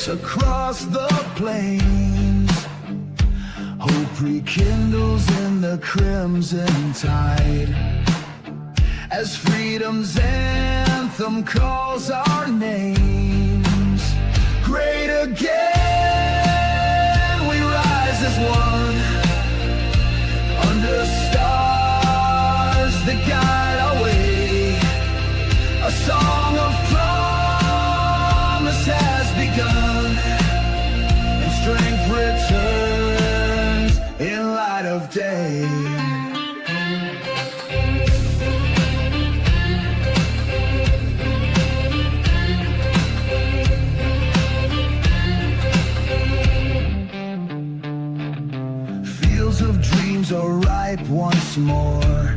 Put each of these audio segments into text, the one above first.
across the plains. Hope rekindles in the crimson tide, as freedom's anthem calls our names. Great again, we rise as one, under stars that guide our way. A song of promise has begun, and strength returns in light of day. Fields of dreams are ripe once more.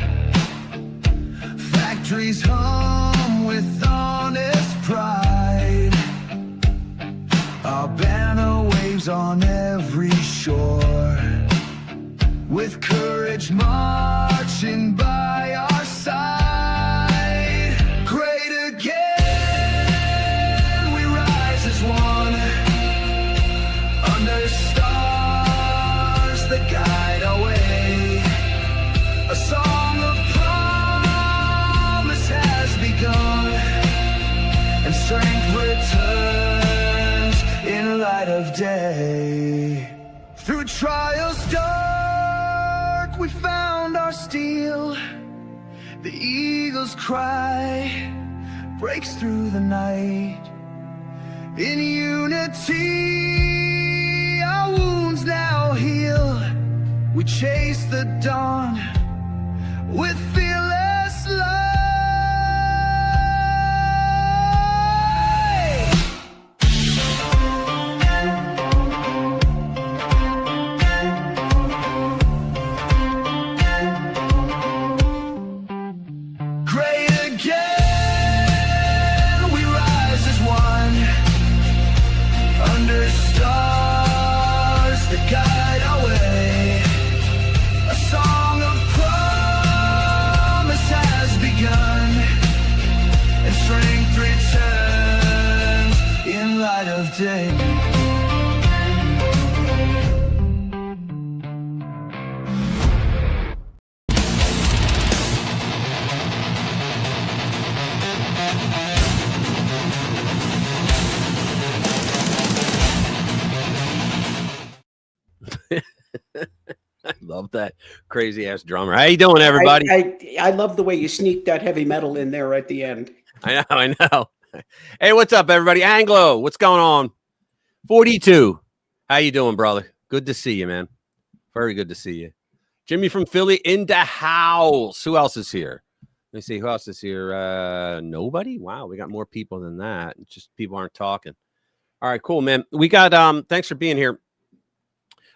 Factories hum with honest pride. Our banner waves on every shore, with courage marching by our side. Great again, we rise as one, under stars that guide our way. A song of promise has begun, and strength returns in light of day. Through trials dark, we found our steel. The eagle's cry breaks through the night. In unity, our wounds now heal. We chase the dawn with fearless light. Great again, we rise as one, under stars that guide our way. A song of promise has begun, and strength returns in light of day. I love that crazy ass drummer. How you doing, everybody? I love the way you sneak that heavy metal in there at the end. I know. Hey, what's up, everybody? Anglo, what's going on? 42. How you doing, brother? Good to see you, man. Very good to see you. Jimmy from Philly in the house. Who else is here? Let me see. Who else is here? Nobody? Wow, we got more people than that. It's just people aren't talking. All right, cool, man. We got thanks for being here.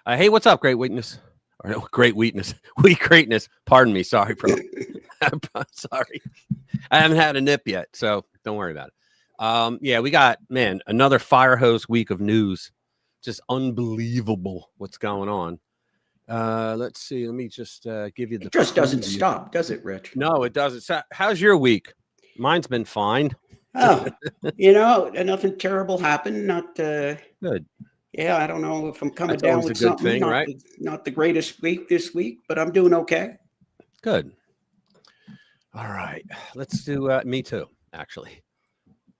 Hey, what's up, Great Weakness? Or no, Great Weakness. Weak Greatness. Pardon me. Sorry, bro. I'm sorry. I haven't had a nip yet, so don't worry about it. Yeah, we got, man, another fire hose week of news. Just unbelievable what's going on. Let's see. Let me just give you the. It just doesn't stop, does it, Rich? No, it doesn't. So, how's your week? Mine's been fine. Oh, nothing terrible happened. Not good. Yeah, I don't know if I'm coming That's down always with a good something. thing, right? Not the greatest week this week, but I'm doing okay. Good. All right. Let's do me too, actually.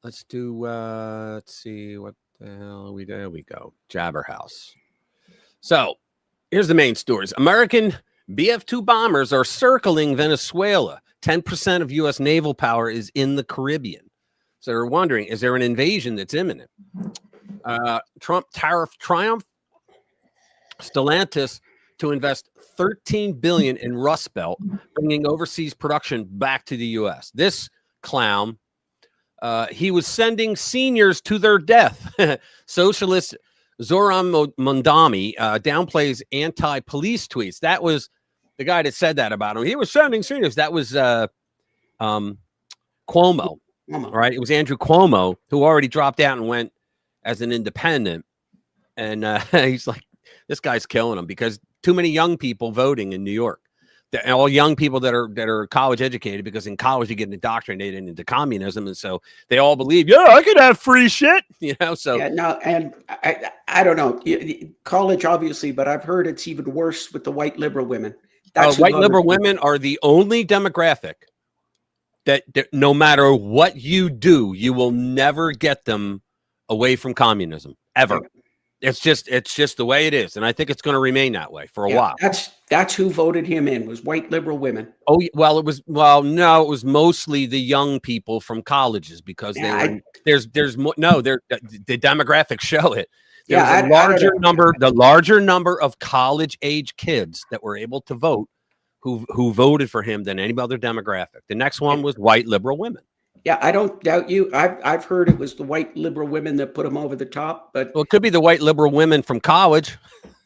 Let's do let's see what the hell there we go. Jabberhouse. So here's the main stories. American BF-2 bombers are circling Venezuela. 10% of U.S. naval power is in the Caribbean. So they're wondering, is there an invasion that's imminent? Trump tariff triumph. Stellantis to invest $13 billion in Rust Belt, bringing overseas production back to the U.S. This clown, he was sending seniors to their death. Socialist Zoran Mondami downplays anti-police tweets. That was the guy that said that about him. He was sending seniors. That was Cuomo, right? It was Andrew Cuomo, who already dropped out and went as an independent. And he's like, this guy's killing him because too many young people voting in New York. all young people that are college educated, because in college you get indoctrinated into communism, and so they all believe, yeah, I could have free shit, you know. So Yeah, no, and I don't know. College, obviously, but I've heard it's even worse with the white liberal women. That's who white voted liberal for me. women are the only demographic that no matter what you do, you will never get them away from communism ever. Yeah. It's just the way it is, and I think it's going to remain that way for a Yeah, while. that's who voted him in, was white liberal women. Oh, no, it was mostly the young people from colleges, because Yeah, they were the demographics show it. There Yeah, was a I don't know. the larger number of college age kids that were able to vote who voted for him than any other demographic. The next one was white liberal women. Yeah, I don't doubt you. I've heard it was the white liberal women that put him over the top, but Well, it could be the white liberal women from college.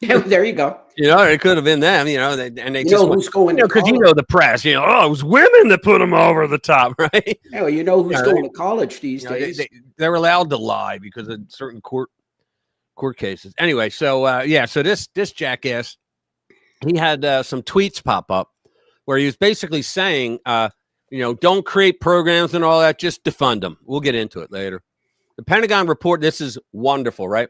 yeah, there you go. You know, it could have been them. You know, and they You just know who's going to because college? the press. You know, oh, it was women that put them over the top, right? Yeah, well, you know who's Yeah, going to college these You know, days? they're allowed to lie because of certain court cases. Anyway, so so this jackass, he had some tweets pop up where he was basically saying, don't create programs and all that, just defund them. We'll get into it later. The Pentagon report, this is wonderful, right?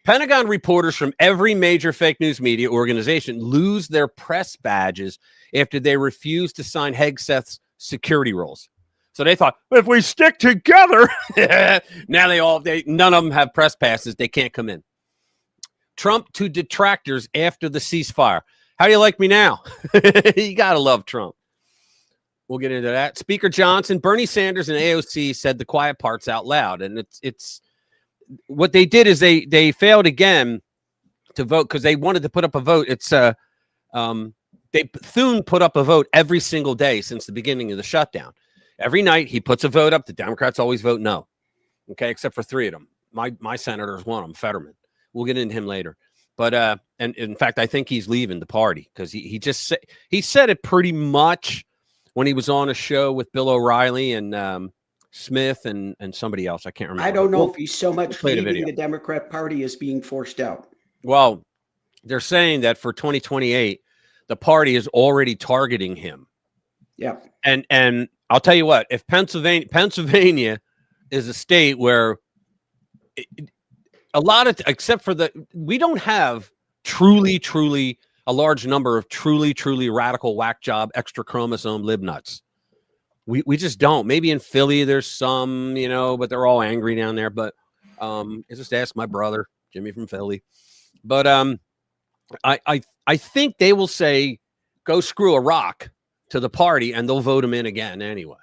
Pentagon reporters from every major fake news media organization lose their press badges after they refuse to sign Hegseth's security rules. So they thought, if we stick together, now none of them have press passes. They can't come in. Trump to detractors after the ceasefire. How do you like me now? You got to love Trump. We'll get into that. Speaker Johnson, Bernie Sanders, and AOC said the quiet parts out loud. And it's what they did is they failed again to vote because they wanted to put up a vote. Thune put up a vote every single day since the beginning of the shutdown. Every night he puts a vote up. The Democrats always vote no. Okay, except for 3 of them. My senator's one of them, Fetterman. We'll get into him later. But and in fact, I think he's leaving the party because he said it pretty much when he was on a show with Bill O'Reilly and Smith and somebody else. I can't remember. I don't know if he's so much play the leaving video. the Democrat Party as being forced out. Well, they're saying that for 2028, the party is already targeting him. Yeah. And I'll tell you what, if Pennsylvania is a state where we don't have truly a large number of truly radical whack job extra chromosome lib nuts. We just don't. Maybe in Philly there's some, but they're all angry down there. But just ask my brother Jimmy from Philly. But I think they will say go screw a rock to the party and they'll vote him in again anyway.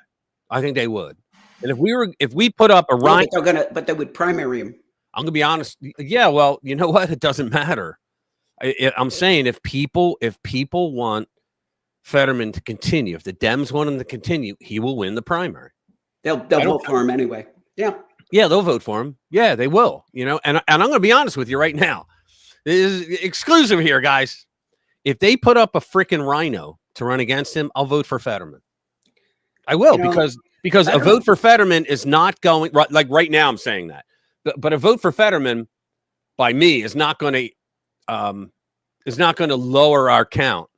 I think they would. And if we put up a No, but they would primary him. I'm gonna be honest. Yeah, well, you know what? It doesn't matter. I'm saying if people want Fetterman to continue, if the Dems want him to continue, he will win the primary. They'll vote for him anyway. Yeah. Yeah, they'll vote for him. Yeah, they will. And I'm going to be honest with you right now. This is exclusive here, guys. If they put up a freaking rhino to run against him, I'll vote for Fetterman. I will because a vote for Fetterman is not going like right now. I'm saying that, but a vote for Fetterman by me is not going to lower our count.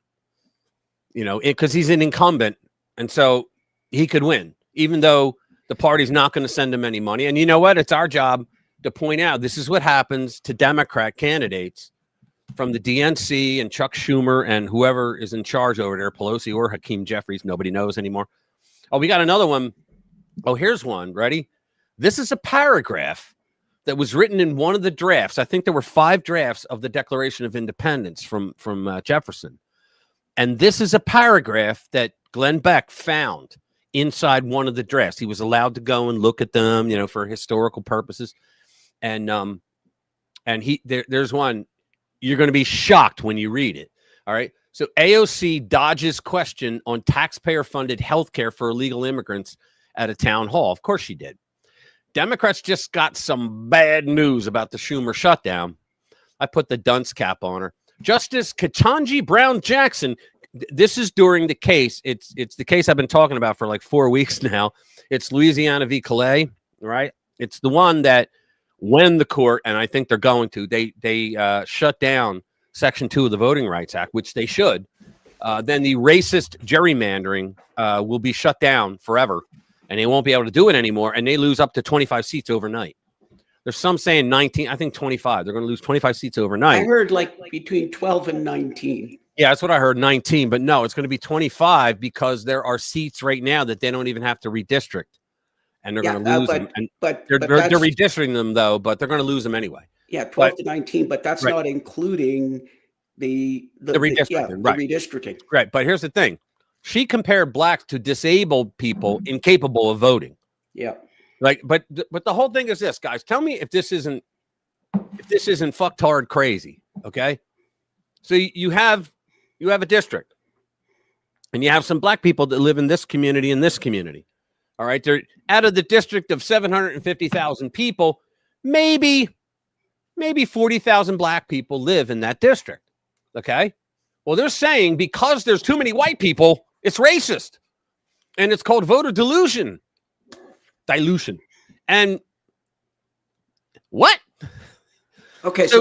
Because he's an incumbent, and so he could win, even though the party's not going to send him any money. And you know what? It's our job to point out this is what happens to Democrat candidates from the DNC and Chuck Schumer and whoever is in charge over there, Pelosi or Hakeem Jeffries. Nobody knows anymore. Oh, we got another one. Oh, here's one. Ready? This is a paragraph that was written in one of the drafts. I think there were 5 drafts of the Declaration of Independence from Jefferson. And this is a paragraph that Glenn Beck found inside one of the drafts. He was allowed to go and look at them, for historical purposes. And there's one. You're going to be shocked when you read it. All right. So AOC dodges question on taxpayer-funded health care for illegal immigrants at a town hall. Of course she did. Democrats just got some bad news about the Schumer shutdown. I put the dunce cap on her. Justice Ketanji Brown Jackson. This is during the case. It's the case I've been talking about for like 4 weeks now. It's Louisiana v. Calais, right? It's the one that when the court, and I think they're going to, they shut down Section 2 of the Voting Rights Act, which they should. then the racist gerrymandering will be shut down forever, and they won't be able to do it anymore, and they lose up to 25 seats overnight. There's some saying 19, I think 25. They're going to lose 25 seats overnight. I heard like between 12 and 19. Yeah, that's what I heard, 19. But no, it's going to be 25 because there are seats right now that they don't even have to redistrict. And they're going to lose them. And but they're redistricting them, though, but they're going to lose them anyway. Yeah, 12 to 19, but that's not including the redistricting. The redistricting. Right, but here's the thing. She compared blacks to disabled people incapable of voting. Yeah. Like, but the whole thing is this, guys. Tell me if this isn't fucktard crazy, okay? So you have a district, and you have some black people that live in this community and this community. All right, they're out of the district of 750,000 people, maybe 40,000 black people live in that district. Okay, well, they're saying because there's too many white people, it's racist, and it's called voter dilution. And what? Okay, so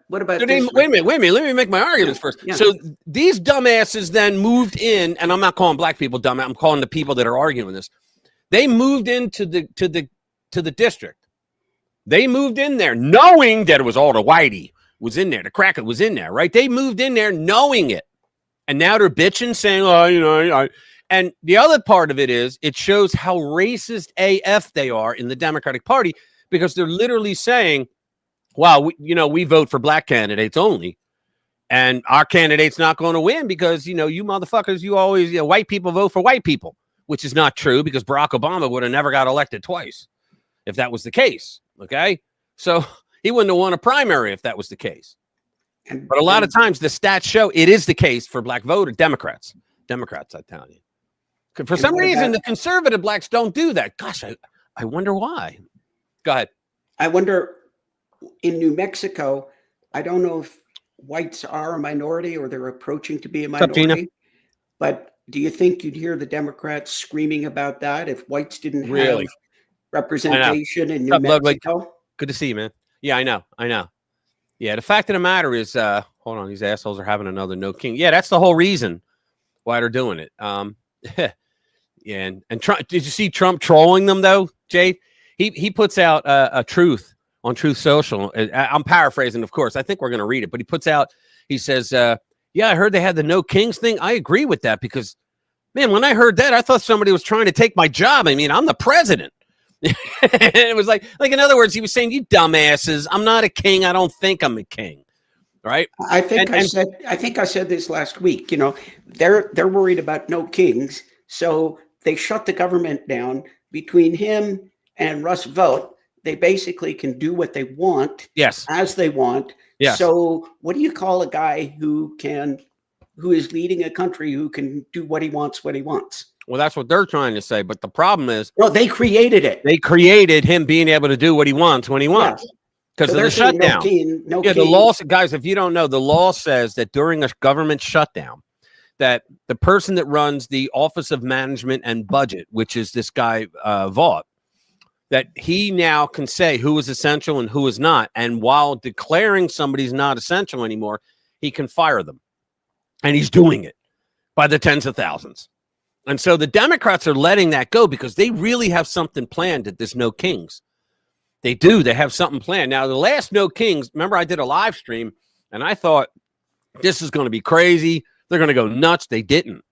what about this? Wait a minute. Let me make my arguments first. Yeah. So these dumbasses then moved in, and I'm not calling black people dumb. I'm calling the people that are arguing this. They moved into the district. They moved in there knowing that it was all the whitey was in there. The cracker was in there, right? They moved in there knowing it. And now they're bitching, saying, oh, and the other part of it is it shows how racist AF they are in the Democratic Party, because they're literally saying, wow, we vote for black candidates only. And our candidate's not going to win because, you motherfuckers, you always, white people vote for white people, which is not true because Barack Obama would have never got elected twice if that was the case. Okay. So he wouldn't have won a primary if that was the case. But a lot of times the stats show it is the case for black voter Democrats, I tell you. For some reason, the conservative blacks don't do that. Gosh, I wonder why. Go ahead. I wonder in New Mexico, I don't know if whites are a minority or they're approaching to be a minority, but do you think you'd hear the Democrats screaming about that if whites didn't have representation in New Mexico? Good to see you, man. Yeah, I know. Yeah, the fact of the matter is, hold on, these assholes are having another no king. Yeah, that's the whole reason why they're doing it. Yeah, and Trump, did you see Trump trolling them though, Jay? He puts out a truth on Truth Social. I'm paraphrasing, of course. I think we're going to read it, but he puts out, he says, yeah, I heard they had the no kings thing. I agree with that because, man, when I heard that, I thought somebody was trying to take my job. I mean, I'm the president. And it was like in other words, he was saying, you dumbasses, I'm not a king. I don't think I'm a king. Right. I think I said this last week, they're worried about no kings. So they shut the government down. Between him and Russ Vought, they basically can do what they want. Yes. As they want. Yes. So what do you call a guy who is leading a country who can do what he wants when he wants? Well, that's what they're trying to say. But the problem is, well, they created it. They created him being able to do what he wants when he wants. Because of the shutdown. The law, guys, if you don't know, the law says that during a government shutdown, that the person that runs the Office of Management and Budget, which is this guy, Vought, that he now can say who is essential and who is not. And while declaring somebody's not essential anymore, he can fire them. And he's doing it by the tens of thousands. And so the Democrats are letting that go because they really have something planned at this no kings. They do. They have something planned. Now, the last no kings, remember I did a live stream and I thought this is going to be crazy. They're going to go nuts. They didn't.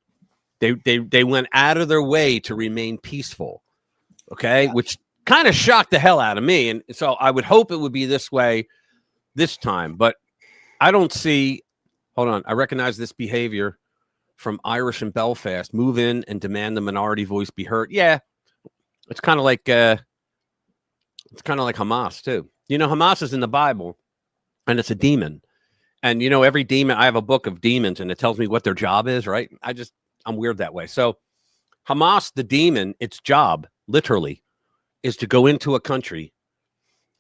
They went out of their way to remain peaceful. Okay. Yeah. Which kind of shocked the hell out of me. And so I would hope it would be this way this time, but I don't see, hold on. I recognize this behavior from Irish in Belfast. Move in and demand the minority voice be heard. Yeah. It's kind of like Hamas too. Hamas is in the Bible and it's a demon. And every demon, I have a book of demons and it tells me what their job is, right? I'm weird that way. So Hamas, the demon, its job literally is to go into a country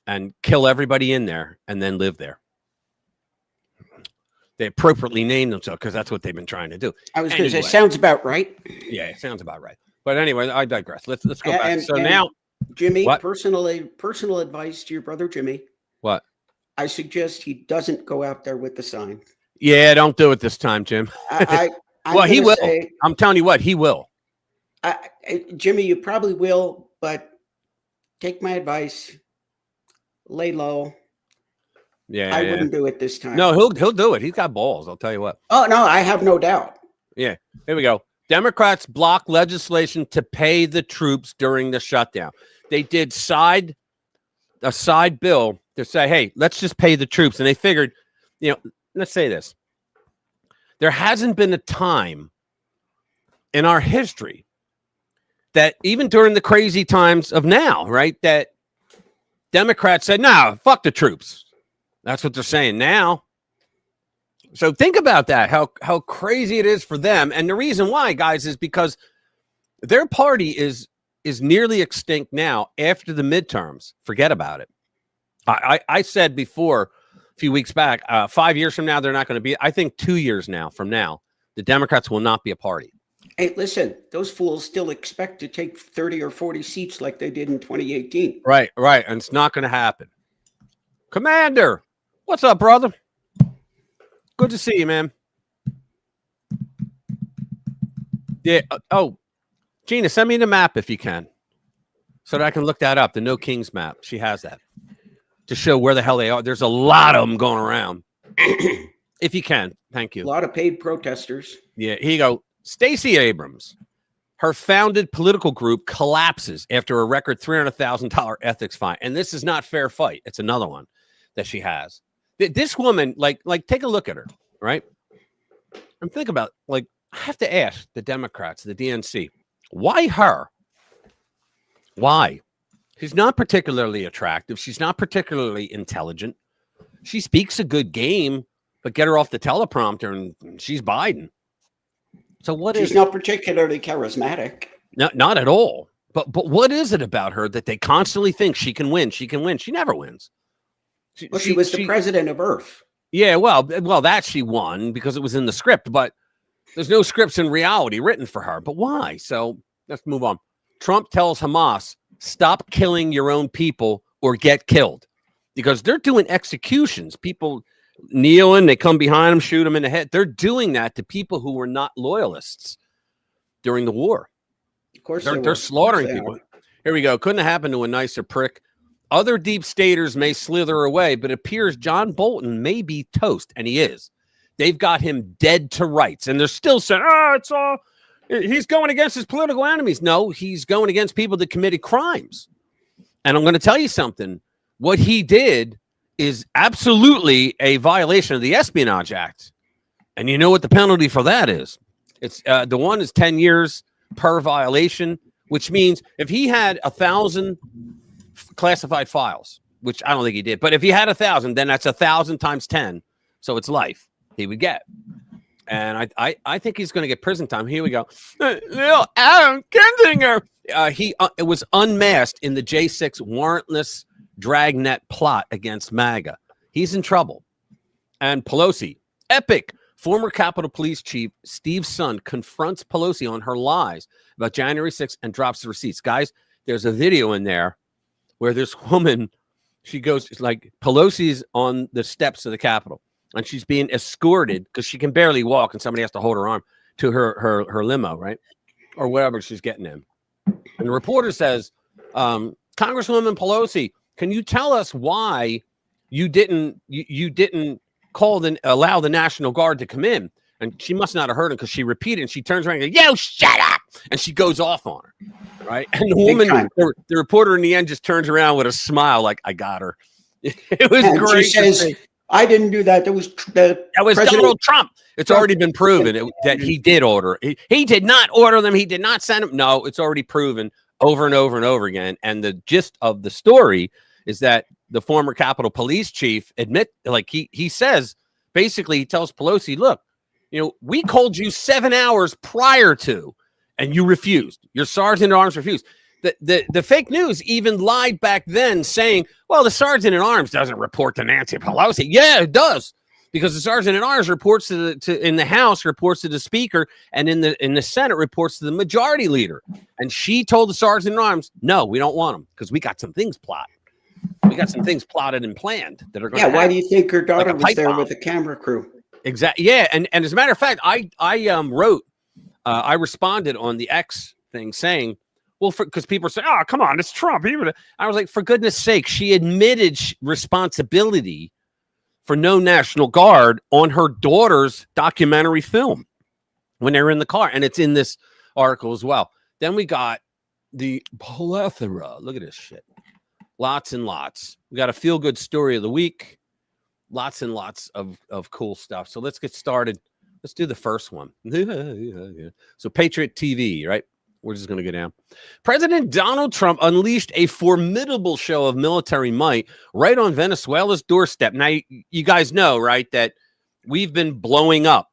and kill everybody in there and then live there. They appropriately named themselves because that's what they've been trying to do. I was going to say, sounds about right. Yeah, it sounds about right. But anyway, I digress. Let's go back. So now, Jimmy, personal advice to your brother Jimmy. What? I suggest he doesn't go out there with the sign. Yeah, don't do it this time, Jim. Well, he will. Say, I'm telling you what, he will. Jimmy, you probably will, but take my advice. Lay low. Yeah, I wouldn't do it this time. No, he'll do it. He's got balls. I'll tell you what. Oh no, I have no doubt. Yeah, here we go. Democrats block legislation to pay the troops during the shutdown. They did a side bill to say, hey, let's just pay the troops. And they figured, let's say this. There hasn't been a time in our history that even during the crazy times of now, right, that Democrats said, no, fuck the troops. That's what they're saying now. So think about that, how crazy it is for them. And the reason why, guys, is because their party is nearly extinct now after the midterms. Forget about it. I said before, a few weeks back, 5 years from now, they're not going to be. I think 2 years now from now, the Democrats will not be a party. Hey, listen, those fools still expect to take 30 or 40 seats like they did in 2018. Right. And it's not going to happen. Commander, what's up, brother? Good to see you, man. Yeah. Gina, send me the map if you can, so that I can look that up. The No Kings map. She has that to show where the hell they are. There's a lot of them going around. If you can, thank you. A lot of paid protesters. Yeah. Here you go. Stacey Abrams, her founded political group collapses after a record $300,000 ethics fine, and this is not fair fight. It's another one that she has. This woman, like, take a look at her, right? And think about, I have to ask the Democrats, the DNC, why her? Why? She's not particularly attractive. She's not particularly intelligent. She speaks a good game, but get her off the teleprompter and she's Biden. So what is? She's not particularly charismatic. No, not at all. But what is it about her that they constantly think she can win? She can win. She never wins. She was the president of Earth. Yeah, well, that she won because it was in the script, but there's no scripts in reality written for her. But why? So let's move on. Trump tells Hamas, stop killing your own people or get killed, because they're doing executions. People kneeling, they come behind them, shoot them in the head. They're doing that to people who were not loyalists during the war. Of course, they're slaughtering people. Here we go. Couldn't have happened to a nicer prick. Other deep staters may slither away, but it appears John Bolton may be toast, and he is. They've got him dead to rights, and they're still saying, he's going against his political enemies. No, he's going against people that committed crimes. And I'm going to tell you something. What he did is absolutely a violation of the Espionage Act. And you know what the penalty for that is? It's the one is 10 years per violation, which means if he had 1,000 classified files, which I don't think he did, but if he had 1,000, then that's 1,000 times 10. So it's life he would get. And I think he's going to get prison time. Here we go. Little Adam Kinzinger. He was unmasked in the J6 warrantless dragnet plot against MAGA. He's in trouble. And Pelosi, epic. Former Capitol Police Chief Steve's son confronts Pelosi on her lies about January 6th and drops the receipts. Guys, there's a video in there where this woman, she goes, like, Pelosi's on the steps of the Capitol, and she's being escorted because she can barely walk, and somebody has to hold her arm to her limo, right? Or whatever she's getting in. And the reporter says, Congresswoman Pelosi, can you tell us why you didn't allow the National Guard to come in? And she must not have heard him because she repeated, and she turns around and goes, yo, shut up! And she goes off on her, right? And the woman, the reporter in the end just turns around with a smile like, I got her. It was great. She says, I didn't do that. That was Donald Trump. It's already been proven that he did order. He did not order them. He did not send them. No, it's already proven over and over and over again. And the gist of the story is that the former Capitol Police Chief he says, basically, he tells Pelosi, look, we called you 7 hours prior to, and you refused. Your sergeant at arms refused. The fake news even lied back then, saying, well, the sergeant at arms doesn't report to Nancy Pelosi. Yeah, it does, because the sergeant at arms reports in the House, reports to the Speaker, and in the Senate reports to the Majority Leader. And she told the sergeant at arms, no, we don't want them because we got some things plotted. We got some things plotted and planned that are going to happen. Why do you think her daughter was there with a camera crew? Exactly. Yeah, and as a matter of fact, I wrote, I responded on the X thing saying, well, because people say, oh, come on, it's Trump. I was like, for goodness sake, she admitted responsibility for no National Guard on her daughter's documentary film when they were in the car, and it's in this article as well. Then we got the plethora. Look at this shit. Lots and lots. We got a feel-good story of the week. Lots and lots of cool stuff. So let's get started. Let's do the first one. So Patriot TV, right? We're just going to go down. President Donald Trump unleashed a formidable show of military might right on Venezuela's doorstep. Now, you guys know, right, that we've been blowing up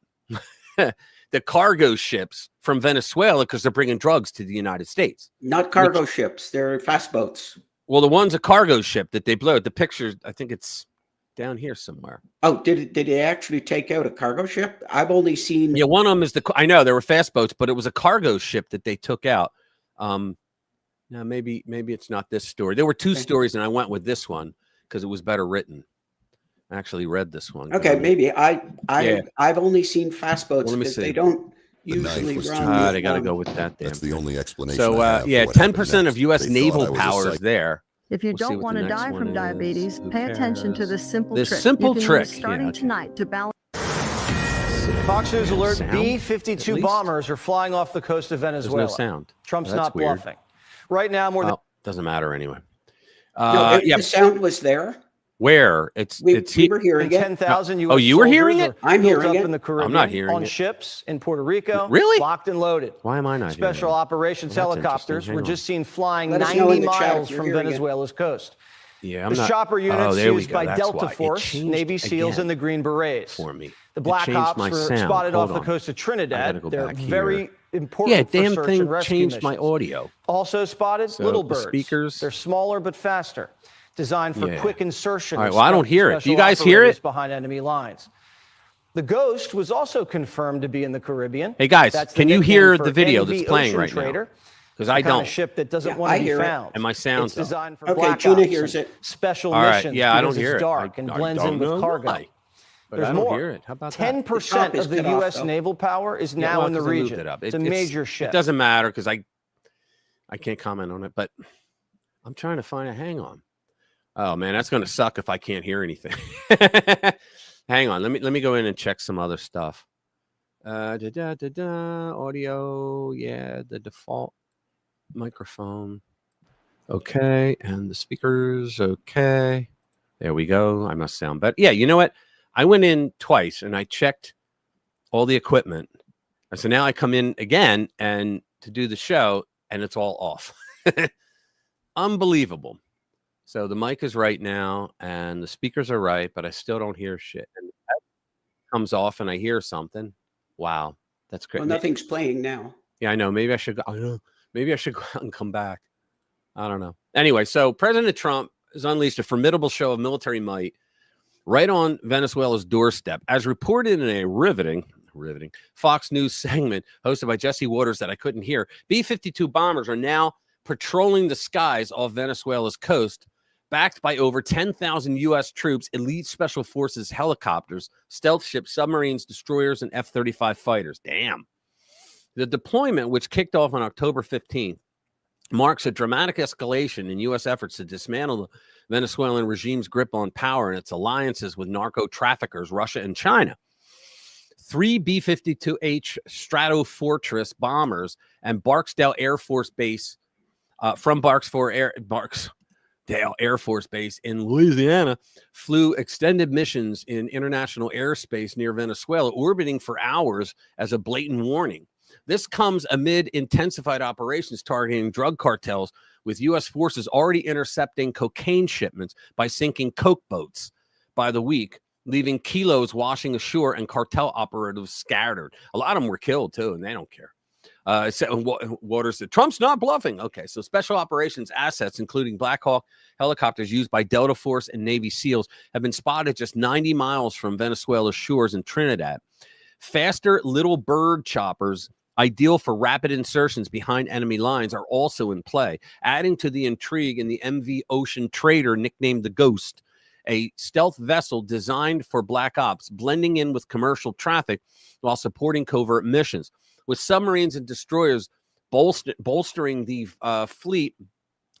the cargo ships from Venezuela because they're bringing drugs to the United States. Not cargo ships. They're fast boats. Well, the one's a cargo ship that they blew. The picture, I think it's down here somewhere. Oh, did they actually take out a cargo ship? I've only seen. Yeah, one of them is I know there were fast boats, but it was a cargo ship that they took out. Now maybe it's not this story. There were two stories, and I went with this one because it was better written. I actually read this one. Okay, maybe I've only seen fast boats because they don't usually run. They got to go with that. That's the only explanation. So 10% of U.S. naval power is there. If you don't want to die from diabetes, pay attention to this simple trick. Simple trick Starting tonight to balance. Fox News alert: B-52 bombers are flying off the coast of Venezuela. There's no sound. Trump's not bluffing. Right now, more than doesn't matter anyway. The sound was there. Where we were hearing it. 10,000 U.S. Oh, you were hearing it? I'm hearing it. In the Caribbean, I'm not hearing on it. ships in Puerto Rico. Really? Locked and loaded. Why am I not hearing Special it? operations helicopters were just seen flying 90 miles from Venezuela's coast. Yeah, the chopper units used by That's Delta why. Force, Navy SEALs, and the Green Berets. For me. The Black Ops were spotted off the coast of Trinidad. They're very important for search and rescue changed missions. my audio. Also spotted little birds. Speakers. They're smaller but faster, designed for quick insertion. All right, well, I don't hear it. Do you guys hear it? Behind enemy lines. The Ghost was also confirmed to be in the Caribbean. Hey guys, can you hear the video that's playing right now? Because I don't. A ship that doesn't want to be found. And my sound's It's designed for okay, Black Gina Ops hears it. Special All right, missions. yeah, I don't because hear it's it. dark and blends in with cargo. But There's I don't more. hear it. How about that? 10% of the U.S. naval power is now in the region. It's a major shift. It doesn't matter because I can't comment on it, but I'm trying to find a hang on. Oh man, that's going to suck if I can't hear anything. Hang on, let me go in and check some other stuff. Audio, yeah, the default microphone. Okay, and the speakers. Okay, there we go. I must sound better. Yeah, you know what? I went in twice and I checked all the equipment. So now I come in again and to do the show, and it's all off. Unbelievable. So the mic is right now and the speakers are right, but I still don't hear shit. And that comes off and I hear something. Wow, that's great. Well, nothing's playing now. Yeah, I know. Maybe I should go. Maybe I should go out and come back. I don't know. Anyway, so President Trump has unleashed a formidable show of military might right on Venezuela's doorstep, as reported in a riveting Fox News segment hosted by Jesse Waters that I couldn't hear. B-52 bombers are now patrolling the skies off Venezuela's coast, backed by over 10,000 U.S. troops, elite special forces helicopters, stealth ships, submarines, destroyers, and F-35 fighters. Damn. The deployment, which kicked off on October 15th, marks a dramatic escalation in U.S. efforts to dismantle the Venezuelan regime's grip on power and its alliances with narco traffickers, Russia and China. 3 B-52H Stratofortress bombers and Barksdale Air Force Base from Barksdale Air Force Base in Louisiana flew extended missions in international airspace near Venezuela, orbiting for hours as a blatant warning. This comes amid intensified operations targeting drug cartels, with U.S. forces already intercepting cocaine shipments by sinking coke boats by the week, leaving kilos washing ashore and cartel operatives scattered. A lot of them were killed, too, and they don't care. Waters said, Trump's not bluffing. Okay, so special operations assets, including Black Hawk helicopters used by Delta Force and Navy SEALs, have been spotted just 90 miles from Venezuela's shores in Trinidad. Faster little bird choppers, ideal for rapid insertions behind enemy lines, are also in play, adding to the intrigue in the MV Ocean Trader, nicknamed the Ghost, a stealth vessel designed for black ops, blending in with commercial traffic while supporting covert missions. With submarines and destroyers bolstering the fleet,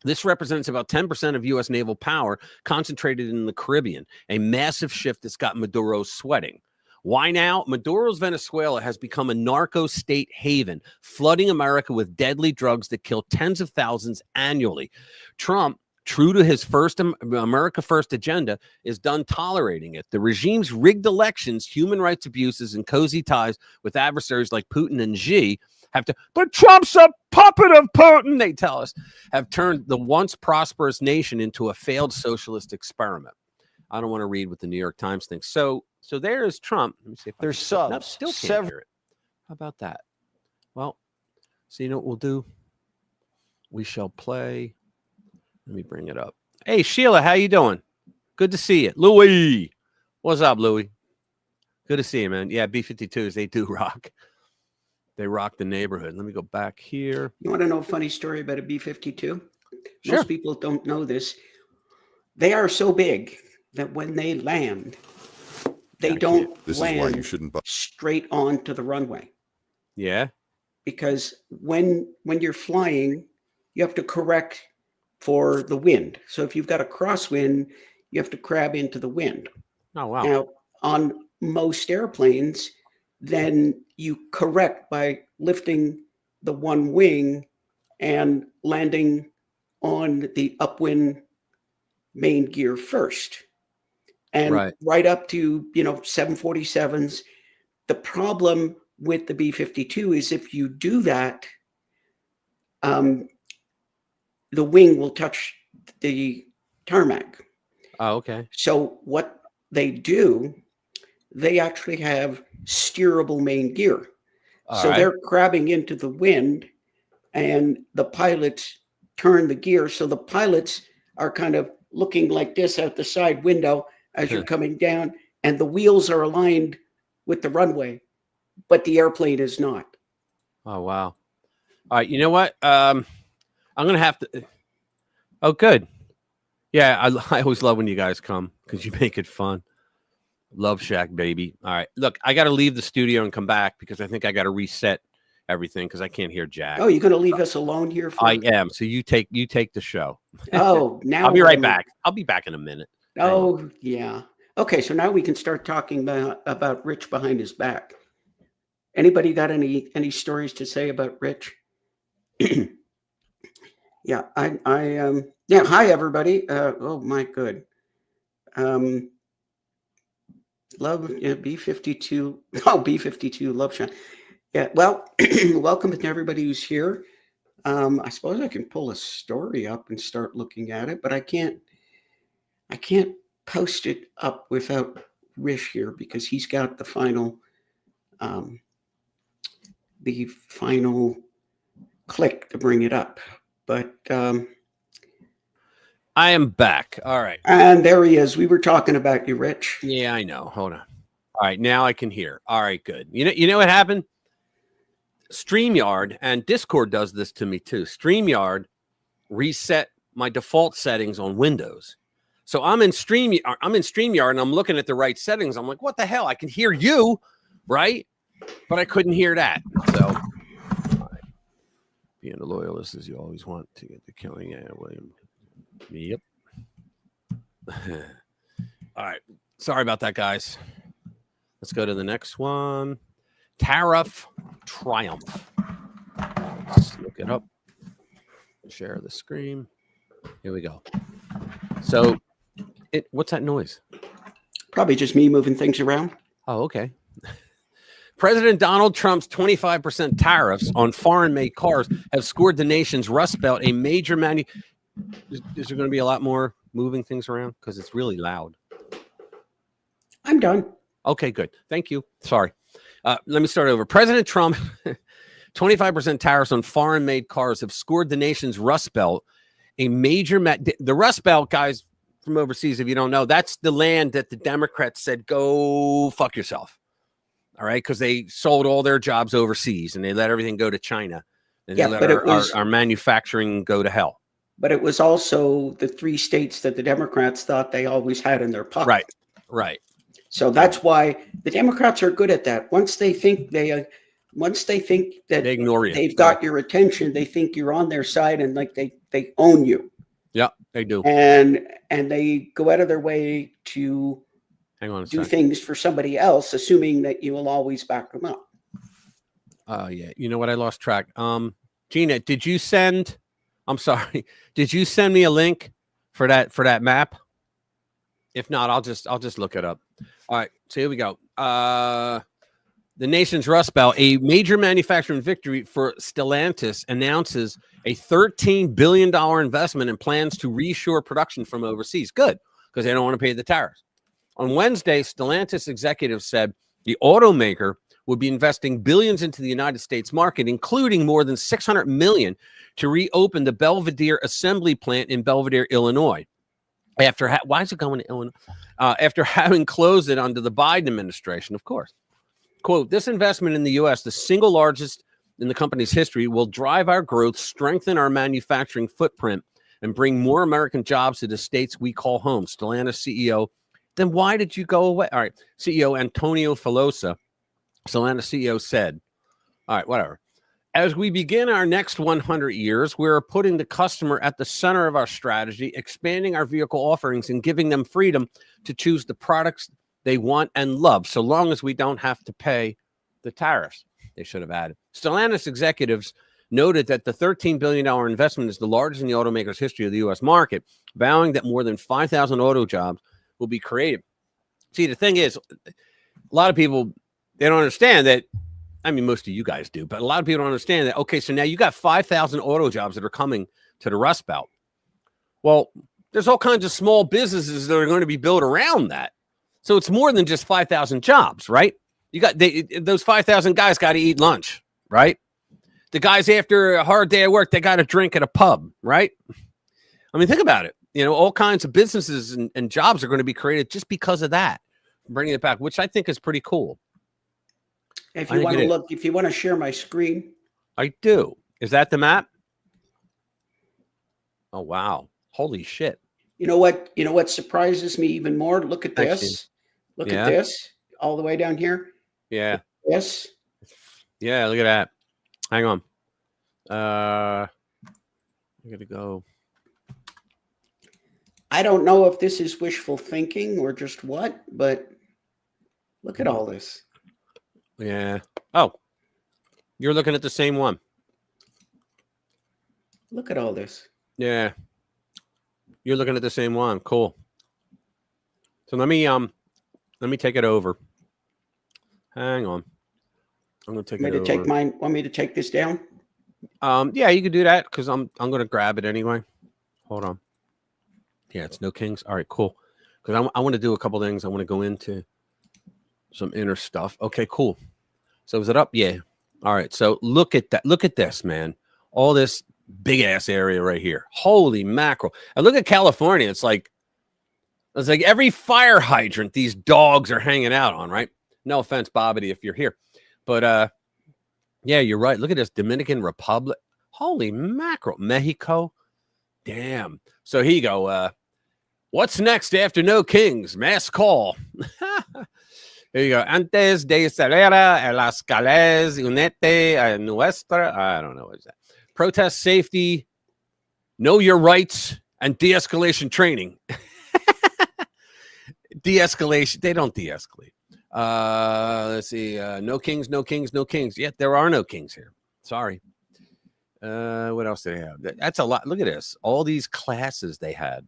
this represents about 10% of U.S. naval power concentrated in the Caribbean, a massive shift that's got Maduro sweating. Why now? Maduro's Venezuela has become a narco state haven, flooding America with deadly drugs that kill tens of thousands annually. Trump, true to his America First agenda, is done tolerating it. The regime's rigged elections, human rights abuses, and cozy ties with adversaries like Putin and Xi have to, but Trump's a puppet of Putin, they tell us, have turned the once prosperous nation into a failed socialist experiment. I don't want to read what the New York Times thinks. So there is Trump. Let me see if there's subs. No, still can't hear it. How about that? Well, so you know what we'll do? We shall play. Let me bring it up. Hey, Sheila, how you doing? Good to see you. Louis. What's up, Louis? Good to see you, man. Yeah, B-52s, they do rock. They rock the neighborhood. Let me go back here. You want to know a funny story about a B-52? Sure. Most people don't know this. They are so big that when they land, they don't land straight onto the runway. Yeah. Because when you're flying, you have to correct for the wind. So if you've got a crosswind, you have to crab into the wind. Oh, wow. Now, on most airplanes, then you correct by lifting the one wing and landing on the upwind main gear first. And right up to, 747s. The problem with the B-52 is if you do that, the wing will touch the tarmac. Oh, okay. So what they do, they actually have steerable main gear. So they're crabbing into the wind and the pilots turn the gear. So the pilots are kind of looking like this out the side window as you're coming down, and the wheels are aligned with the runway, but the airplane is not. Oh, wow. All right. You know what? I'm going to have to. Oh, good. Yeah. I always love when you guys come because you make it fun. Love Shack, baby. All right. Look, I got to leave the studio and come back because I think I got to reset everything because I can't hear Jack. Oh, you're going to leave us alone here? I am. So you take the show. Oh, now I'll be right back. I'll be back in a minute. Oh, yeah. Okay. So now we can start talking about Rich behind his back. Anybody got any stories to say about Rich? Yeah, yeah. Hi, everybody. Oh my good. Love B-52. Oh, B-52 love shot. Yeah. Well, welcome to everybody who's here. I suppose I can pull a story up and start looking at it, but I can't post it up without Rish here because he's got the final click to bring it up. But I am back. All right. And there he is. We were talking about you, Rich. Yeah, I know. Hold on. All right. Now I can hear. All right, good. You know what happened? StreamYard and Discord does this to me too. StreamYard reset my default settings on Windows. So I'm in StreamYard and I'm looking at the right settings. I'm like, what the hell? I can hear you, right? But I couldn't hear that. So being a loyalist as you always want to get the killing. Yeah, William. Yep. All right. Sorry about that, guys. Let's go to the next one. Tariff Triumph. Let's look it up. Share the screen. Here we go. So, what's that noise? Probably just me moving things around. Oh, okay. President Donald Trump's 25% tariffs on foreign-made cars have scored the nation's Rust Belt a major Is there going to be a lot more moving things around? Because it's really loud. I'm done. Okay, good. Thank you. Sorry. Let me start over. President Trump, 25% tariffs on foreign-made cars have scored the nation's Rust Belt a major the Rust Belt, guys from overseas, if you don't know, that's the land that the Democrats said, go fuck yourself. All right, because they sold all their jobs overseas and they let everything go to China. And they let our manufacturing go to hell. but it was also the 3 states that the Democrats thought they always had in their pocket. Right. So that's why the Democrats are good at that. Once they think that They ignore you. they've got your attention, they think you're on their side and like they own you. Yeah, they do. And they go out of their way to do things for somebody else, assuming that you will always back them up. Yeah. You know what? I lost track. Gina, did you send me a link for that map? If not, I'll just look it up. All right. So here we go. The nation's Rust Belt, a major manufacturing victory for Stellantis, announces a $13 billion investment and plans to reshore production from overseas. Good, because they don't want to pay the tariffs. On Wednesday, Stellantis executives said the automaker would be investing billions into the United States market, including more than $600 million to reopen the Belvidere assembly plant in Belvidere, Illinois. Why is it going to Illinois? After having closed it under the Biden administration, of course. Quote, this investment in the U.S., the single largest in the company's history, will drive our growth, strengthen our manufacturing footprint, and bring more American jobs to the states we call home. Stellantis CEO. Then why did you go away? All right. CEO Antonio Filosa, Stellantis CEO, said, all right, whatever. As we begin our next 100 years, we're putting the customer at the center of our strategy, expanding our vehicle offerings and giving them freedom to choose the products they want and love, so long as we don't have to pay the tariffs. They should have added. Stellantis executives noted that the $13 billion investment is the largest in the automaker's history of the U.S. market, vowing that more than 5,000 auto jobs will be created. See, the thing is, a lot of people, they don't understand that. I mean, most of you guys do, but a lot of people don't understand that. Okay, so now you got 5,000 auto jobs that are coming to the Rust Belt. Well, there's all kinds of small businesses that are going to be built around that. So it's more than just 5,000 jobs, right? You got those 5,000 guys got to eat lunch, right? The guys after a hard day at work, they got to drink at a pub, right? I mean, think about it. You know, all kinds of businesses and jobs are going to be created just because of that. Bringing it back, which I think is pretty cool. If you want to look, if you want to share my screen. I do. Is that the map? Oh, wow. Holy shit. You know what surprises me even more? Look at this. Look at this all the way down here. Yeah. Yes. Yeah, look at that. Hang on. I got to go. I don't know if this is wishful thinking or just what, but look at all this. Yeah. Oh, you're looking at the same one. Look at all this. Yeah. You're looking at the same one. Cool. So let me take it over. Hang on. I'm going to take it over. Take mine. Want me to take this down? Yeah, you can do that because I'm going to grab it anyway. Hold on. Yeah, it's no kings. All right, cool. Because I want to do a couple things. I want to go into some inner stuff. Okay, cool. So is it up? Yeah. All right. So look at that. Look at this, man. All this big ass area right here. Holy mackerel. And look at California. It's like every fire hydrant these dogs are hanging out on, right? No offense, Bobbity, if you're here. But yeah, you're right. Look at this. Dominican Republic. Holy mackerel. Mexico. Damn. So here you go. What's next after No Kings? Mass call. Here you go. Antes de salir a las calles, unete a nuestra. I don't know what is that. Protest safety, know your rights, and de-escalation training. De-escalation. They don't de-escalate. Let's see. No kings, no kings, no kings. Yet there are no kings here. Sorry. What else do they have? That's a lot. Look at this. All these classes they had.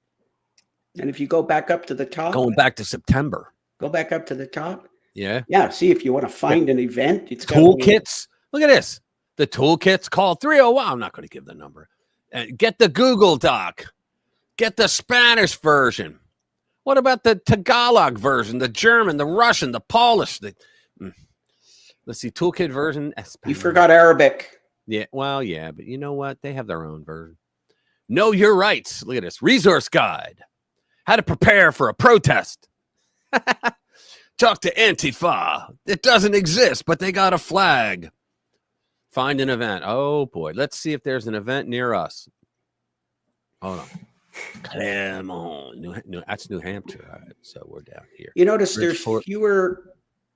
And if you go back up to the top. Going back to September. Go back up to the top. Yeah. Yeah. See, if you want to find an event, it's toolkits. Look at this. The toolkits. Call 301. I'm not going to give the number. Get the Google Doc. Get the Spanish version. What about the Tagalog version? The German, the Russian, the Polish. Let's see. Toolkit version. You forgot Arabic. Yeah. Well, yeah. But you know what? They have their own version. Know your rights. Look at this. Resource guide. How to prepare for a protest. Talk to Antifa. It doesn't exist, but they got a flag. Find an event. Oh, boy. Let's see if there's an event near us. Hold on. Claremont, that's New Hampshire. All right, so we're down here. You notice Bridgeport.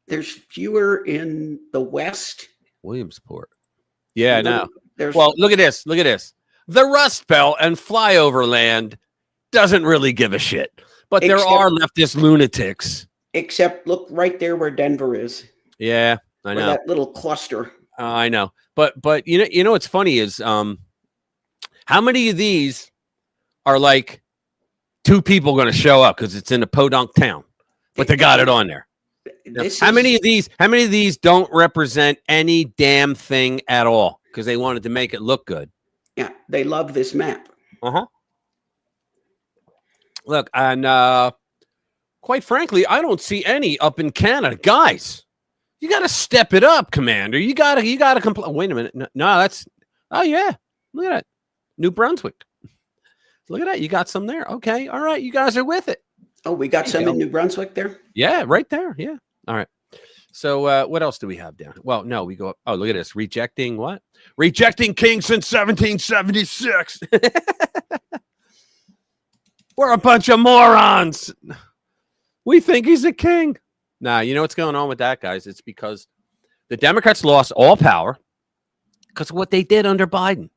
there's fewer in the West. Williamsport. Yeah, I know. Well, look at this. Look at this. The Rust Belt and flyover land doesn't really give a shit. But there are leftist lunatics. Except look right there where Denver is. Yeah, I know. That little cluster. I know. But you know what's funny is how many of these are like 2 people going to show up because it's in a podunk town, but they got it on there. How many of these don't represent any damn thing at all because they wanted to make it look good? Yeah, they love this map. Look, and quite frankly, I don't see any up in Canada, guys. You got to step it up, Commander. You got to complain. Wait a minute, no, that's yeah. Look at that, New Brunswick. Look at that. You got some there. Okay. All right. You guys are with it. Oh, we got some in New Brunswick there? Yeah, right there. Yeah. All right. So what else do we have down? Well, no, we go up. Oh, look at this. Rejecting what? Rejecting king since 1776. We're a bunch of morons. We think he's a king. Nah, you know what's going on with that, guys? It's because the Democrats lost all power because of what they did under Biden.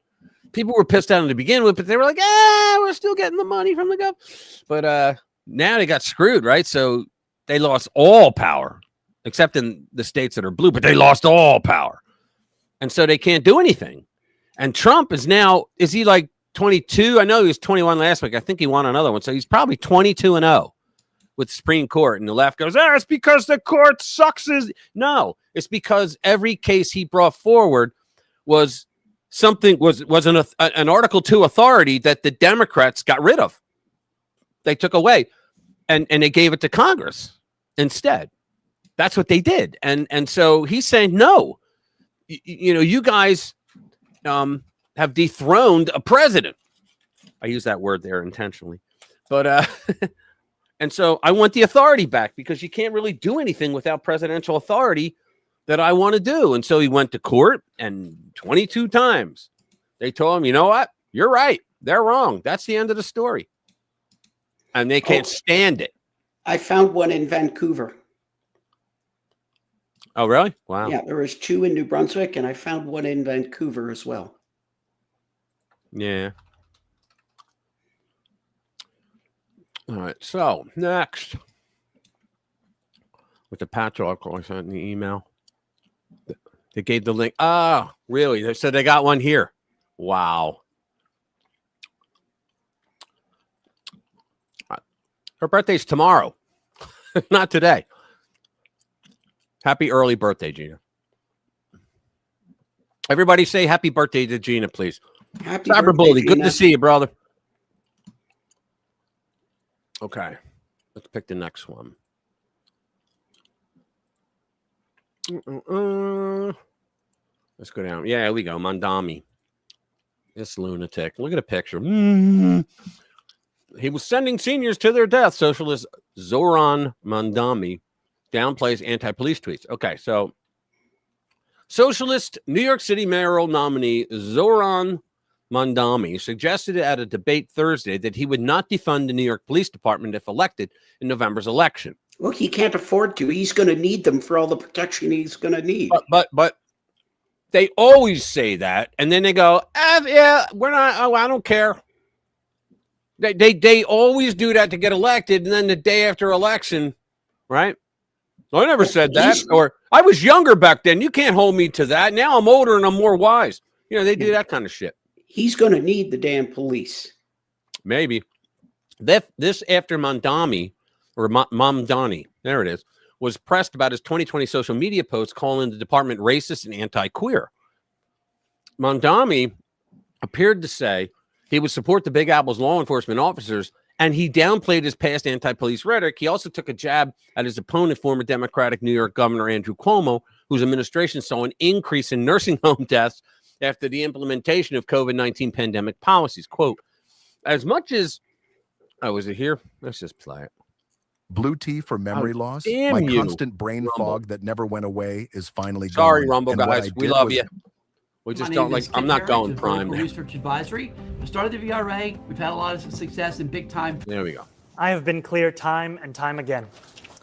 People were pissed out to begin with, but they were like, we're still getting the money from the government. But now they got screwed, right? So they lost all power, except in the states that are blue, but they lost all power. And so they can't do anything. And Trump is he like 22? I know he was 21 last week. I think he won another one. So he's probably 22-0 with the Supreme Court. And the left goes, it's because the court sucks. No, it's because every case he brought forward was an Article 2 authority that the Democrats got rid of. They took away and they gave it to Congress instead. That's what they did. And so he's saying, no, you guys have dethroned a president. I use that word there intentionally. But and so I want the authority back because you can't really do anything without presidential authority that I want to do. And so he went to court, and 22 times they told him, you know what? You're right. They're wrong. That's the end of the story. And they can't stand it. I found one in Vancouver. Oh, really? Wow. Yeah, there was 2 in New Brunswick, and I found one in Vancouver as well. Yeah. All right. So next, with the patch article I sent in the email. They gave the link. Oh, really? So they got one here. Wow. Her birthday's tomorrow, not today. Happy early birthday, Gina. Everybody say happy birthday to Gina, please. Happy birthday, Bully. Gina. Good to see you, brother. Okay. Let's pick the next one. Let's go down. Yeah, here we go. Mandami. This lunatic. Look at a picture. He was sending seniors to their death. Socialist Zoran Mandami downplays anti-police tweets. Okay, so socialist New York City mayoral nominee Zoran Mandami suggested at a debate Thursday that he would not defund the New York Police Department if elected in November's election. Well, he can't afford to. He's going to need them for all the protection he's going to need. But they always say that, and then they go, yeah, we're not. Oh, I don't care. They always do that to get elected, and then the day after election, right? I never said that, or I was younger back then. You can't hold me to that. Now I'm older and I'm more wise. They do that kind of shit. He's going to need the damn police. Maybe. This after Mamdani, or Mamdani, there it is, was pressed about his 2020 social media posts calling the department racist and anti-queer. Mamdani appeared to say he would support the Big Apple's law enforcement officers, and he downplayed his past anti-police rhetoric. He also took a jab at his opponent, former Democratic New York Governor Andrew Cuomo, whose administration saw an increase in nursing home deaths after the implementation of COVID-19 pandemic policies. Quote, as much as... Oh, is it here? Let's just play it. Blue tea for memory loss. Damn My you, constant brain Rumble. fog that never went away is finally gone. Sorry, Rumble And what guys. I We did love was- you. We just don't like. I'm not going prime. Research Advisory. We started the VRA. We've had a lot of success in big time. There we go. I have been clear time and time again.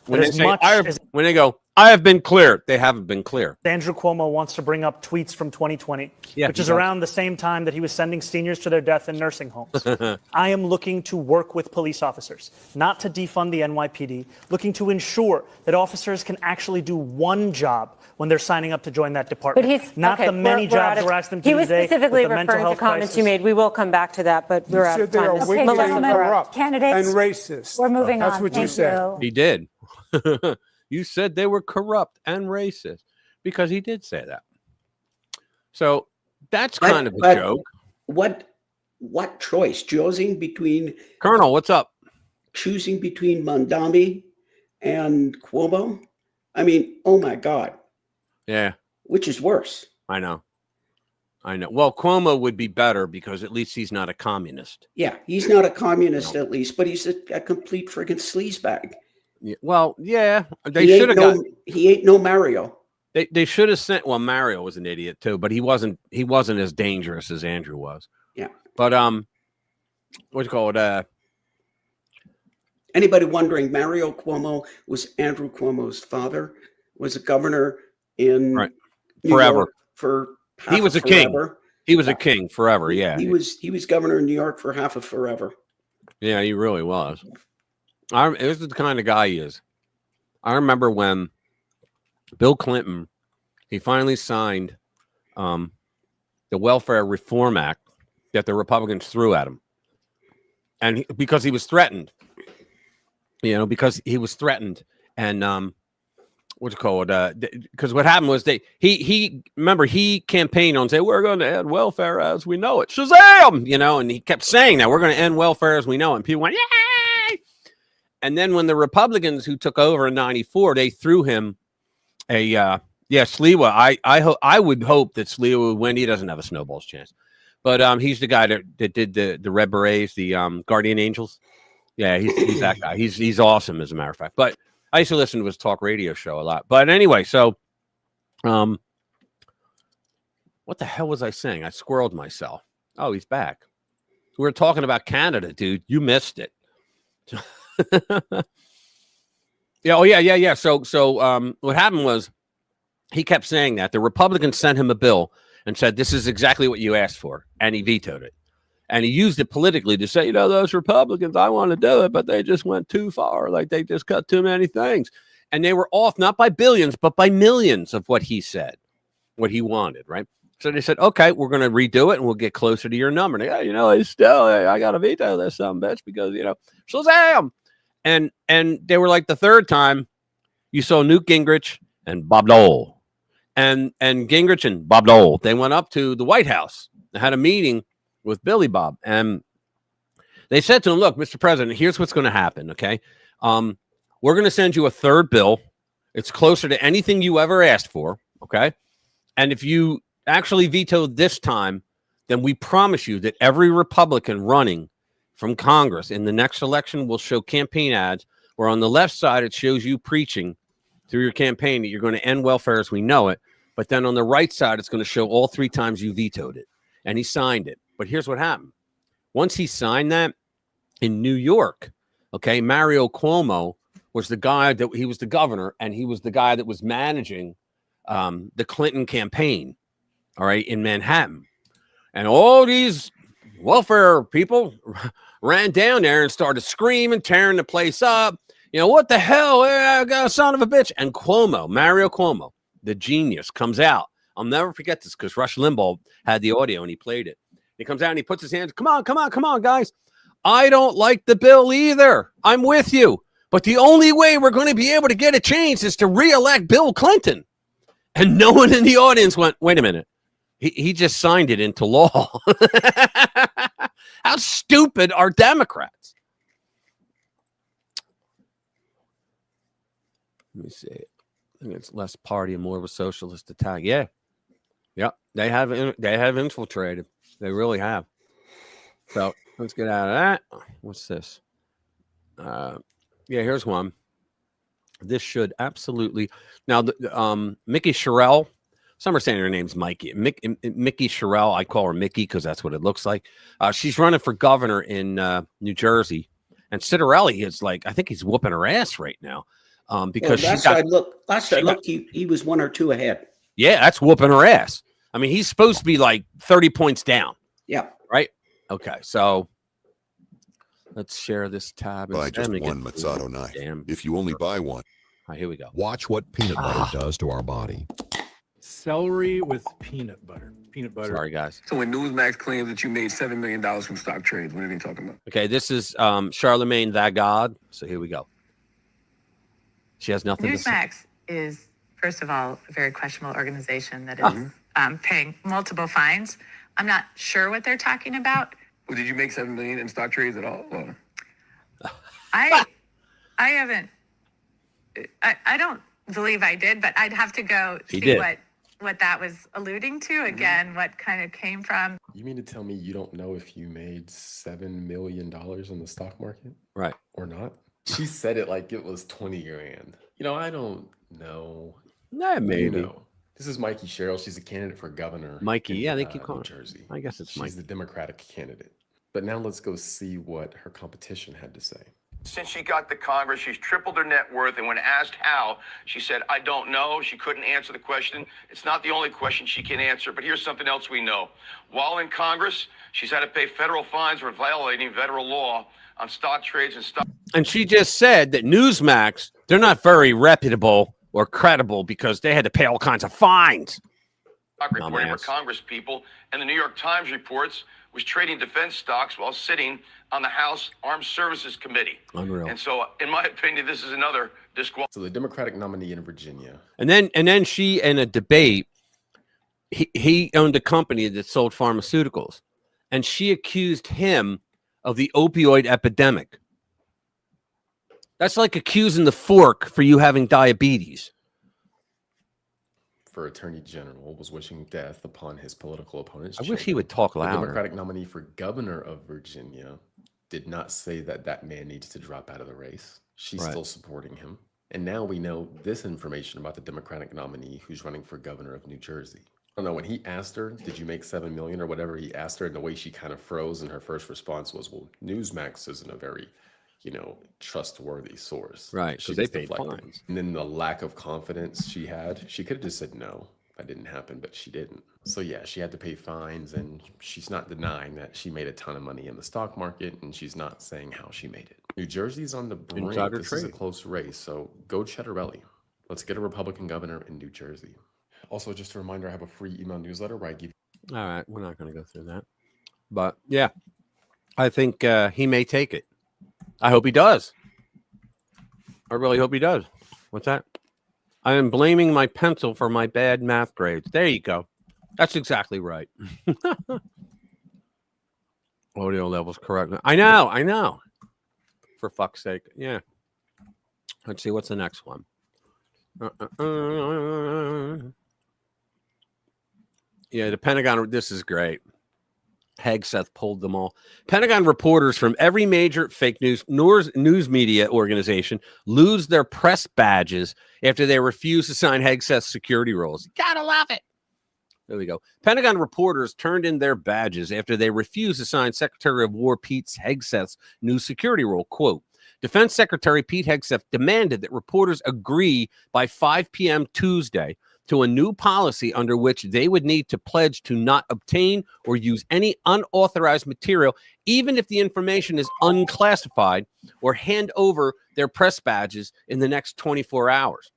When they go, I have been clear, they haven't been clear. Andrew Cuomo wants to bring up tweets from 2020, which is around the same time that he was sending seniors to their death in nursing homes. I am looking to work with police officers, not to defund the NYPD, looking to ensure that officers can actually do one job when they're signing up to join that department. But he's not the many jobs we're asking them to do today. He was specifically referring to comments you made. We will come back to that, but we're out of time. Okay, corrupt candidates and racist. We're moving on. That's what you said. He did. You said they were corrupt and racist because he did say that. So that's kind of a joke. What choice? Choosing between Colonel, what's up? Choosing between Mondami and Cuomo? I mean, oh my God. Yeah. Which is worse? I know. Well, Cuomo would be better because at least he's not a communist. Yeah, he's not a communist at least, but he's a complete friggin' sleazebag. Yeah, well, yeah, they should have got. He ain't no Mario. They should have sent. Well, Mario was an idiot too, but he wasn't as dangerous as Andrew was. Yeah. But what do you call it? Anybody wondering? Mario Cuomo was Andrew Cuomo's father. Was a governor in New York for half he was a forever. King. He was a king forever. Yeah. He was governor in New York for half of forever. Yeah, he really was. It was the kind of guy he is. I remember when Bill Clinton, he finally signed the Welfare Reform Act that the Republicans threw at him. And because he was threatened, because he was threatened. And what do you call it? Because what happened was he campaigned on saying, we're going to end welfare as we know it. Shazam! And he kept saying that we're going to end welfare as we know it. And people went, yay! And then when the Republicans who took over in '94, they threw him Sliwa. I would hope that Sliwa would win. He doesn't have a snowball's chance, but he's the guy that did the Red Berets, the Guardian Angels. Yeah, he's that guy. He's awesome, as a matter of fact. But I used to listen to his talk radio show a lot. But anyway, so what the hell was I saying? I squirreled myself. Oh, he's back. We were talking about Canada, dude. You missed it. Yeah. So what happened was he kept saying that the Republicans sent him a bill and said, this is exactly what you asked for. And he vetoed it. And he used it politically to say, those Republicans, I want to do it, but they just went too far. Like they just cut too many things. And they were off not by billions, but by millions of what he said, what he wanted. Right. So they said, okay, we're going to redo it and we'll get closer to your number. And I got to veto this some bitch because, Shazam! And they were like the third time you saw Newt Gingrich and Bob Dole. And Gingrich and Bob Dole, they went up to the White House and had a meeting with Billy Bob. And they said to him, look, Mr. President, here's what's going to happen, okay? We're going to send you a third bill. It's closer to anything you ever asked for, okay? And if you actually veto this time, then we promise you that every Republican running from Congress in the next election will show campaign ads where on the left side it shows you preaching through your campaign that you're going to end welfare as we know it, but then on the right side it's going to show all 3 times you vetoed it. And he signed it. But here's what happened. Once he signed that in New York, okay, Mario Cuomo was the guy he was the governor, and he was the guy that was managing the Clinton campaign, all right, in Manhattan. And all these welfare people ran down there and started screaming, tearing the place up. What the hell? I got a son of a bitch. And Mario Cuomo, the genius, comes out. I'll never forget this because Rush Limbaugh had the audio and he played it. He comes out and he puts his hands, come on, guys. I don't like the bill either. I'm with you. But the only way we're going to be able to get it changed is to reelect Bill Clinton. And no one in the audience went, wait a minute. He just signed it into law. How stupid are Democrats? Let me see. I think it's less party and more of a socialist attack. Yeah. They have infiltrated. They really have. So let's get out of that. What's this? Here's one. This should absolutely. Now, Mickey Sherrill Some are saying her name's Mickey Sherrill. I call her Mickey because that's what it looks like. She's running for governor in New Jersey, and Citarelli is like, I think he's whooping her ass right now because last I looked, he was 1 or 2 ahead. Yeah, that's whooping her ass. I mean, he's supposed to be like 30 points down. Yeah. Right. Okay, so let's share this tab. Buy just one Mazzato knife. If you only buy one. All right, here we go. Watch what peanut butter does to our body. Celery with peanut butter. Peanut butter. Sorry, guys. So when Newsmax claims that you made $7 million from stock trades, what are they talking about? Okay, this is Charlemagne the God. So here we go. She has nothing to say. Newsmax is, first of all, a very questionable organization that is paying multiple fines. I'm not sure what they're talking about. Well, did you make $7 million in stock trades at all? Or? I haven't. I don't believe I did, but I'd have to go see what that was alluding to. Again, what kind of came from. You mean to tell me you don't know if you made $7 million in the stock market? Right. Or not? She said it like it was 20 grand. You know, I don't know. Nah, maybe. You know, this is Mikey Sherrill. She's a candidate for governor. Mikey, yeah, they keep calling New Jersey. I guess it's Mikey. She's the Democratic candidate. But now let's go see what her competition had to say. Since she got to Congress, she's tripled her net worth. And when asked how, she said, I don't know. She couldn't answer the question. It's not the only question she can answer. But here's something else we know. While in Congress, she's had to pay federal fines for violating federal law on stock trades and stock. And she just said that Newsmax, they're not very reputable or credible because they had to pay all kinds of fines. Reporting for Congress people, and the New York Times reports was trading defense stocks while sitting on the House Armed Services Committee. Unreal. And so, in my opinion, this is another disqualification. So the Democratic nominee in Virginia. And then she, in a debate, he owned a company that sold pharmaceuticals, and she accused him of the opioid epidemic. That's like accusing the fork for you having diabetes. For Attorney General was wishing death upon his political opponents. I wish he would talk louder. The Democratic nominee for governor of Virginia did not say that that man needs to drop out of the race. She's still supporting him. And now we know this information about the Democratic nominee who's running for governor of New Jersey. I don't know, when he asked her, did you make $7 million or whatever he asked her, and the way she kind of froze, and her first response was, well, Newsmax isn't a very, trustworthy source. Right, because they paid fines. And then the lack of confidence she had, she could have just said, no, that didn't happen, but she didn't. So yeah, she had to pay fines, and she's not denying that she made a ton of money in the stock market, and she's not saying how she made it. New Jersey's on the brink. This is a close race, so go Citarelli. Let's get a Republican governor in New Jersey. Also, just a reminder, I have a free email newsletter where I give. All right, we're not going to go through that. But yeah, I think he may take it. I hope he does. I really hope he does. What's that? I am blaming my pencil for my bad math grades. There you go. That's exactly right. Audio levels correct. I know. For fuck's sake. Yeah. Let's see. What's the next one? Yeah, the Pentagon. This is great. Hegseth pulled them all. Pentagon reporters from every major fake news media organization lose their press badges after they refuse to sign Hegseth's security rules. Gotta love it. There we go. Pentagon reporters turned in their badges after they refused to sign Secretary of War Pete Hegseth's new security rule. Quote, Defense Secretary Pete Hegseth demanded that reporters agree by 5 p.m. Tuesday to a new policy under which they would need to pledge to not obtain or use any unauthorized material, even if the information is unclassified, or hand over their press badges in the next 24 hours.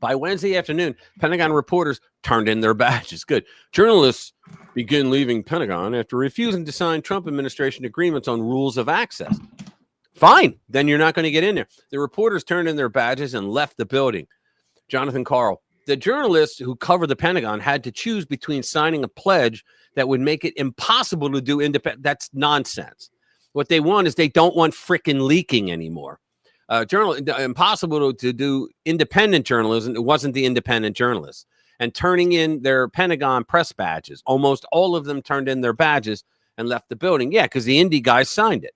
By Wednesday afternoon, Pentagon reporters turned in their badges. Good. Journalists begin leaving Pentagon after refusing to sign Trump administration agreements on rules of access. Fine. Then you're not going to get in there. The reporters turned in their badges and left the building. Jonathan Karl. The journalists who cover the Pentagon had to choose between signing a pledge that would make it impossible to do independent. That's nonsense. What they want is they don't want frickin' leaking anymore. Impossible to do independent journalism. It wasn't the independent journalists. And turning in their Pentagon press badges. Almost all of them turned in their badges and left the building. Yeah, because the indie guys signed it.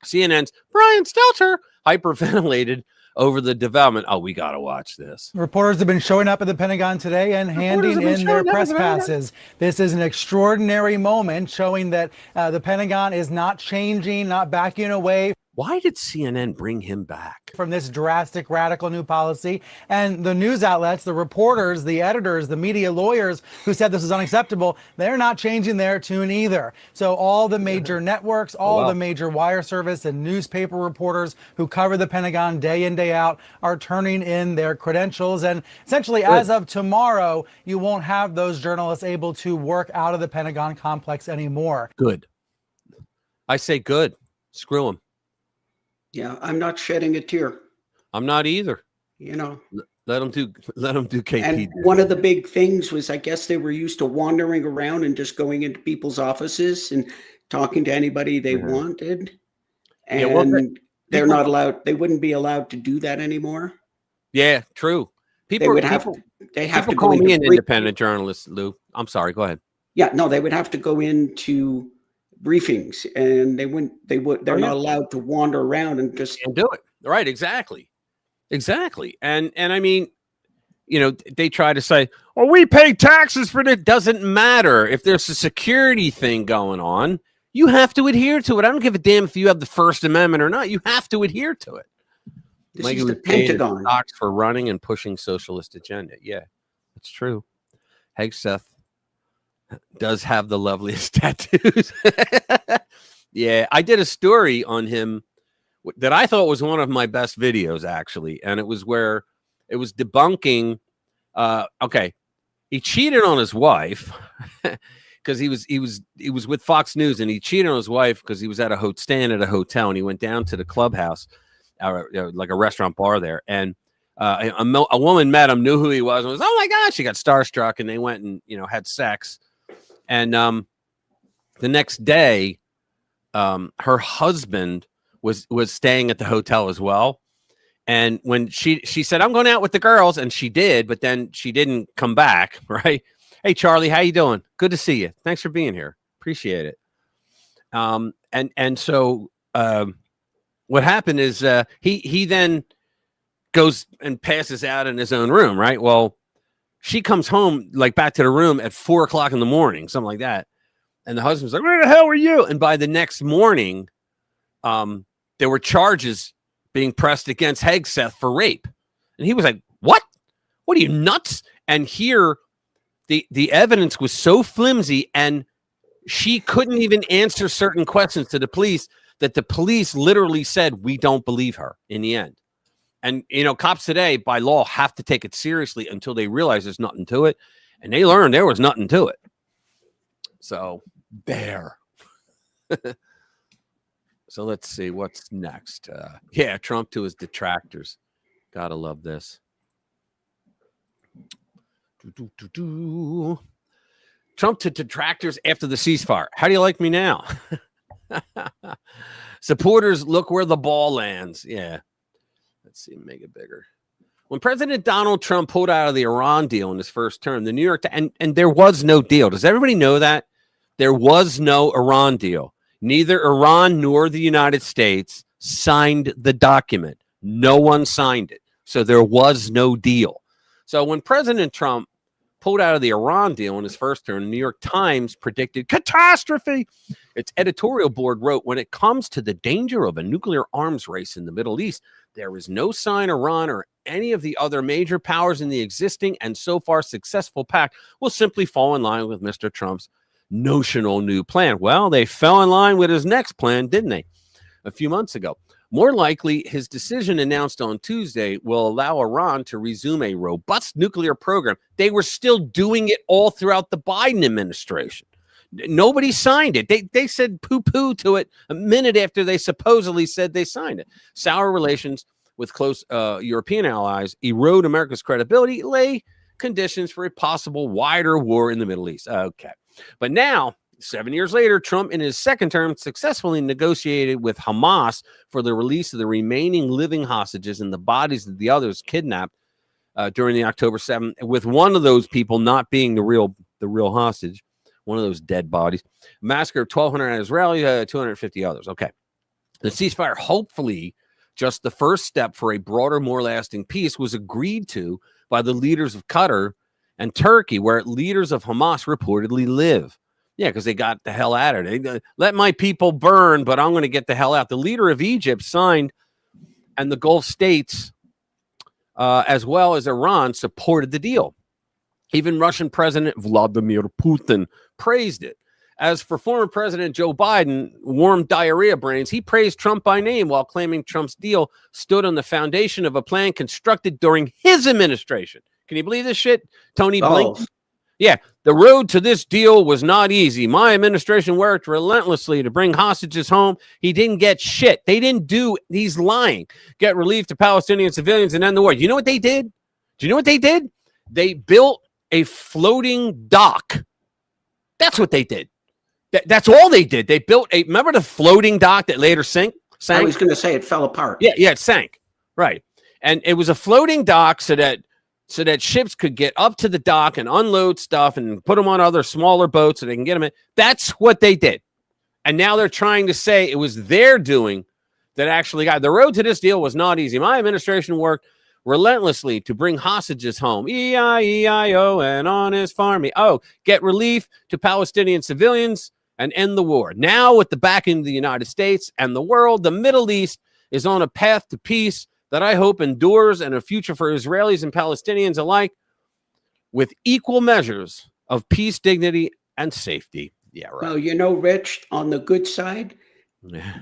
CNN's Brian Stelter hyperventilated over the development. Oh, we got to watch this. Reporters have been showing up at the Pentagon today and handing in their press passes. This is an extraordinary moment showing that the Pentagon is not changing, not backing away. Why did CNN bring him back? From this drastic, radical new policy. And the news outlets, the reporters, the editors, the media lawyers who said this is unacceptable, they're not changing their tune either. So all the major networks, all the major wire service and newspaper reporters who cover the Pentagon day in, day out are turning in their credentials. And essentially, as of tomorrow, you won't have those journalists able to work out of the Pentagon complex anymore. Good. I say good. Screw them. Yeah, I'm not shedding a tear. I'm not either. You know, let them do KP. And one of the big things was, I guess they were used to wandering around and just going into people's offices and talking to anybody they wanted. And they're not allowed. They wouldn't be allowed to do that anymore. Yeah, true. They have to call go me an into independent journalist, Lou. I'm sorry. Go ahead. Yeah, no, they would have to go into briefings, and they're not allowed to wander around and just do it. Right, exactly. And I mean, you know, they try to say, "Oh, we pay taxes for it." Doesn't matter if there's a security thing going on. You have to adhere to it. I don't give a damn if you have the First Amendment or not. You have to adhere to it. This is the Pentagon. Stocks for running and pushing socialist agenda. Yeah, that's true. Hegseth does have the loveliest tattoos. Yeah, I did a story on him that I thought was one of my best videos, actually. And it was where it was debunking. Okay, he cheated on his wife because he was with Fox News, and he cheated on his wife because he was at a hotel, and he went down to the clubhouse, like a restaurant bar there, and a woman met him, knew who he was, and was, oh my gosh, she got starstruck, and they went and had sex. And the next day, her husband was staying at the hotel as well. And when she said, I'm going out with the girls, and she did, but then she didn't come back, right? Hey, Charlie, how you doing? Good to see you. Thanks for being here. Appreciate it. And so what happened is he then goes and passes out in his own room, right? Well, she comes home, like back to the room at 4:00 in the morning, something like that. And the husband's like, where the hell were you? And by the next morning, there were charges being pressed against Hegseth for rape. And he was like, what? What are you, nuts? And here, the evidence was so flimsy, and she couldn't even answer certain questions to the police that the police literally said, we don't believe her in the end. And, cops today, by law, have to take it seriously until they realize there's nothing to it. And they learned there was nothing to it. So, there. So, let's see what's next. Trump to his detractors. Gotta love this. Trump to detractors after the ceasefire. How do you like me now? Supporters, look where the ball lands. Yeah. Let's see, make it bigger. When President Donald Trump pulled out of the Iran deal in his first term, the New York and there was no deal. Does everybody know that? There was no Iran deal. Neither Iran nor the United States signed the document. No one signed it. So there was no deal. So when President Trump pulled out of the Iran deal in his first term, the New York Times predicted catastrophe. Its editorial board wrote, when it comes to the danger of a nuclear arms race in the Middle East, there is no sign Iran or any of the other major powers in the existing and so far successful pact will simply fall in line with Mr. Trump's notional new plan. Well, they fell in line with his next plan, didn't they? A few months ago. More likely, his decision announced on Tuesday will allow Iran to resume a robust nuclear program. They were still doing it all throughout the Biden administration. Nobody signed it. They said poo-poo to it a minute after they supposedly said they signed it. Sour relations with close European allies erode America's credibility, lay conditions for a possible wider war in the Middle East. Okay. But now, 7 years later, Trump in his second term successfully negotiated with Hamas for the release of the remaining living hostages and the bodies of the others kidnapped during the October 7th, with one of those people not being the real hostage, one of those dead bodies. Massacre of 1,200 Israelis, 250 others. Okay. The ceasefire hopefully just the first step for a broader, more lasting peace was agreed to by the leaders of Qatar and Turkey, where leaders of Hamas reportedly live. Yeah, because they got the hell out of it. They, let my people burn, but I'm going to get the hell out. The leader of Egypt signed, and the Gulf states, as well as Iran, supported the deal. Even Russian President Vladimir Putin praised it. As for former President Joe Biden, warm diarrhea brains, he praised Trump by name while claiming Trump's deal stood on the foundation of a plan constructed during his administration. Can you believe this shit? Tony Blinken? Yeah, the road to this deal was not easy. My administration worked relentlessly to bring hostages home. He didn't get shit. They didn't do, he's lying, get relief to Palestinian civilians and end the war. You know what they did? Do you know what they did? They built a floating dock. That's what they did. That's all they did. They built a, remember the floating dock that later sank? I was going to say it fell apart. Yeah, it sank. Right. And it was a floating dock so that ships could get up to the dock and unload stuff and put them on other smaller boats so they can get them in. That's what they did. And now they're trying to say it was their doing that actually got the road to this deal was not easy. My administration worked relentlessly to bring hostages home. E-I-E-I-O and on his farm. Get relief to Palestinian civilians and end the war. Now, with the backing of the United States and the world, the Middle East is on a path to peace that I hope endures and a future for Israelis and Palestinians alike with equal measures of peace, dignity, and safety. Yeah, right. Well, you know, Rich, on the good side,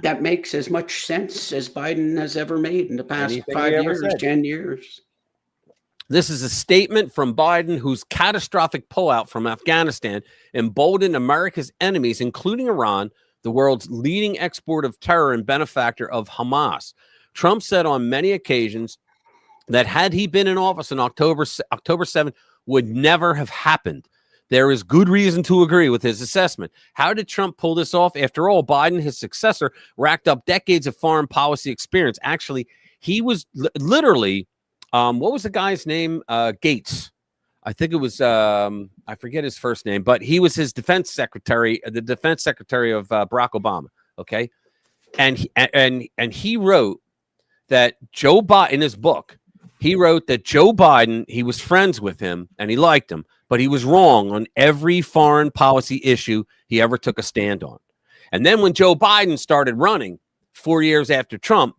that makes as much sense as Biden has ever made in the past 5 years, 10 years. This is a statement from Biden, whose catastrophic pullout from Afghanistan emboldened America's enemies, including Iran, the world's leading exporter of terror and benefactor of Hamas. Trump said on many occasions that had he been in office on October 7th would never have happened. There is good reason to agree with his assessment. How did Trump pull this off? After all, Biden, his successor, racked up decades of foreign policy experience. Actually, he was literally, what was the guy's name? Gates. I think it was, I forget his first name, but he was his defense secretary, the defense secretary of Barack Obama. Okay. And he wrote that Joe Biden, in his book, he wrote that Joe Biden, he was friends with him and he liked him, but he was wrong on every foreign policy issue he ever took a stand on. And then when Joe Biden started running 4 years after Trump,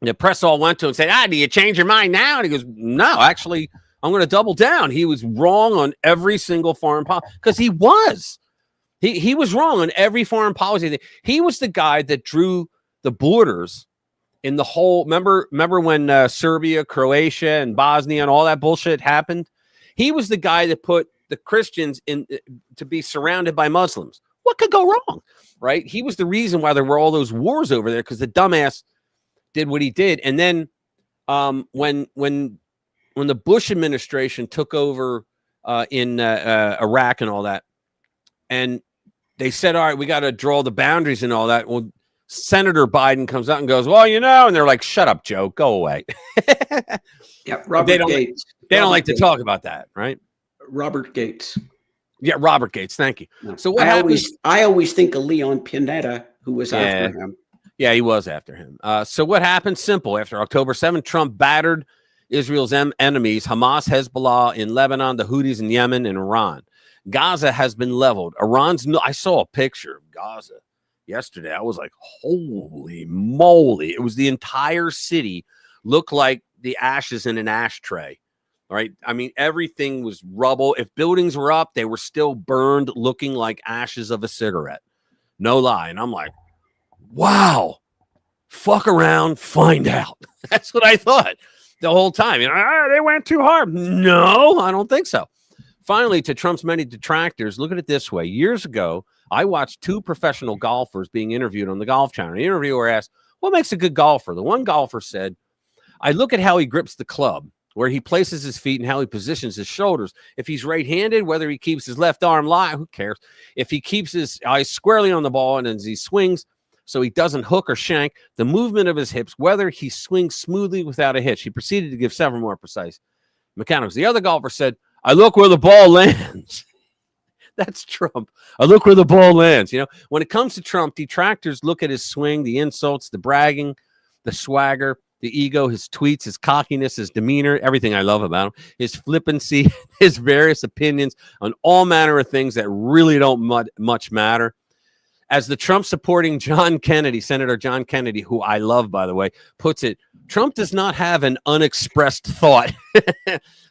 the press all went to him and said, do you change your mind now? And he goes, no, actually, I'm going to double down. He was wrong on every single foreign policy because he was. He was wrong on every foreign policy thing. He was the guy that drew the borders in the whole, remember when Serbia, Croatia, and Bosnia and all that bullshit happened? He was the guy that put the Christians in to be surrounded by Muslims. What could go wrong, right? He was the reason why there were all those wars over there because the dumbass did what he did. And then when the Bush administration took over in Iraq and all that, and they said, all right, we got to draw the boundaries and all that. Well, Senator Biden comes out and goes, well, you know, and they're like, shut up, Joe, go away. Yeah, Robert Gates. They don't like to talk about that, right? Robert Gates. Yeah, Robert Gates. Thank you. No. So what I always think of Leon Panetta, who was after him. Yeah, he was after him. So what happened? Simple. After October 7th, Trump battered Israel's enemies, Hamas, Hezbollah in Lebanon, the Houthis in Yemen, and Iran. Gaza has been leveled. I saw a picture of Gaza yesterday. I was like, holy moly. It was the entire city looked like the ashes in an ashtray. All right. I mean, everything was rubble. If buildings were up, they were still burned, looking like ashes of a cigarette. No lie. And I'm like, wow, fuck around, find out. That's what I thought the whole time. You know, they went too hard. No, I don't think so. Finally, to Trump's many detractors, look at it this way. Years ago, I watched two professional golfers being interviewed on the Golf Channel. The interviewer asked, what makes a good golfer? The one golfer said, I look at how he grips the club, where he places his feet and how he positions his shoulders. If he's right-handed, whether he keeps his left arm live, who cares? If he keeps his eyes squarely on the ball and as he swings so he doesn't hook or shank, the movement of his hips, whether he swings smoothly without a hitch. He proceeded to give several more precise mechanics. The other golfer said, I look where the ball lands. That's Trump. I look where the ball lands. You know, when it comes to Trump, detractors look at his swing, the insults, the bragging, the swagger, the ego, his tweets, his cockiness, his demeanor, everything I love about him, his flippancy, his various opinions on all manner of things that really don't much matter. As the Trump supporting John Kennedy, Senator John Kennedy, who I love, by the way, puts it, Trump does not have an unexpressed thought.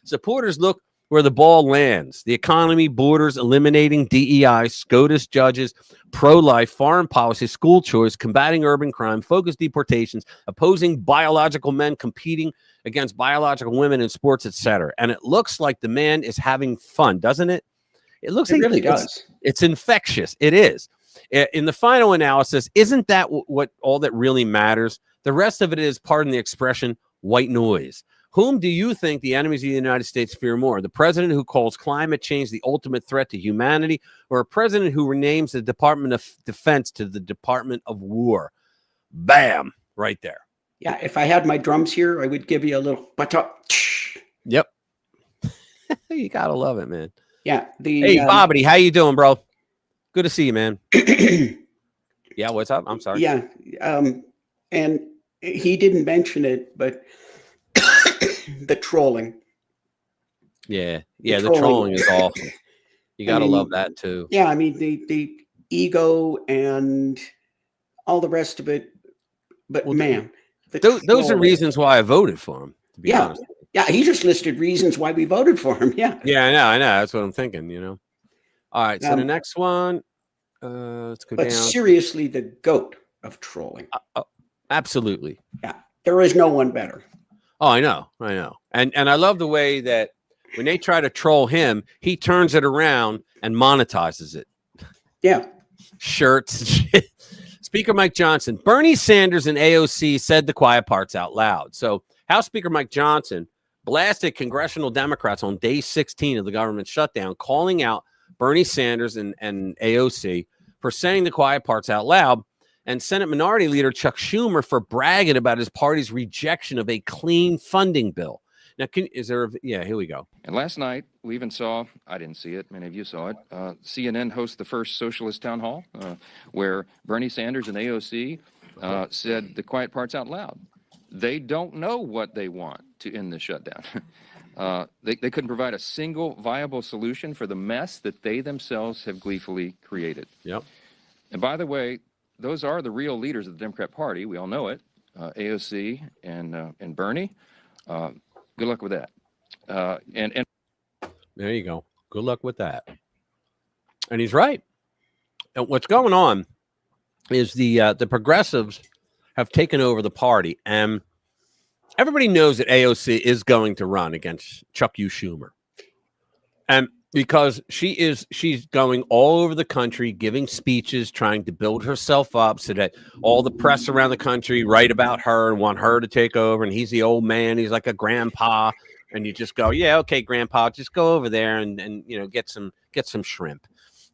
Supporters look where the ball lands. The economy, borders, eliminating DEI, SCOTUS judges, pro-life, foreign policy, school choice, combating urban crime, focused deportations, opposing biological men, competing against biological women in sports, etc. And it looks like the man is having fun, doesn't it? It looks like really does. It's infectious. It is. In the final analysis, isn't that what all that really matters? The rest of it is, pardon the expression, white noise. Whom do you think the enemies of the United States fear more? The president who calls climate change the ultimate threat to humanity, or a president who renames the Department of Defense to the Department of War? Bam, right there. Yeah, if I had my drums here, I would give you a little bata. Yep. You gotta love it, man. Yeah. Hey, Bobbity, how you doing, bro? Good to see you, man. Yeah, what's up? I'm sorry. Yeah, and he didn't mention it, but the trolling. Yeah, the trolling is awful. You gotta love that too. Yeah, I mean the ego and all the rest of it. But man, those are reasons why I voted for him. To be honest. Yeah, he just listed reasons why we voted for him. Yeah. Yeah, I know. That's what I'm thinking. You know. All right, so the next one, let's go down. But seriously, the GOAT of trolling. Absolutely. Yeah, there is no one better. Oh, I know. And I love the way that when they try to troll him, he turns it around and monetizes it. Yeah. Shirts and shit. Speaker Mike Johnson, Bernie Sanders and AOC said the quiet parts out loud. So House Speaker Mike Johnson blasted congressional Democrats on day 16 of the government shutdown, calling out Bernie Sanders and AOC for saying the quiet parts out loud, and Senate Minority Leader Chuck Schumer for bragging about his party's rejection of a clean funding bill. Now, here we go. And last night, we even saw, I didn't see it, many of you saw it, CNN host the first socialist town hall where Bernie Sanders and AOC said the quiet parts out loud. They don't know what they want to end the shutdown. They couldn't provide a single viable solution for the mess that they themselves have gleefully created. Yep. And by the way, those are the real leaders of the Democrat Party. We all know it. AOC and Bernie. Good luck with that. And there you go. Good luck with that. And he's right. And what's going on is the progressives have taken over the party, and everybody knows that AOC is going to run against Chuck U. Schumer. And because she's going all over the country, giving speeches, trying to build herself up so that all the press around the country write about her and want her to take over. And he's the old man. He's like a grandpa. And you just go, yeah, okay, grandpa, just go over there and get some shrimp,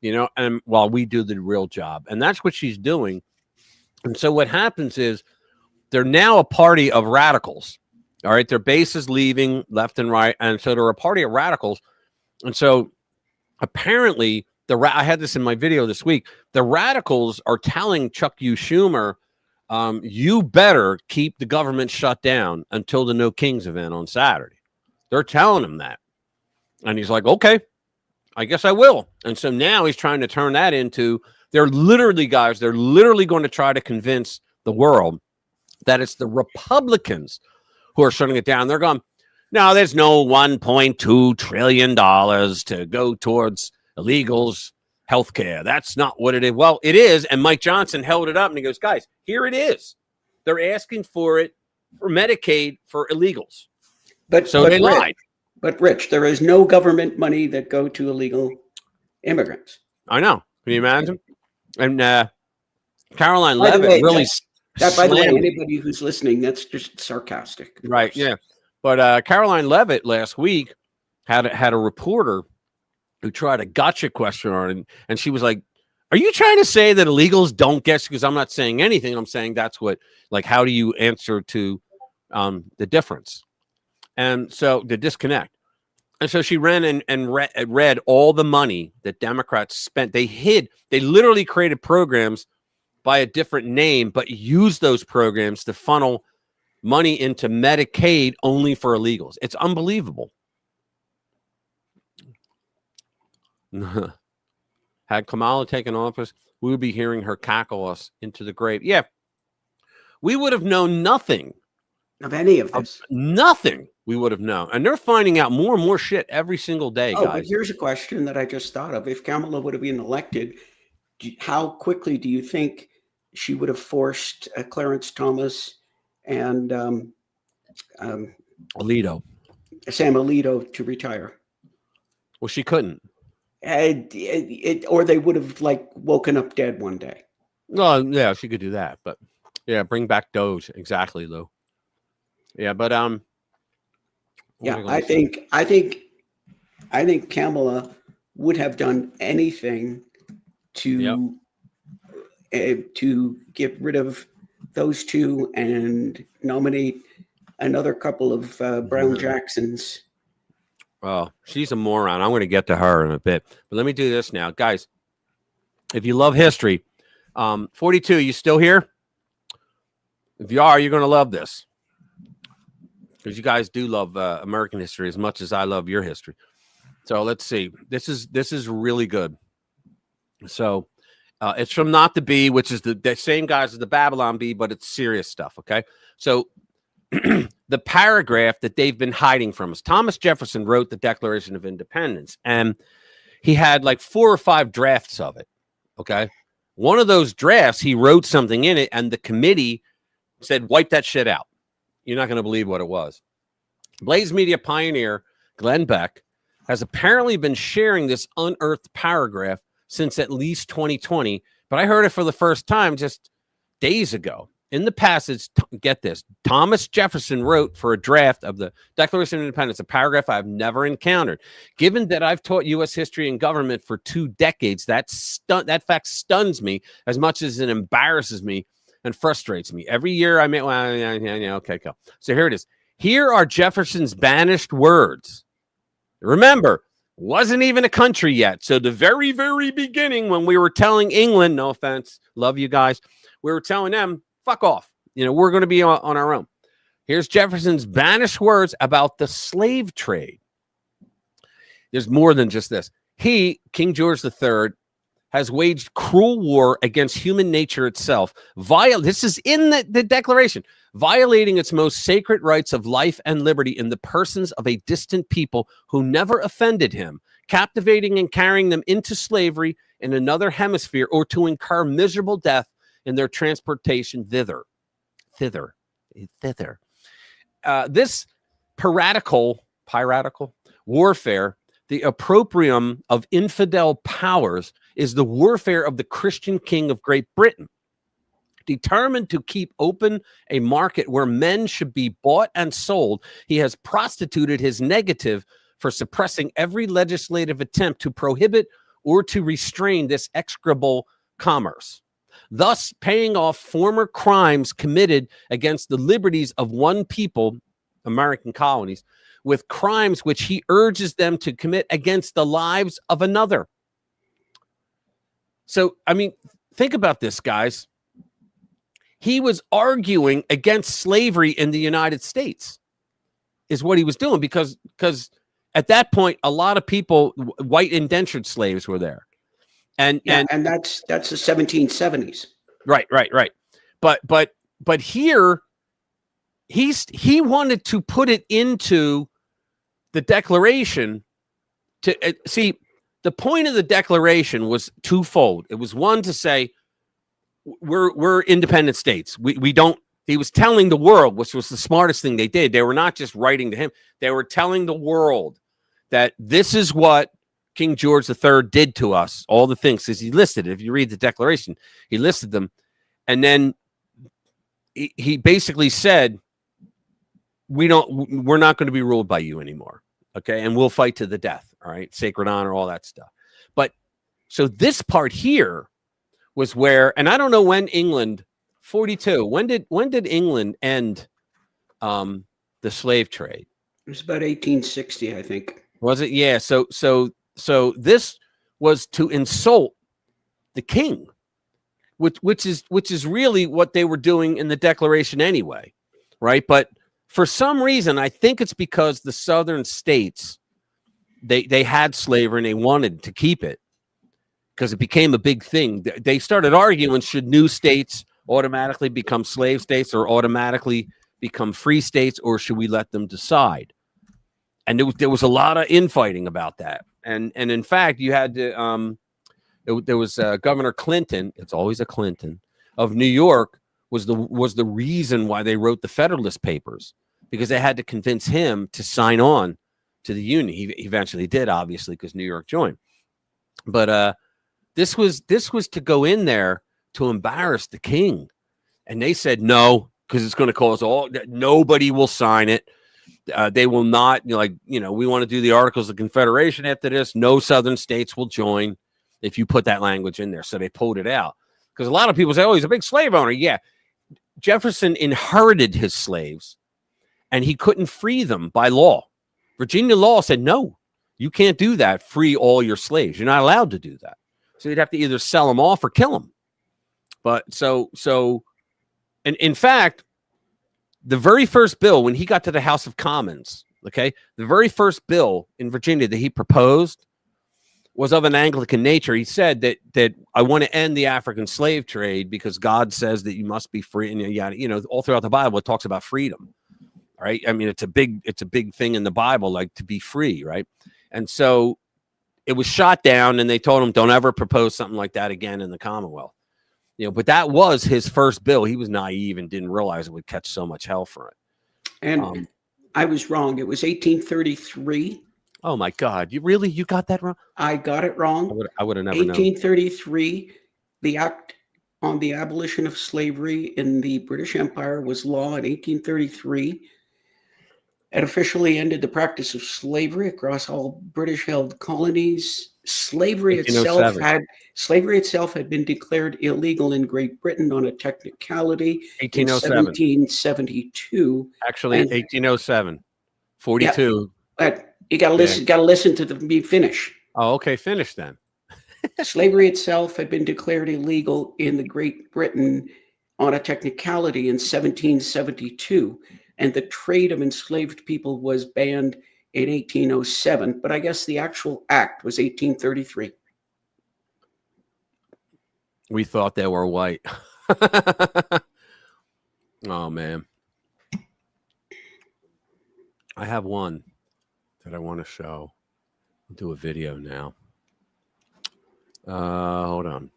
and while we do the real job. And that's what she's doing. And so what happens is they're now a party of radicals. All right. Their base is leaving left and right. And so they're a party of radicals. And so apparently I had this in my video this week. The radicals are telling Chuck U. Schumer, you better keep the government shut down until the No Kings event on Saturday. They're telling him that. And he's like, okay, I guess I will. And so now he's trying to turn that into, they're literally going to try to convince the world that it's the Republicans who are shutting it down. They're going, no, there's no $1.2 trillion to go towards illegals' health care. That's not what it is. Well, it is. And Mike Johnson held it up and he goes, guys, here it is. They're asking for it for Medicaid for illegals. But they lied. But Rich, there is no government money that go to illegal immigrants. I know. Can you imagine? And Caroline Levitt really. By the way, anybody who's listening, that's just sarcastic. Right. Yeah. But Caroline Levitt last week had a reporter who tried a gotcha question on it, and she was like, are you trying to say that illegals don't get, because I'm not saying anything. I'm saying that's what, like, how do you answer to the difference? And so the disconnect. And so she ran and read all the money that Democrats spent. They literally created programs by a different name, but used those programs to funnel money into Medicaid only for illegals. It's unbelievable. Had Kamala taken office, we would be hearing her cackle us into the grave. Yeah. We would have known nothing of any of this. Nothing we would have known. And they're finding out more and more shit every single day, guys. But here's a question that I just thought of. If Kamala would have been elected, how quickly do you think she would have forced Clarence Thomas and Sam Alito to retire? Well, she couldn't. Or they would have woken up dead one day. Well, yeah, she could do that, but yeah, bring back Doge. Exactly, Lou. Yeah, but yeah, I think Kamala would have done anything to get rid of those two and nominate another couple of Brown Jacksons. Well, she's a moron. I'm going to get to her in a bit, but let me do this now, guys. If you love history, 42, you still here? If you are, you're going to love this, because you guys do love American history as much as I love your history. So let's see. This is really good. So it's from Not the Bee, which is the same guys as the Babylon Bee, but it's serious stuff. Okay, so the paragraph that they've been hiding from us. Thomas Jefferson wrote the Declaration of Independence, and he had like 4 or 5 drafts of it. Okay, one of those drafts, he wrote something in it, and the committee said, wipe that shit out. You're not going to believe what it was. Blaze Media pioneer Glenn Beck has apparently been sharing this unearthed paragraph since at least 2020, but I heard it for the first time just days ago. In the passage, get this, Thomas Jefferson wrote for a draft of the Declaration of Independence, a paragraph I've never encountered. Given that I've taught U.S. history and government for 2 decades, that fact stuns me as much as it embarrasses me and frustrates me. Every year I meet, well, yeah, okay, go. So here it is. Here are Jefferson's banished words. Remember, wasn't even a country yet. So the very, very beginning, when we were telling England, no offense, love you guys, we were telling them, fuck off. We're going to be on our own. Here's Jefferson's banished words about the slave trade. There's more than just this. He, King George III, has waged cruel war against human nature itself. This is in the Declaration. Violating its most sacred rights of life and liberty in the persons of a distant people who never offended him, captivating and carrying them into slavery in another hemisphere, or to incur miserable death in their transportation thither. This piratical warfare, the opprobrium of infidel powers, is the warfare of the Christian king of Great Britain. Determined to keep open a market where men should be bought and sold, he has prostituted his negative for suppressing every legislative attempt to prohibit or to restrain this execrable commerce, thus paying off former crimes committed against the liberties of one people, American colonies, with crimes which he urges them to commit against the lives of another. So, I mean, think about this, guys. He was arguing against slavery in the United States, is what he was doing, because at that point, a lot of people, white indentured slaves, were there. And that's the 1770s. Right. But here, he wanted to put it into the Declaration to see. The point of the Declaration was twofold. It was, one, to say we're independent states. We don't. He was telling the world, which was the smartest thing they did. They were not just writing to him. They were telling the world that this is what King George III did to us. All the things, because he listed it. If you read the Declaration, he listed them, and then he basically said, we're not going to be ruled by you anymore. Okay, and we'll fight to the death. All right, sacred honor, all that stuff. But so this part here was where, and I don't know when England, 42. When did England end the slave trade? It was about 1860, I think. Was it? Yeah. So this was to insult the king, which is really what they were doing in the Declaration anyway. right? But for some reason, I think it's because the southern states, they had slavery and they wanted to keep it because it became a big thing. They started arguing, should new states automatically become slave states or automatically become free states, or should we let them decide? And there was a lot of infighting about that. And in fact, you had to, there was Governor Clinton, it's always a Clinton, of New York, was the reason why they wrote the Federalist Papers, because they had to convince him to sign on to the Union. He eventually did, obviously, because New York joined. But this was to go in there to embarrass the king, and they said no, because it's going to cause nobody will sign it. They will not, we want to do the Articles of Confederation after this. No southern states will join if you put that language in there. So they pulled it out, because a lot of people say, oh, he's a big slave owner. Yeah, Jefferson inherited his slaves, and he couldn't free them by law. Virginia law said, no, you can't do that. Free all your slaves. You're not allowed to do that. So you'd have to either sell them off or kill them. But and in fact, the very first bill, when he got to the House of Commons, okay, the very first bill in Virginia that he proposed was of an Anglican nature. He said that I want to end the African slave trade because God says that you must be free. And all throughout the Bible, it talks about freedom. Right. I mean, it's a big thing in the Bible, like to be free. Right. And so it was shot down, and they told him, don't ever propose something like that again in the Commonwealth. But that was his first bill. He was naive and didn't realize it would catch so much hell for it. And I was wrong. It was 1833. Oh my God. You got that wrong? I got it wrong. I would have never known. 1833, the Act on the Abolition of Slavery in the British Empire was law in 1833. It officially ended the practice of slavery across all British-held colonies. Slavery itself had been declared illegal in Great Britain on a technicality 1807. In 1772. Actually, 1807. 42. Yeah, you got to listen to me finish. Oh, okay. Finish then. Slavery itself had been declared illegal in the Great Britain on a technicality in 1772. And the trade of enslaved people was banned in 1807. But I guess the actual act was 1833. We thought they were white. Oh, man. I have one that I want to show. I'll do a video now. Hold on.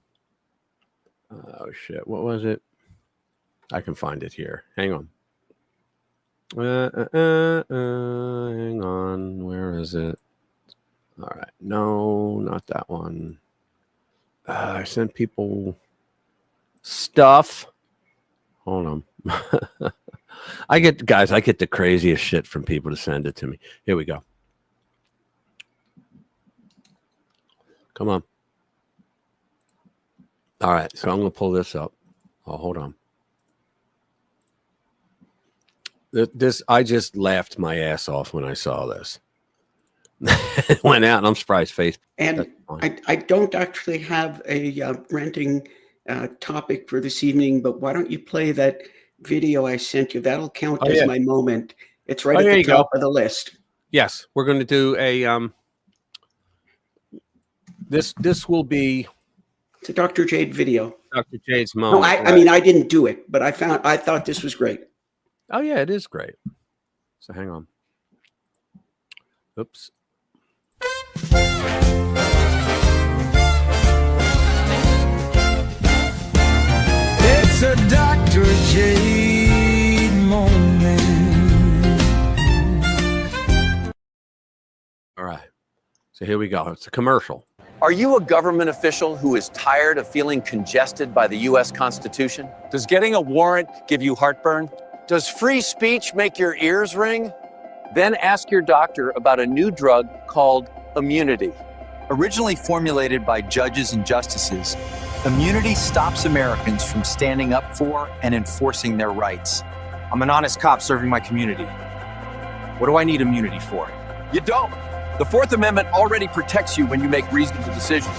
Oh, shit. What was it? I can find it here. Hang on. Hang on. Where is it? All right. No, not that one. I sent people stuff. Hold on. I get the craziest shit from people to send it to me. Here we go. Come on. All right. So I'm going to pull this up. Oh, hold on. I just laughed my ass off when I saw this. Went out, and I'm surprised Facebook. And I don't actually have a ranting topic for this evening, but why don't you play that video I sent you? That'll count as my moment. It's right at the top of the list. Yes, we're going to do a this will be. It's a Dr. Jade video. Dr. Jade's moment. No, I mean I didn't do it, but I thought this was great. Oh yeah, it is great. So hang on. Oops. It's a Dr. Jade moment. All right. So here we go. It's a commercial. Are you a government official who is tired of feeling congested by the U.S. Constitution? Does getting a warrant give you heartburn? Does free speech make your ears ring? Then ask your doctor about a new drug called immunity. Originally formulated by judges and justices, immunity stops Americans from standing up for and enforcing their rights. I'm an honest cop serving my community. What do I need immunity for? You don't. The Fourth Amendment already protects you when you make reasonable decisions.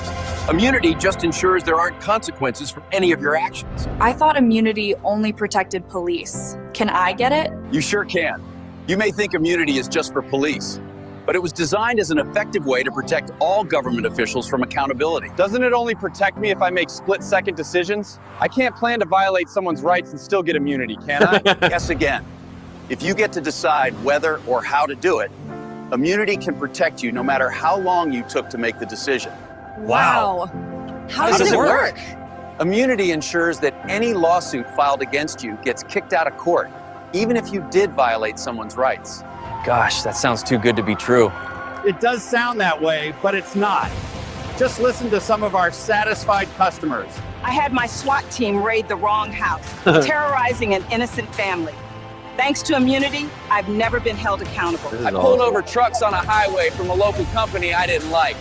Immunity just ensures there aren't consequences for any of your actions. I thought immunity only protected police. Can I get it? You sure can. You may think immunity is just for police, but it was designed as an effective way to protect all government officials from accountability. Doesn't it only protect me if I make split-second decisions? I can't plan to violate someone's rights and still get immunity, can I? Yes, again. If you get to decide whether or how to do it, immunity can protect you no matter how long you took to make the decision. Wow. How does it work? Immunity ensures that any lawsuit filed against you gets kicked out of court, even if you did violate someone's rights. Gosh, that sounds too good to be true. It does sound that way, but it's not. Just listen to some of our satisfied customers. I had my SWAT team raid the wrong house, terrorizing an innocent family. Thanks to immunity, I've never been held accountable. I pulled over trucks on a highway from a local company I didn't like.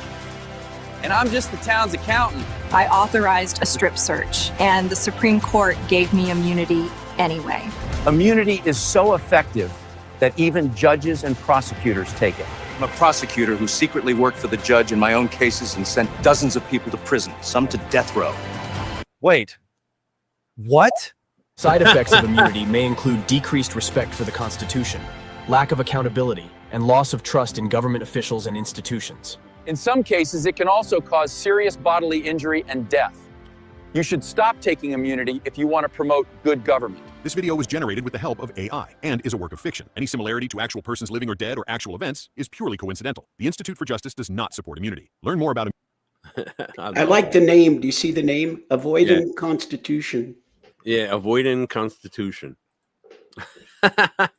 And I'm just the town's accountant. I authorized a strip search, and the Supreme Court gave me immunity anyway. Immunity is so effective that even judges and prosecutors take it. I'm a prosecutor who secretly worked for the judge in my own cases and sent dozens of people to prison, some to death row. Wait, what? Side effects of immunity may include decreased respect for the Constitution, lack of accountability, and loss of trust in government officials and institutions. In some cases, it can also cause serious bodily injury and death. You should stop taking immunity if you want to promote good government. This video was generated with the help of AI and is a work of fiction. Any similarity to actual persons living or dead or actual events is purely coincidental. The Institute for Justice does not support immunity. Learn more about I like the name. Do you see the name? Avoiding Constitution. Yeah, avoiding Constitution. That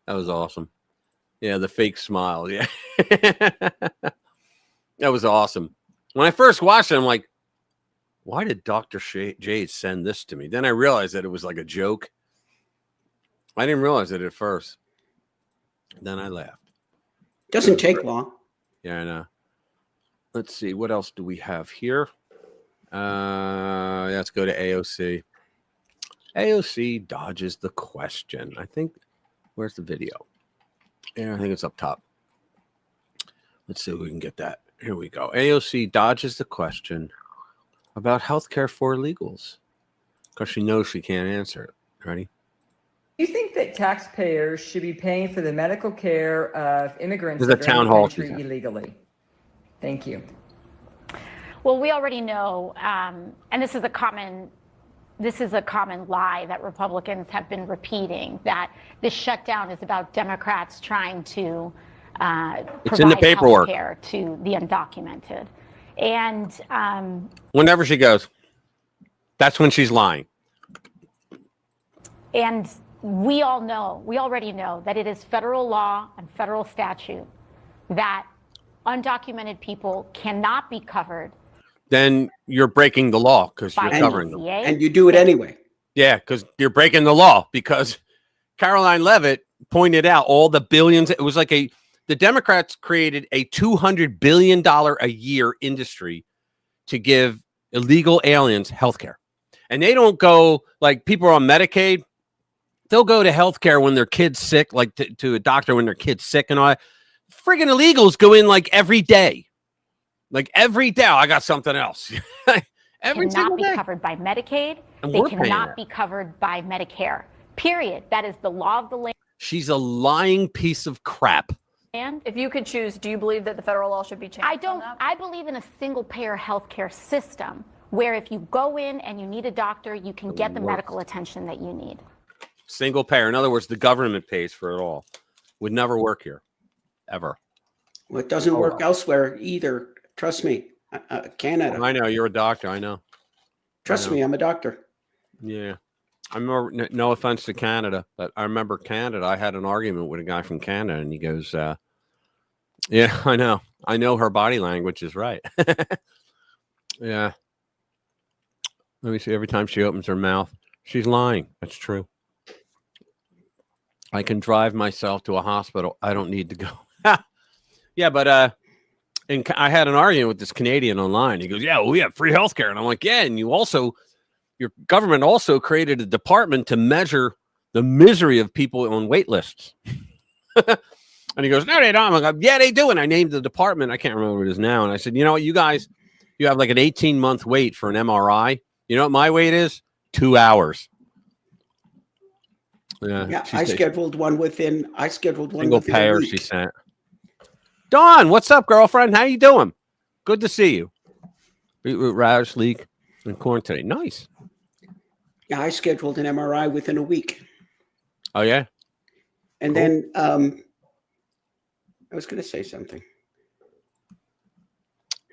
was awesome. Yeah, the fake smile. Yeah. That was awesome. When I first watched it, I'm like, why did Dr. Jade send this to me? Then I realized that it was like a joke. I didn't realize it at first. Then I laughed. Doesn't take long. Yeah, I know. Let's see. What else do we have here? Let's go to AOC. AOC dodges the question. I think, where's the video? Yeah, I think it's up top. Let's see if we can get that. Here we go. AOC dodges the question about healthcare for illegals because she knows she can't answer it. Ready? Do you think that taxpayers should be paying for the medical care of immigrants that are in the country illegally? Thank you. Well, we already know, and this is a common lie that Republicans have been repeating, that this shutdown is about Democrats trying to provide health care to the undocumented. And whenever she goes, that's when she's lying. And we already know that it is federal law and federal statute that undocumented people cannot be covered. Then you're breaking the law because you're covering them. And you do it anyway. Yeah, because you're breaking the law because Caroline Leavitt pointed out all the billions. It was like the Democrats created a $200 billion a year industry to give illegal aliens health care. And they don't go like people are on Medicaid. They'll go to health care when their kid's sick, like to a doctor when their kid's sick and all that. Friggin' illegals go in like every day. Like every day, I got something else. Every cannot be covered by Medicaid. They cannot be covered by Medicare. Period. That is the law of the land. She's a lying piece of crap. And if you could choose, do you believe that the federal law should be changed? I don't. I believe in a single-payer healthcare system where if you go in and you need a doctor, you can get the medical attention that you need. Single payer. In other words, the government pays for it all. Would never work here, ever. Well, it doesn't work elsewhere either. Trust me. Canada. I know you're a doctor. I know. Trust me, I'm a doctor. Yeah. I'm more, no offense to Canada, but I remember Canada. I had an argument with a guy from Canada, and he goes, "Yeah, I know. I know her body language is right." Yeah. Let me see. Every time she opens her mouth, she's lying. That's true. I can drive myself to a hospital. I don't need to go. Yeah, but and I had an argument with this Canadian online. He goes, "Yeah, well, we have free healthcare," and I'm like, "Yeah, and you also." Your government also created a department to measure the misery of people on wait lists. And he goes, "No, they don't." I'm like, "Yeah, they do." And I named the department. I can't remember what it is now. And I said, "You know what, you guys, you have like an 18-month wait for an MRI. You know what my wait is? 2 hours." Yeah, I scheduled one within single payer a week. she sent. Dawn, what's up, girlfriend? How you doing? Good to see you. Beetroot radish leek and corn today. Nice. Yeah, I scheduled an MRI within a week. Oh yeah. And Cool. then I was going to say something.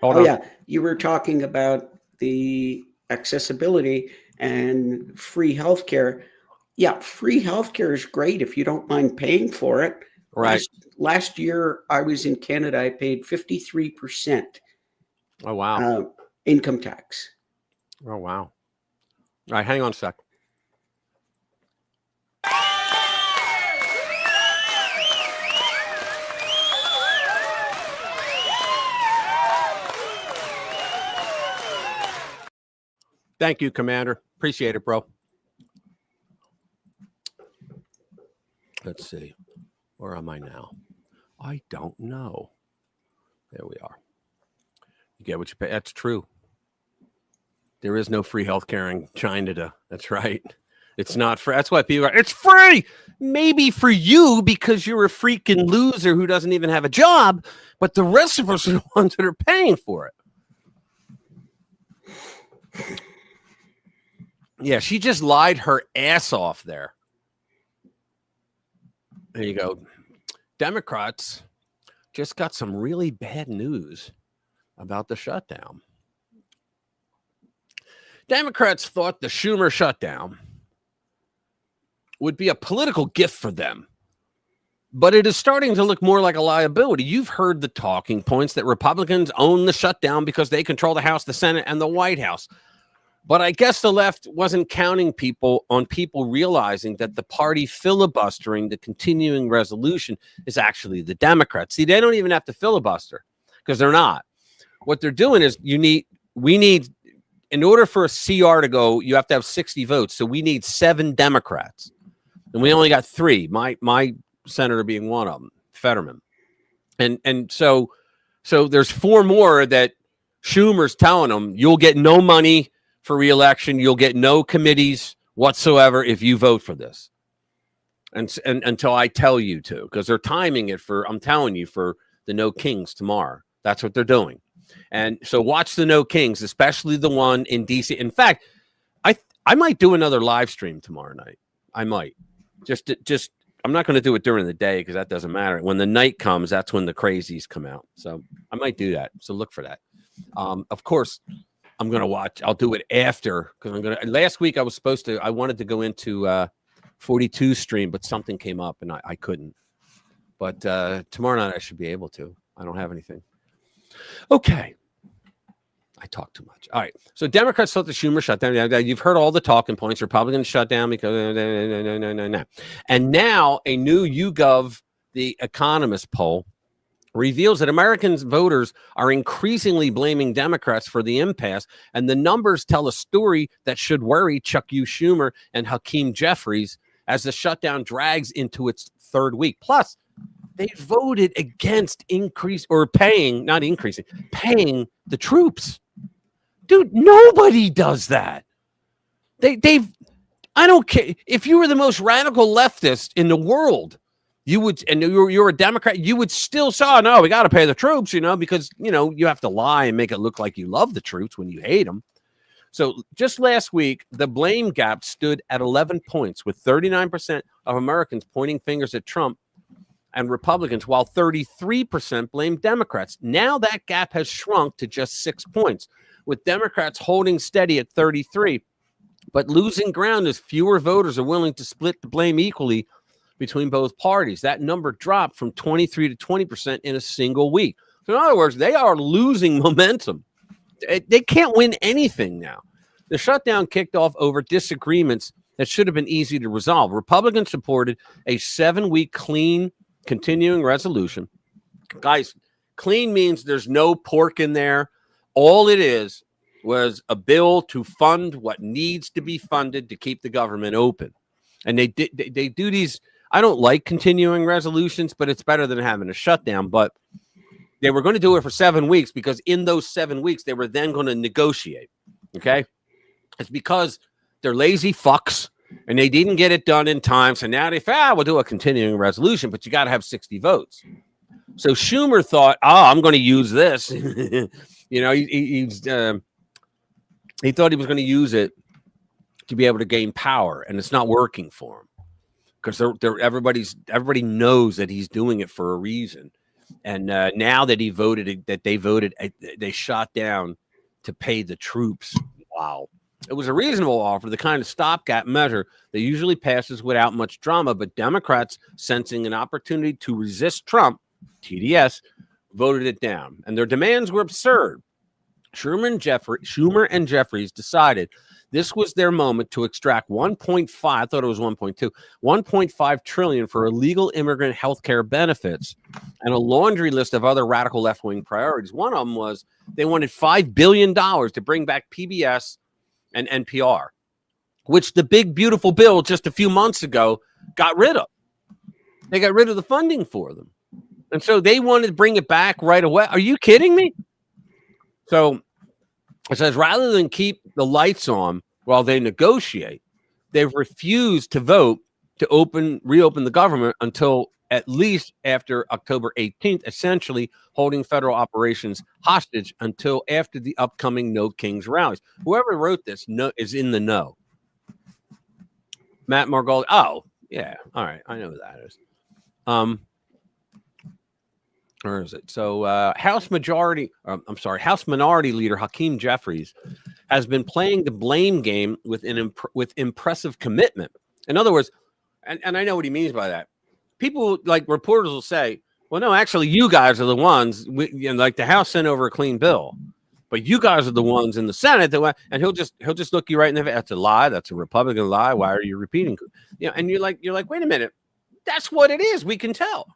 Hold on. Yeah, you were talking about the accessibility and free healthcare. Yeah, free healthcare is great if you don't mind paying for it. Right. Last year I was in Canada. I paid 53%. Oh wow. Income tax. Oh wow. All right, hang on a sec. Thank you, Commander. Appreciate it, bro. Let's see. Where am I now? I don't know. There we are. You get what you pay. That's true. There is no free healthcare in China. That's right. It's not free. That's why people are, it's free. Maybe for you because you're a freaking loser who doesn't even have a job, but the rest of us are the ones that are paying for it. Yeah, she just lied her ass off there. There you go. Democrats just got some really bad news about the shutdown. Democrats thought the Schumer shutdown would be a political gift for them, but it is starting to look more like a liability. You've heard the talking points that Republicans own the shutdown because they control the House, the Senate, and the White House. But I guess the left wasn't counting people realizing that the party filibustering the continuing resolution is actually the Democrats. See, they don't even have to filibuster because they're not. What they're doing is we need, in order for a CR to go, you have to have 60 votes. So we need 7 Democrats. And we only got 3, my senator being one of them, Fetterman. And so there's 4 more that Schumer's telling them, you'll get no money for re-election. You'll get no committees whatsoever if you vote for this. And until I tell you to, because they're timing it for, I'm telling you, for the No Kings tomorrow. That's what they're doing. And so watch the No Kings, especially the one in DC. In fact, I might do another live stream tomorrow night. I might. Just I'm not going to do it during the day because that doesn't matter. When the night comes, that's when the crazies come out. So I might do that. So look for that. Of course, I'm going to watch. I'll do it after because I'm going to. Last week I wanted to go into 42 stream, but something came up and I couldn't. But tomorrow night I should be able to. I don't have anything. Okay. I talk too much. All right. So Democrats thought the Schumer shutdown. You've heard all the talking points. Republicans shut down because no. And now a new YouGov, the Economist poll, reveals that Americans voters are increasingly blaming Democrats for the impasse. And the numbers tell a story that should worry Chuck U. Schumer and Hakeem Jeffries as the shutdown drags into its 3rd week. Plus, they voted against paying the troops. Dude, nobody does that. I don't care. If you were the most radical leftist in the world, you would, and you're a Democrat, you would still say, oh, no, we got to pay the troops, because, you have to lie and make it look like you love the troops when you hate them. So just last week, the blame gap stood at 11 points, with 39% of Americans pointing fingers at Trump and Republicans, while 33% blamed Democrats. Now that gap has shrunk to just 6 points, with Democrats holding steady at 33, but losing ground as fewer voters are willing to split the blame equally between both parties. That number dropped from 23 to 20% in a single week. So in other words, they are losing momentum. They can't win anything now. The shutdown kicked off over disagreements that should have been easy to resolve. Republicans supported a 7-week clean continuing resolution. Guys, clean means there's no pork in there. All it is was a bill to fund what needs to be funded to keep the government open. And they do these. I don't like continuing resolutions, but it's better than having a shutdown. But they were going to do it for 7 weeks because in those 7 weeks, they were then going to negotiate. Okay. It's because they're lazy fucks And they didn't get it done in time. So now they thought, we'll do a continuing resolution, but you got to have 60 votes. So Schumer thought, I'm going to use this. He thought he was going to use it to be able to gain power, and it's not working for him because everybody knows that he's doing it for a reason. And now that they shot down to pay the troops. Wow. It was a reasonable offer, the kind of stopgap measure that usually passes without much drama, but Democrats, sensing an opportunity to resist Trump, TDS, voted it down. And their demands were absurd. Schumer and Jeffries decided this was their moment to extract 1.5, I thought it was 1.5 trillion for illegal immigrant health care benefits and a laundry list of other radical left-wing priorities. One of them was they wanted $5 billion to bring back PBS and NPR, which the big, beautiful bill just a few months ago got rid of. They got rid of the funding for them. And so they wanted to bring it back right away. Are you kidding me? So it says rather than keep the lights on while they negotiate, they've refused to vote to reopen the government until at least after October 18th, essentially holding federal operations hostage until after the upcoming No Kings rallies. Whoever wrote this is in the know. Matt Margoldi. Oh, yeah. All right. I know who that is. Where is it? So House Minority Leader Hakeem Jeffries has been playing the blame game with impressive commitment. In other words, and I know what he means by that. People like reporters will say, well, no, actually, you guys are the ones, like the House sent over a clean bill, but you guys are the ones in the Senate and he'll just look you right in the face. That's a lie. That's a Republican lie. Why are you repeating? And you're like, wait a minute. That's what it is. We can tell.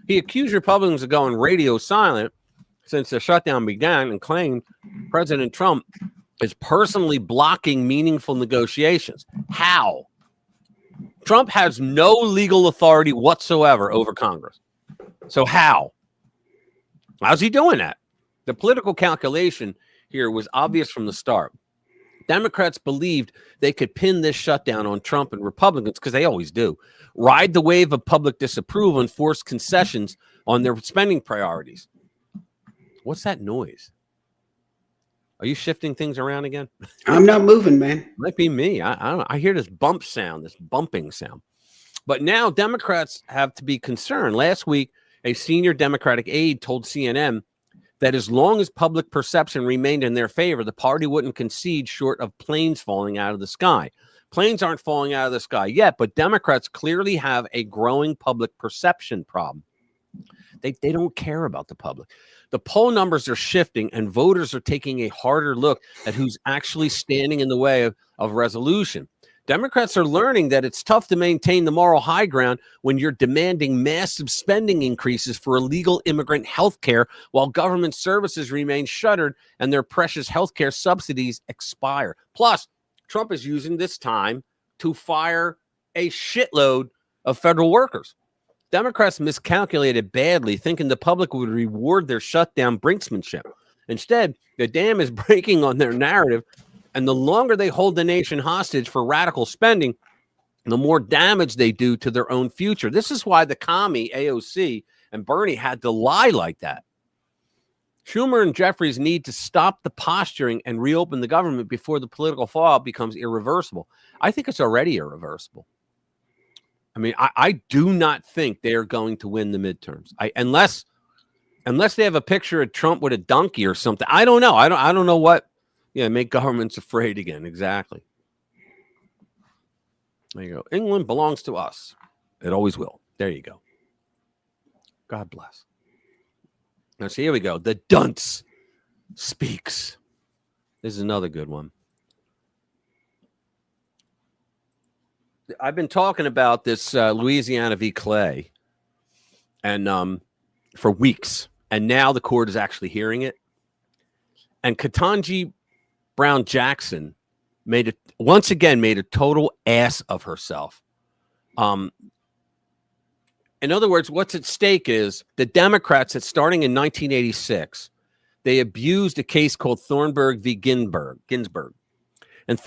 He accused Republicans of going radio silent since the shutdown began and claimed President Trump is personally blocking meaningful negotiations. How? Trump has no legal authority whatsoever over Congress. So how's he doing that? The political calculation here was obvious from the start. Democrats believed they could pin this shutdown on Trump and Republicans, because they always do, ride the wave of public disapproval and force concessions on their spending priorities. What's that noise? Are you shifting things around again? I'm not moving, man. Might be me. I don't know. I hear this bump sound, this bumping sound. But now Democrats have to be concerned. Last week, a senior Democratic aide told CNN that as long as public perception remained in their favor, the party wouldn't concede short of planes falling out of the sky. Planes aren't falling out of the sky yet, but Democrats clearly have a growing public perception problem. They don't care about the public. The poll numbers are shifting, and voters are taking a harder look at who's actually standing in the way of resolution. Democrats are learning that it's tough to maintain the moral high ground when you're demanding massive spending increases for illegal immigrant health care while government services remain shuttered and their precious health care subsidies expire. Plus, Trump is using this time to fire a shitload of federal workers. Democrats miscalculated badly, thinking the public would reward their shutdown brinksmanship. Instead, the dam is breaking on their narrative, and the longer they hold the nation hostage for radical spending, the more damage they do to their own future. This is why the commie, AOC, and Bernie had to lie like that. Schumer and Jeffries need to stop the posturing and reopen the government before the political fallout becomes irreversible. I think it's already irreversible. I mean, I do not think they are going to win the midterms. Unless they have a picture of Trump with a donkey or something. I don't know. I don't know what. Yeah, make governments afraid again. Exactly. There you go. England belongs to us. It always will. There you go. God bless. Now, see, here we go. The dunce speaks. This is another good one. I've been talking about this Louisiana v. Clay and for weeks, and now the court is actually hearing it. And Ketanji Brown Jackson once again made a total ass of herself. In other words, what's at stake is the Democrats that starting in 1986, they abused a case called Thornburg v. Ginsburg. And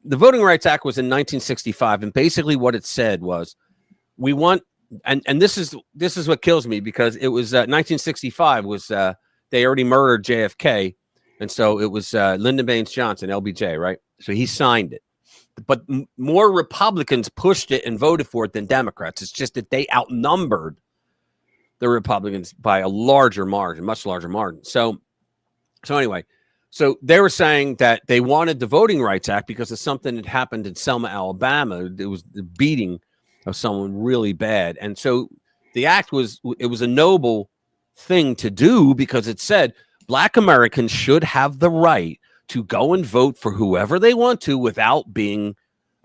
the Voting Rights Act was in 1965, and basically what it said was, we want, and this is what kills me, because it was 1965 was they already murdered JFK, and so it was Lyndon Baines Johnson, LBJ, right? So he signed it, but more Republicans pushed it and voted for it than Democrats. It's just that they outnumbered the Republicans by a larger margin, much larger margin. So anyway. So they were saying that they wanted the Voting Rights Act because of something that happened in Selma, Alabama. It was the beating of someone really bad. And so the act was a noble thing to do, because it said Black Americans should have the right to go and vote for whoever they want to without being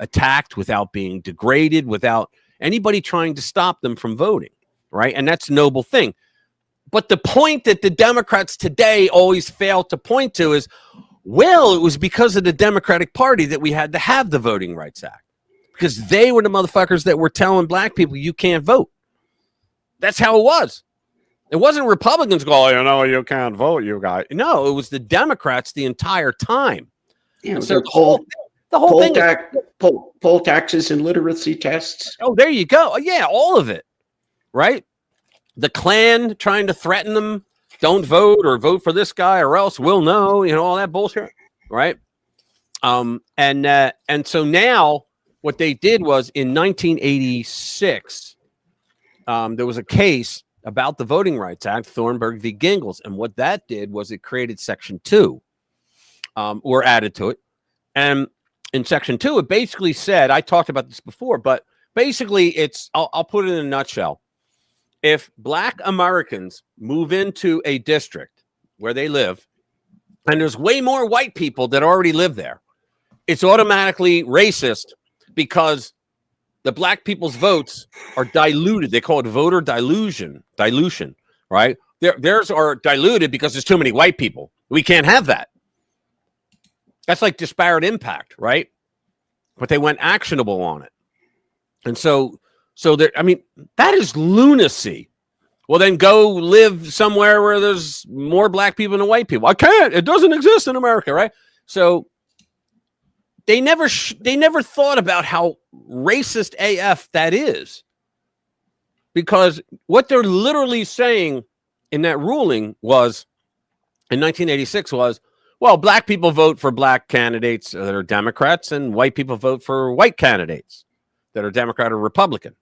attacked, without being degraded, without anybody trying to stop them from voting, right? And that's a noble thing. But the point that the Democrats today always fail to point to is, well, it was because of the Democratic Party that we had to have the Voting Rights Act, because they were the motherfuckers that were telling black people you can't vote. That's how it was. It wasn't Republicans going, you know, you can't vote, you guys. No, it was the Democrats the entire time. Yeah, so the whole thing poll taxes and literacy tests. Oh, there you go. Yeah, all of it, right? The Klan trying to threaten them, don't vote or vote for this guy or else we'll know, you know, all that bullshit, right? And so now what they did was in 1986, there was a case about the Voting Rights Act, Thornburg v. Gingles, and what that did was it created Section 2, or added to it. And in Section 2, it basically said, I talked about this before, but basically it's, I'll put it in a nutshell. If Black Americans move into a district where they live, and there's way more white people that already live there, it's automatically racist because the black people's votes are diluted. They call it voter dilution, right? Theirs are diluted because there's too many white people. We can't have that. That's like disparate impact, right? But they went actionable on it. And so there, I mean, that is lunacy. Well, then go live somewhere where there's more black people than white people. I can't. It doesn't exist in America, right? So they never thought about how racist AF that is, because what they're literally saying in that ruling was, in 1986, was, well, black people vote for black candidates that are Democrats, and white people vote for white candidates that are Democrat or Republican.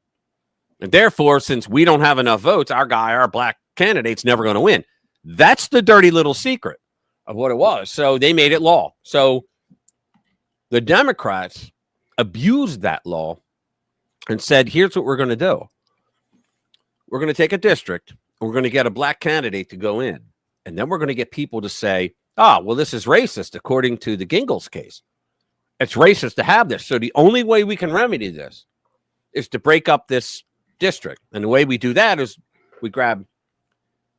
And therefore, since we don't have enough votes, our black candidate's never going to win. That's the dirty little secret of what it was. So they made it law. So the Democrats abused that law and said, here's what we're going to do. We're going to take a district. We're going to get a black candidate to go in. And then we're going to get people to say, well, this is racist, according to the Gingles case. It's racist to have this. So the only way we can remedy this is to break up this district. And the way we do that is we grab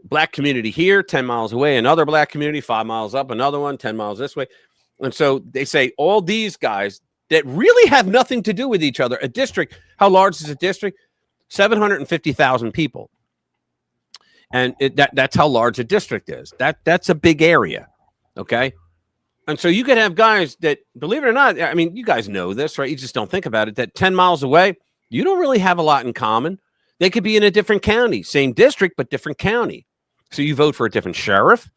black community here, 10 miles away, another black community, 5 miles up, another one, 10 miles this way. And so they say all these guys that really have nothing to do with each other. A district, how large is a district? 750,000 people. And that's how large a district is. That's a big area. Okay. And so you could have guys that, believe it or not, I mean, you guys know this, right? You just don't think about it, that 10 miles away, you don't really have a lot in common. They could be in a different county, same district, but different county. So you vote for a different sheriff.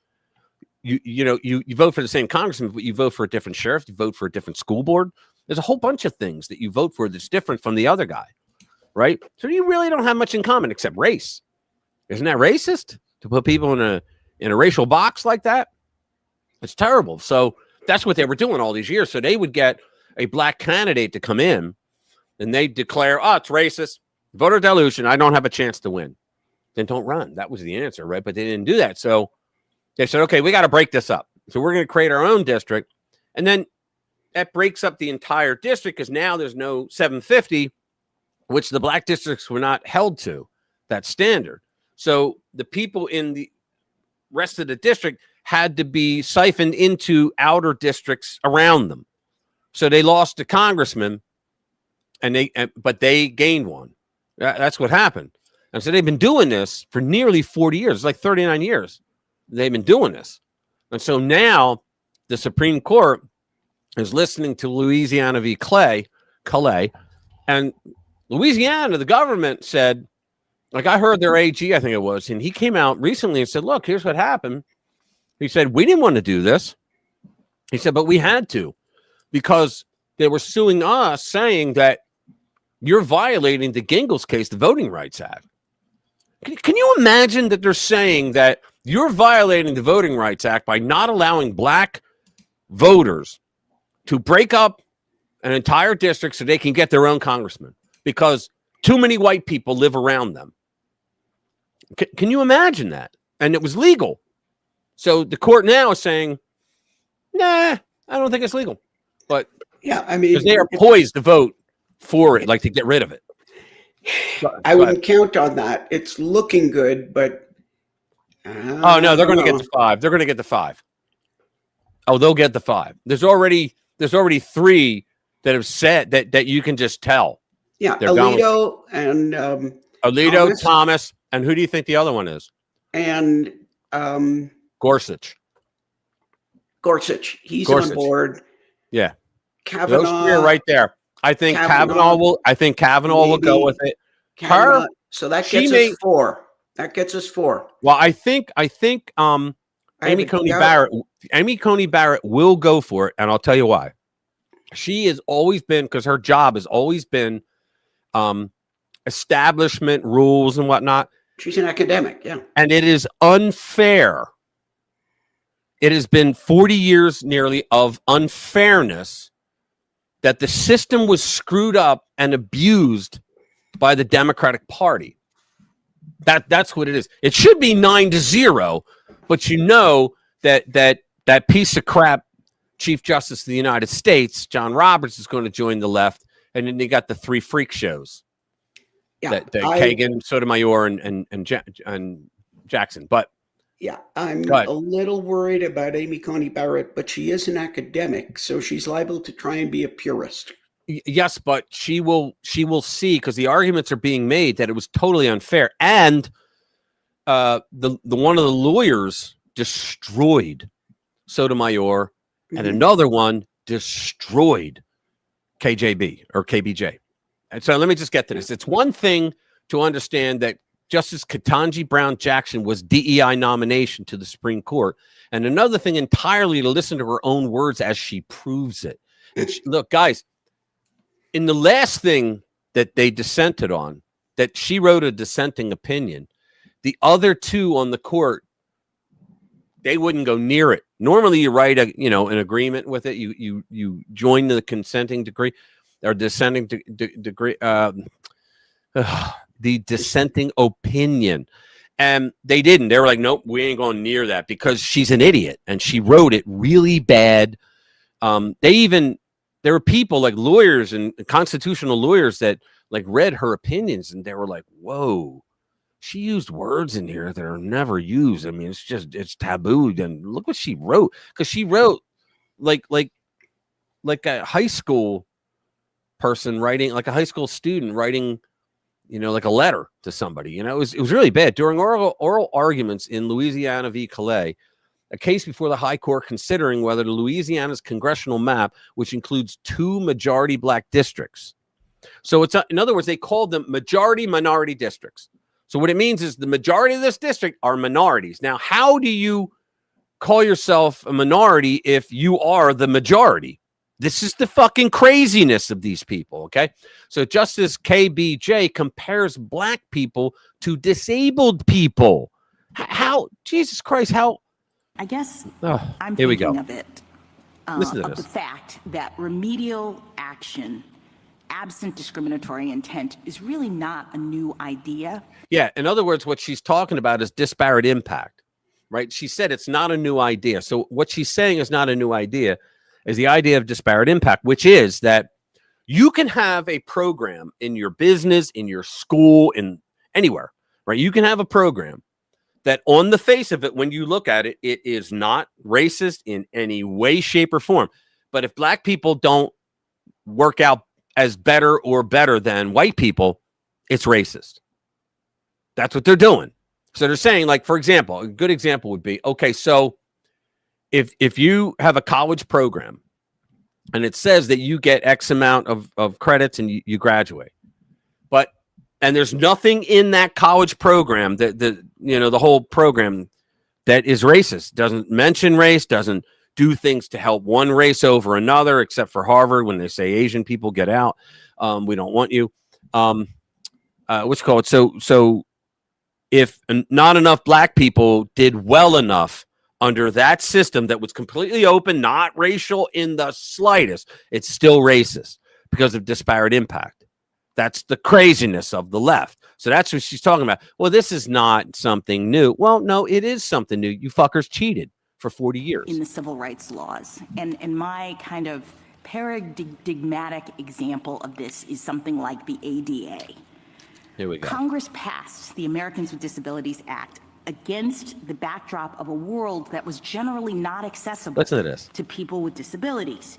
You vote for the same congressman, but you vote for a different sheriff. You vote for a different school board. There's a whole bunch of things that you vote for that's different from the other guy, right? So you really don't have much in common except race. Isn't that racist to put people in a racial box like that? It's terrible. So that's what they were doing all these years. So they would get a black candidate to come in, and they declare, it's racist, voter dilution, I don't have a chance to win. Then don't run. That was the answer, right? But they didn't do that. So they said, okay, we got to break this up. So we're going to create our own district. And then that breaks up the entire district, because now there's no 750, which the black districts were not held to that standard. So the people in the rest of the district had to be siphoned into outer districts around them. So they lost a congressman, but they gained one. That's what happened. And so they've been doing this for nearly 40 years. It's like 39 years they've been doing this. And so now the Supreme Court is listening to Louisiana v. Calais, and Louisiana, the government said, like, I heard their AG, I think it was, and he came out recently and said, look, here's what happened. He said, we didn't want to do this. He said, but we had to, because they were suing us saying that you're violating the Gingles case, the Voting Rights Act. Can you imagine that they're saying that you're violating the Voting Rights Act by not allowing black voters to break up an entire district so they can get their own congressman because too many white people live around them? Can you imagine that? And it was legal. So the court now is saying, nah, I don't think it's legal. But yeah, I mean, because they are poised to vote for it, like to get rid of it. I wouldn't count on that. It's looking good, but oh no, they're going to get the 5. They're going to get the 5. Oh, they'll get the 5. There's already 3 that have said that you can just tell. Yeah, Alito and Alito, Thomas, and who do you think the other one is? And Gorsuch. He's on board. Yeah, Kavanaugh, those 3 are right there. I think Kavanaugh will. I think Kavanaugh will go with it. Kavanaugh, so that gets us 4. That gets us 4. Well, I think Amy Coney Barrett will go for it, and I'll tell you why. She has always been, because her job has always been establishment rules and whatnot. She's an academic, yeah. And it is unfair. It has been 40 years nearly of unfairness that the system was screwed up and abused by the Democratic Party. That's what it is. It should be 9-0, but you know that piece of crap Chief Justice of the United States, John Roberts, is going to join the left, and then you got the 3 freak shows. Yeah, Kagan, Sotomayor, and Jackson. But yeah, I'm a little worried about Amy Coney Barrett, but she is an academic, so she's liable to try and be a purist. Yes, but she will see, because the arguments are being made that it was totally unfair, and the one of the lawyers destroyed Sotomayor, and another one destroyed KJB or KBJ. And so let me just get to this. It's one thing to understand that Justice Ketanji Brown Jackson was DEI nomination to the Supreme Court, and another thing entirely to listen to her own words as she proves it. And look, guys, in the last thing that they dissented on, that she wrote a dissenting opinion, the other 2 on the court, they wouldn't go near it. Normally, you write an agreement with it. You join the consenting decree or dissenting degree. The dissenting opinion, and they didn't. They were like, nope, we ain't going near that, because she's an idiot and she wrote it really bad. There were people like lawyers and constitutional lawyers that like read her opinions, and they were like, whoa, she used words in here that are never used. I mean, it's tabooed. And look what she wrote, because she wrote like a high school person writing, like a high school student writing, like a letter to somebody. It was really bad. During oral arguments in Louisiana v. Calais, a case before the High Court considering whether Louisiana's congressional map, which includes 2 majority black districts. So it's in other words, they called them majority minority districts. So what it means is the majority of this district are minorities. Now, how do you call yourself a minority if you are the majority? This is the fucking craziness of these people, okay? So Justice KBJ compares black people to disabled people. How, Jesus Christ, how? I guess I'm here we thinking go. of it, Listen to of this. the fact that remedial action, absent discriminatory intent, is really not a new idea. Yeah, in other words, what she's talking about is disparate impact, right? She said it's not a new idea. So what she's saying is not a new idea, is the idea of disparate impact, which is that you can have a program in your business, in your school, in anywhere, right? You can have a program that on the face of it, when you look at it, it is not racist in any way, shape, or form. But if black people don't work out as better than white people, it's racist. That's what they're doing. So they're saying, like, for example, a good example would be, okay, so if you have a college program and it says that you get X amount of credits and you graduate. And there's nothing in that college program that the whole program that is racist. Doesn't mention race, doesn't do things to help one race over another, except for Harvard when they say Asian people get out. We don't want you. What's it called? So if not enough black people did well enough under that system that was completely open, not racial in the slightest, it's still racist because of disparate impact. That's the craziness of the left. So that's what she's talking about. Well, this is not something new. Well, no, it is something new. You fuckers cheated for 40 years. In the civil rights laws. And my kind of paradigmatic example of this is something like the ADA. Here we go. Congress passed the Americans with Disabilities Act against the backdrop of a world that was generally not accessible Listen to this. to people with disabilities.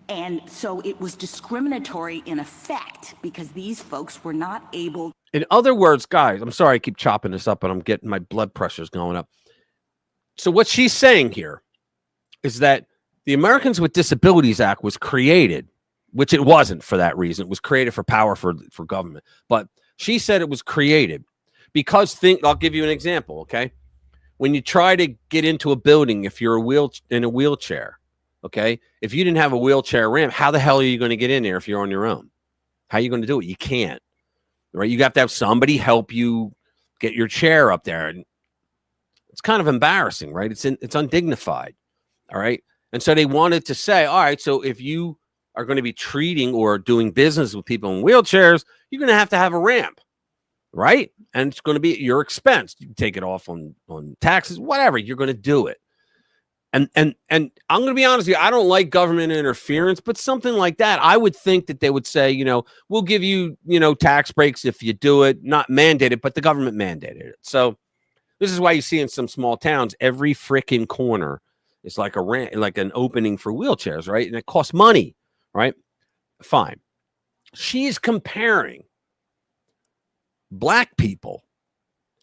And so it was discriminatory in effect because these folks were not able. In other words, guys, I'm sorry I keep chopping this up, but I'm getting my blood pressure's going up. So what she's saying here is that the Americans with Disabilities Act was created, which it wasn't for that reason. It was created for power for government. But she said it was created because I'll give you an example, okay? When you try to get into a building, if you're in a wheelchair, okay, if you didn't have a wheelchair ramp, how the hell are you going to get in there if you're on your own? How are you going to do it? You can't, right? You have to have somebody help you get your chair up there. And it's kind of embarrassing, right? It's undignified, all right? And so they wanted to say, all right, so if you are going to be treating or doing business with people in wheelchairs, you're going to have a ramp, right? And it's going to be at your expense. You can take it off on taxes, whatever. You're going to do it. And I'm going to be honest with you, I don't like government interference, but something like that, I would think that they would say, we'll give you, tax breaks if you do it, not mandated, but the government mandated it. So this is why you see in some small towns, every freaking corner is like an opening for wheelchairs, right? And it costs money, right? Fine. She's comparing black people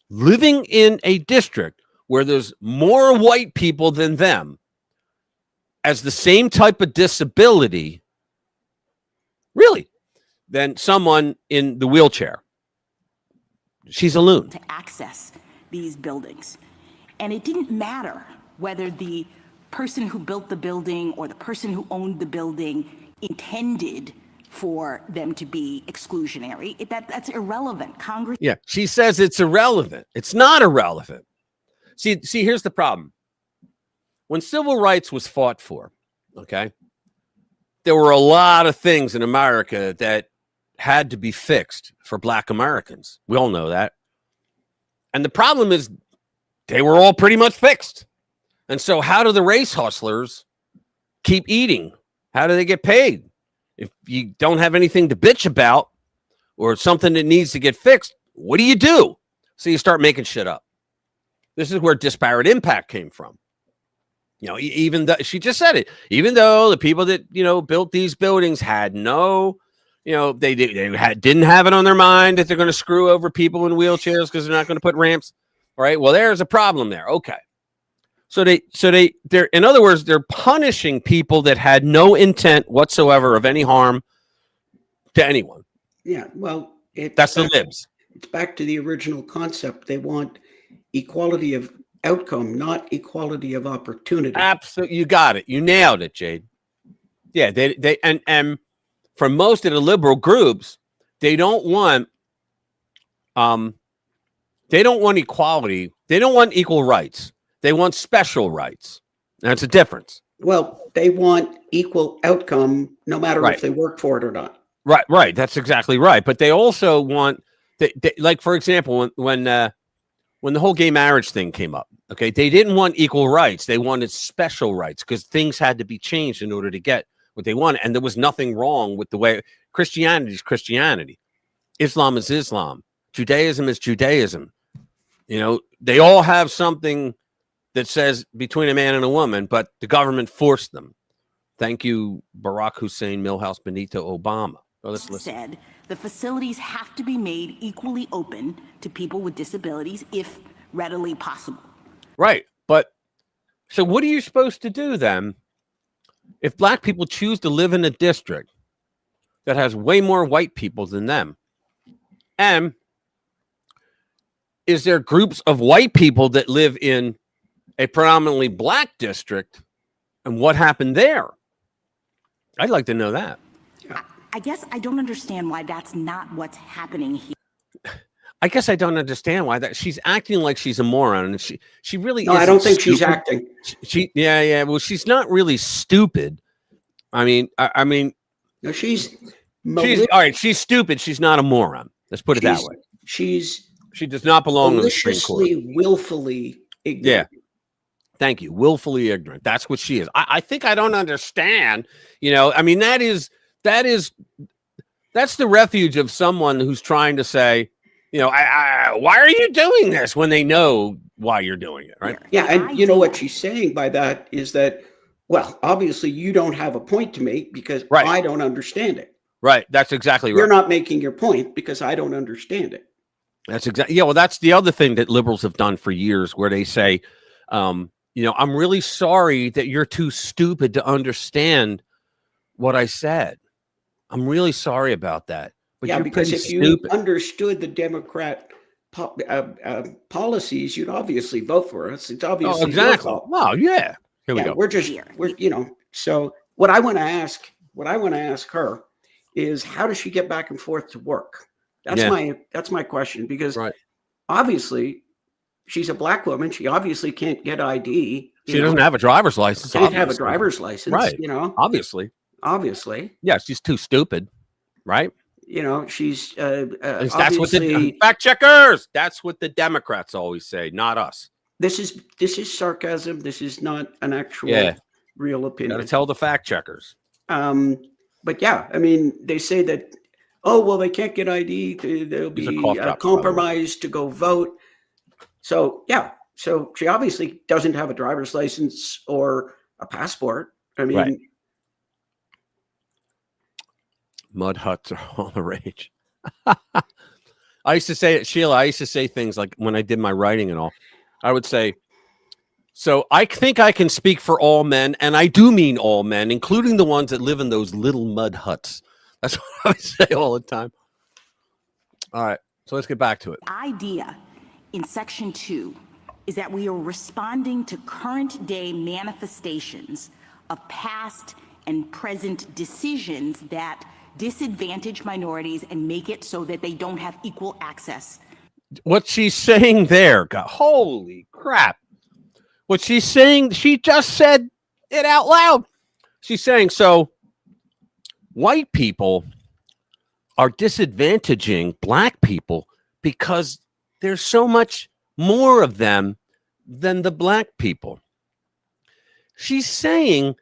living in a district where there's more white people than them as the same type of disability, really, than someone in the wheelchair. She's a loon. To access these buildings. And it didn't matter whether the person who built the building or the person who owned the building intended for them to be exclusionary. That's irrelevant. Congress. Yeah, she says it's irrelevant. It's not irrelevant. See, here's the problem. When civil rights was fought for, okay, there were a lot of things in America that had to be fixed for black Americans. We all know that. And the problem is they were all pretty much fixed. And so how do the race hustlers keep eating? How do they get paid? If you don't have anything to bitch about or something that needs to get fixed, what do? So you start making shit up. This is where disparate impact came from. Even though she just said it, even though the people that, built these buildings had no, they didn't have it on their mind that they're going to screw over people in wheelchairs because they're not going to put ramps. All right. Well, there's a problem there. Okay. So they're, in other words, they're punishing people that had no intent whatsoever of any harm to anyone. Yeah. Well, that's the libs. It's back to the original concept. They want equality of outcome, not equality of opportunity. Absolutely. You got it. You nailed it, Jade. Yeah. And for most of the liberal groups, they don't want equality. They don't want equal rights. They want special rights. That's a difference. Well, they want equal outcome no matter if they work for it or not. Right. That's exactly right. But they also want, like, for example, when the whole gay marriage thing came up, okay, they didn't want equal rights. They wanted special rights because things had to be changed in order to get what they wanted. And there was nothing wrong with the way Christianity is Christianity. Islam is Islam. Judaism is Judaism. They all have something that says between a man and a woman, but the government forced them. Thank you, Barack Hussein Milhouse Benito Obama. Oh, let's listen. Said the facilities have to be made equally open to people with disabilities if readily possible. Right. But so what are you supposed to do then if black people choose to live in a district that has way more white people than them, and is there groups of white people that live in a predominantly black district, and what happened there? I'd like to know that. I guess I don't understand why that's not what's happening here. I guess I don't understand why that she's acting like she's a moron, and she really No, isn't I don't think stupid. she's acting. Yeah. Well, she's not really stupid. I mean, no, she's all right. She's stupid. She's not a moron. Let's put it that way. She does not belong in the Supreme Court. Maliciously, willfully ignorant. Yeah. Thank you. Willfully ignorant. That's what she is. I think I don't understand. I mean, that's the refuge of someone who's trying to say, why are you doing this when they know why you're doing it, right? Yeah, and you know what she's saying by that is that, well, obviously you don't have a point to make because I don't understand it. Right. That's exactly right. You're not making your point because I don't understand it. That's exactly. Yeah. Well, that's the other thing that liberals have done for years, where they say, I'm really sorry that you're too stupid to understand what I said. I'm really sorry about that. But yeah, you're because if stupid. you understood the Democrat policies, you'd obviously vote for us. It's obviously exactly. Well, yeah. Here we go. We're so what I want to ask her is, how does she get back and forth to work? That's my question, because obviously she's a black woman. She obviously can't get ID. She doesn't have a driver's license. Can't have a driver's license. Right. Obviously. Yeah, she's too stupid. Right. She's that's what the fact checkers. That's what the Democrats always say, not us. This is sarcasm. This is not an actual real opinion. Gotta tell the fact checkers. But yeah, I mean, they say that, oh, well, they can't get ID. They'll be compromised to go vote. So yeah, so she obviously doesn't have a driver's license or a passport. I mean, mud huts are all the rage. I used to say, Sheila, I used to say things like, when I did my writing and all, I would say, so I think I can speak for all men, and I do mean all men, including the ones that live in those little mud huts. That's what I would say all the time. All right, so let's get back to it. The idea in Section 2 is that we are responding to current day manifestations of past and present decisions that disadvantage minorities and make it so that they don't have equal access. What she's saying there, God, holy crap. What she's saying, she just said it out loud. She's saying, so white people are disadvantaging black people because there's so much more of them than the black people. She's saying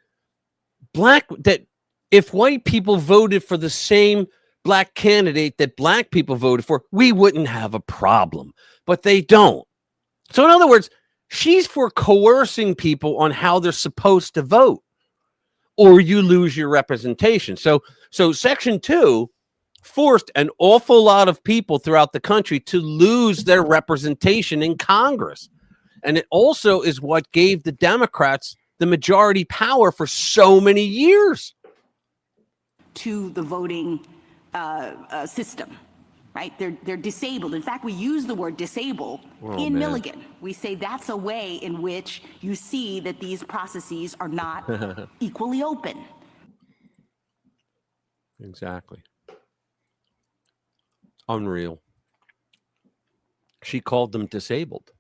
that if white people voted for the same black candidate that black people voted for, we wouldn't have a problem, but they don't. So in other words, she's for coercing people on how they're supposed to vote, or you lose your representation. So Section 2 forced an awful lot of people throughout the country to lose their representation in Congress. And it also is what gave the Democrats the majority power for so many years. To the voting system, right? They're disabled. In fact, we use the word disable in Milligan. We say that's a way in which you see that these processes are not equally open. Exactly. Unreal. She called them disabled.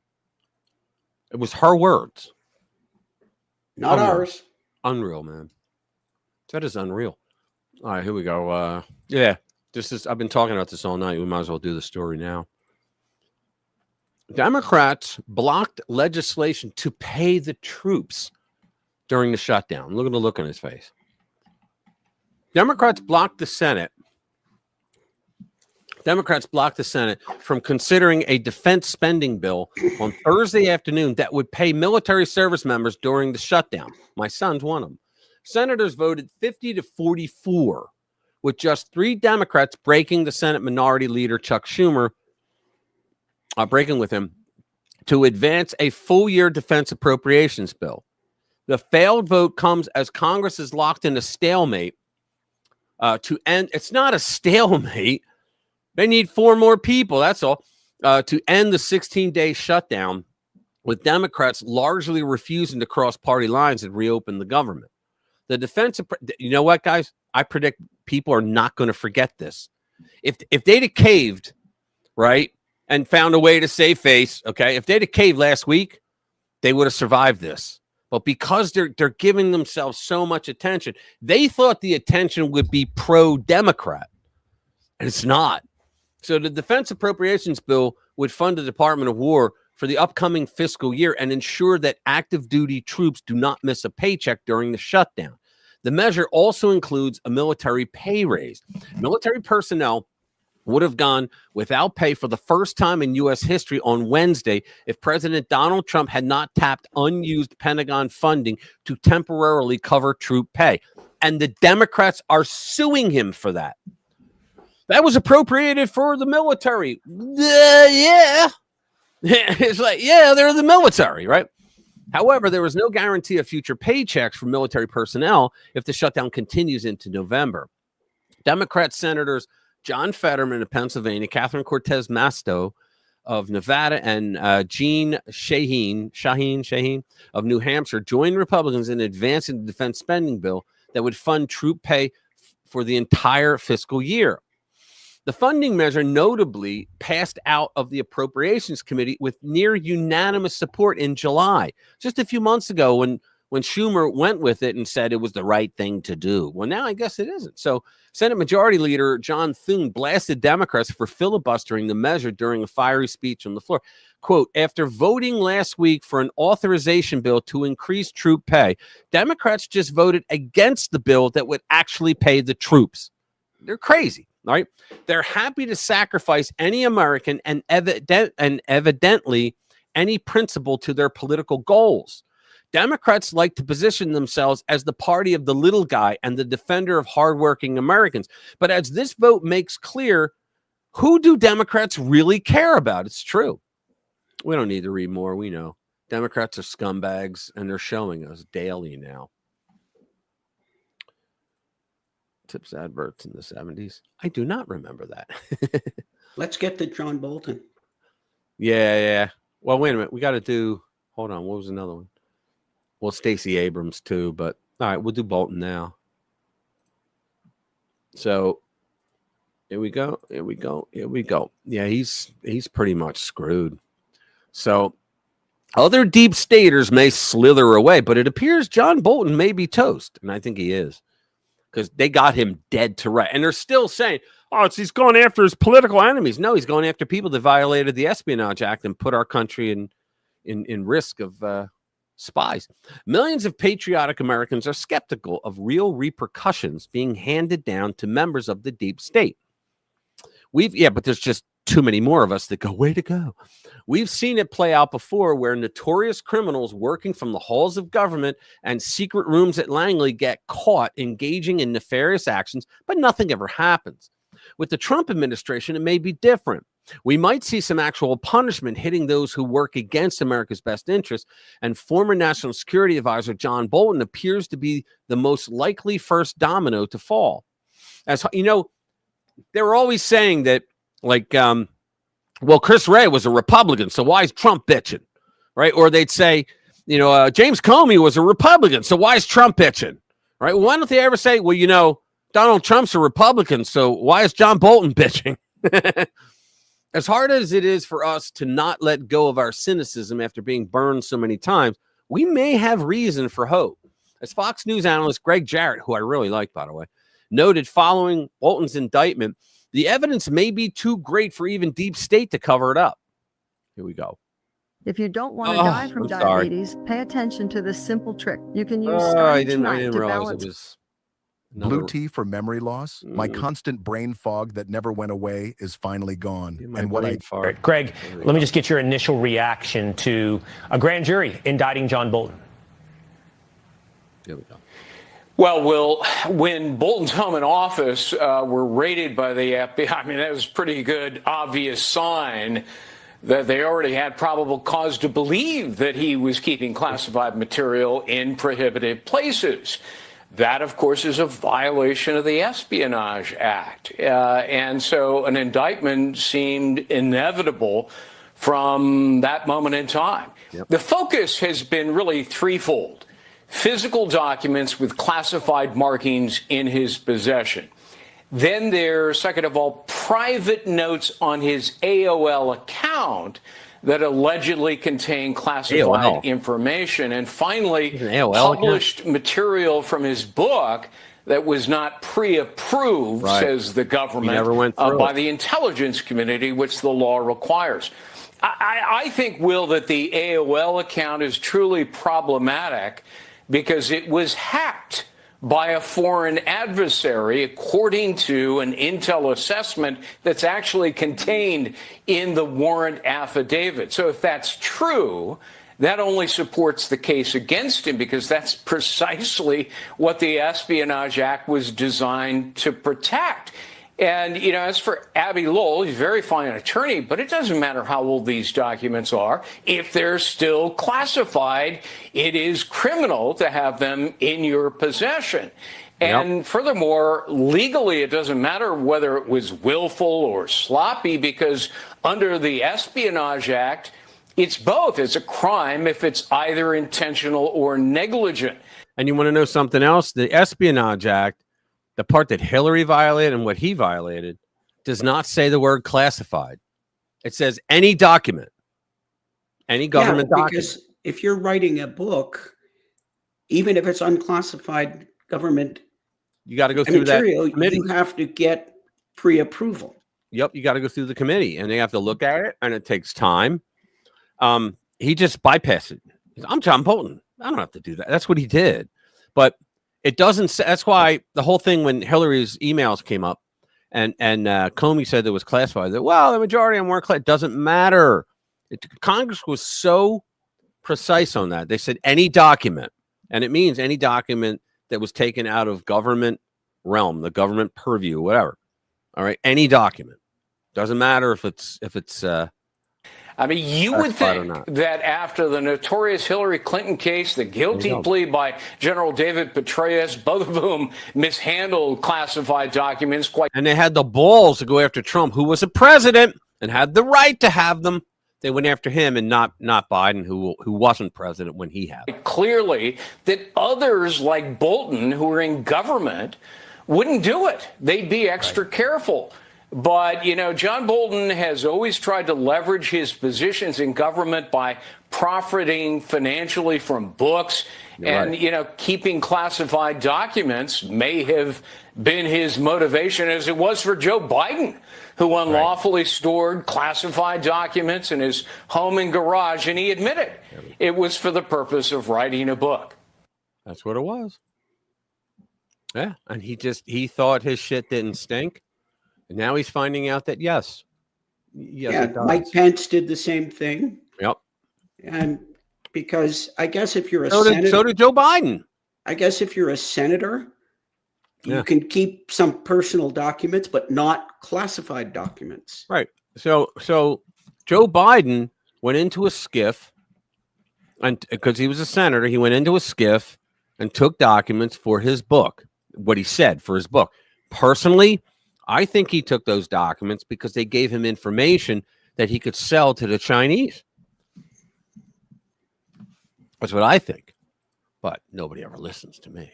It was her words. Not ours. Unreal, man. That is unreal. All right, here we go. I've been talking about this all night. We might as well do the story now. Democrats blocked legislation to pay the troops during the shutdown. Look at the look on his face. Democrats blocked the Senate from considering a defense spending bill on Thursday afternoon that would pay military service members during the shutdown. My son's one of them. Senators voted 50-44, with just 3 Democrats breaking the Senate Minority Leader Chuck Schumer, breaking with him, to advance a full-year defense appropriations bill. The failed vote comes as Congress is locked in a stalemate to end. It's not a stalemate. They need 4 more people. That's all to end the 16-day shutdown, with Democrats largely refusing to cross party lines and reopen the government. The defense, you know what, guys? I predict people are not going to forget this. If they'd have caved, right, and found a way to save face, okay, if they'd have caved last week, they would have survived this. But because they're giving themselves so much attention, they thought the attention would be pro-Democrat, and it's not. So the defense appropriations bill would fund the Department of War for the upcoming fiscal year and ensure that active duty troops do not miss a paycheck during the shutdown. The measure also includes a military pay raise. Military personnel would have gone without pay for the first time in U.S. history on Wednesday if President Donald Trump had not tapped unused Pentagon funding to temporarily cover troop pay. And the Democrats are suing him for that. That was appropriated for the military. Yeah. It's like, yeah, they're the military, right? However, there was no guarantee of future paychecks for military personnel if the shutdown continues into November. Democrat Senators John Fetterman of Pennsylvania, Catherine Cortez Masto of Nevada, and Jean Shaheen of New Hampshire joined Republicans in advancing the defense spending bill that would fund troop pay for the entire fiscal year. The funding measure notably passed out of the Appropriations Committee with near unanimous support in July, just a few months ago when Schumer went with it and said it was the right thing to do. Well, now I guess it isn't. So Senate Majority Leader John Thune blasted Democrats for filibustering the measure during a fiery speech on the floor. Quote, after voting last week for an authorization bill to increase troop pay, Democrats just voted against the bill that would actually pay the troops. They're crazy, right? They're happy to sacrifice any American and evidently any principle to their political goals. Democrats like to position themselves as the party of the little guy and the defender of hardworking Americans. But as this vote makes clear, who do Democrats really care about? It's true. We don't need to read more. We know. Democrats are scumbags, and they're showing us daily now. Tips adverts in the 70s. I do not remember that. Let's get to John Bolton. Yeah. Well, wait a minute. We got to do, hold on. What was another one? Well, Stacey Abrams too, but all right, we'll do Bolton now. So here we go. Yeah, he's pretty much screwed. So other deep staters may slither away, but it appears John Bolton may be toast, and I think he is, because they got him dead to right, and they're still saying, "Oh, he's going after his political enemies." No, he's going after people that violated the Espionage Act and put our country in risk of spies. Millions of patriotic Americans are skeptical of real repercussions being handed down to members of the deep state. But there's just too many more of us that go, way to go. We've seen it play out before where notorious criminals working from the halls of government and secret rooms at Langley get caught engaging in nefarious actions, but nothing ever happens. With the Trump administration, it may be different. We might see some actual punishment hitting those who work against America's best interests, and former National Security Advisor John Bolton appears to be the most likely first domino to fall. As you know, they were always saying that, like, well, Chris Wray was a Republican, so why is Trump bitching, right? Or they'd say, James Comey was a Republican, so why is Trump bitching, right? Well, why don't they ever say, well, Donald Trump's a Republican, so why is John Bolton bitching? As hard as it is for us to not let go of our cynicism after being burned so many times, we may have reason for hope. As Fox News analyst Greg Jarrett, who I really like, by the way, noted following Bolton's indictment, the evidence may be too great for even deep state to cover it up. Here we go. If you don't want to die from diabetes, pay attention to this simple trick. You can use starting tonight to balance. It was Blue tea for memory loss. My constant brain fog that never went away is finally gone. And what Greg, let me just get your initial reaction to a grand jury indicting John Bolton. Here we go. Well, Will, when Bolton's home and office were raided by the FBI, I mean, that was a pretty good, obvious sign that they already had probable cause to believe that he was keeping classified material in prohibited places. That, of course, is a violation of the Espionage Act. And so an indictment seemed inevitable from that moment in time. Yep. The focus has been really threefold: physical documents with classified markings in his possession. Then there's, second of all, private notes on his AOL account that allegedly contain classified information. And finally, published material from his book that was not pre-approved, says the government, by the intelligence community, which the law requires. I think, Will, that the AOL account is truly problematic because it was hacked by a foreign adversary, according to an intel assessment that's actually contained in the warrant affidavit. So if that's true, that only supports the case against him, because that's precisely what the Espionage Act was designed to protect. And, you know, as for Abbe Lowell, he's a very fine attorney, but it doesn't matter how old these documents are. If they're still classified, it is criminal to have them in your possession. And furthermore, legally, it doesn't matter whether it was willful or sloppy, because under the Espionage Act, it's both. It's a crime if it's either intentional or negligent. And you want to know something else? The Espionage Act, the part that Hillary violated and what he violated, does not say the word classified. It says any document, any government document. Because if you're writing a book, even if it's unclassified government, you got to go through material, that committee. You have to get pre-approval. Yep, you got to go through the committee, and they have to look at it, and it takes time. He just bypassed it. I'm John Bolton. I don't have to do that. That's what he did. But it doesn't say. That's why the whole thing, when Hillary's emails came up and Comey said it was classified, that, well, the majority of them weren't classified. It doesn't matter. Congress was so precise on that. They said any document, and it means any document that was taken out of government realm, the government purview, whatever. All right, any document. Doesn't matter if it's I mean, you would think that after the notorious Hillary Clinton case, the guilty plea by General David Petraeus, both of whom mishandled classified documents and they had the balls to go after Trump, who was a president and had the right to have them. They went after him and not Biden, who wasn't president when he had it. Clearly, that others like Bolton, who are in government, wouldn't do it. They'd be extra careful. But, you know, John Bolton has always tried to leverage his positions in government by profiting financially from books. You know, keeping classified documents may have been his motivation, as it was for Joe Biden, who unlawfully stored classified documents in his home and garage. And he admitted it was for the purpose of writing a book. That's what it was. Yeah. And he thought his shit didn't stink. And now he's finding out that yes, it does. Mike Pence did the same thing. Yep. And because I guess if you're a senator, so did Joe Biden. I guess if you're a senator, you can keep some personal documents, but not classified documents. Right. So Joe Biden went into a skiff, and because he was a senator, he went into a skiff and took documents for his book. What he said for his book. Personally, I think he took those documents because they gave him information that he could sell to the Chinese. That's what I think. But nobody ever listens to me.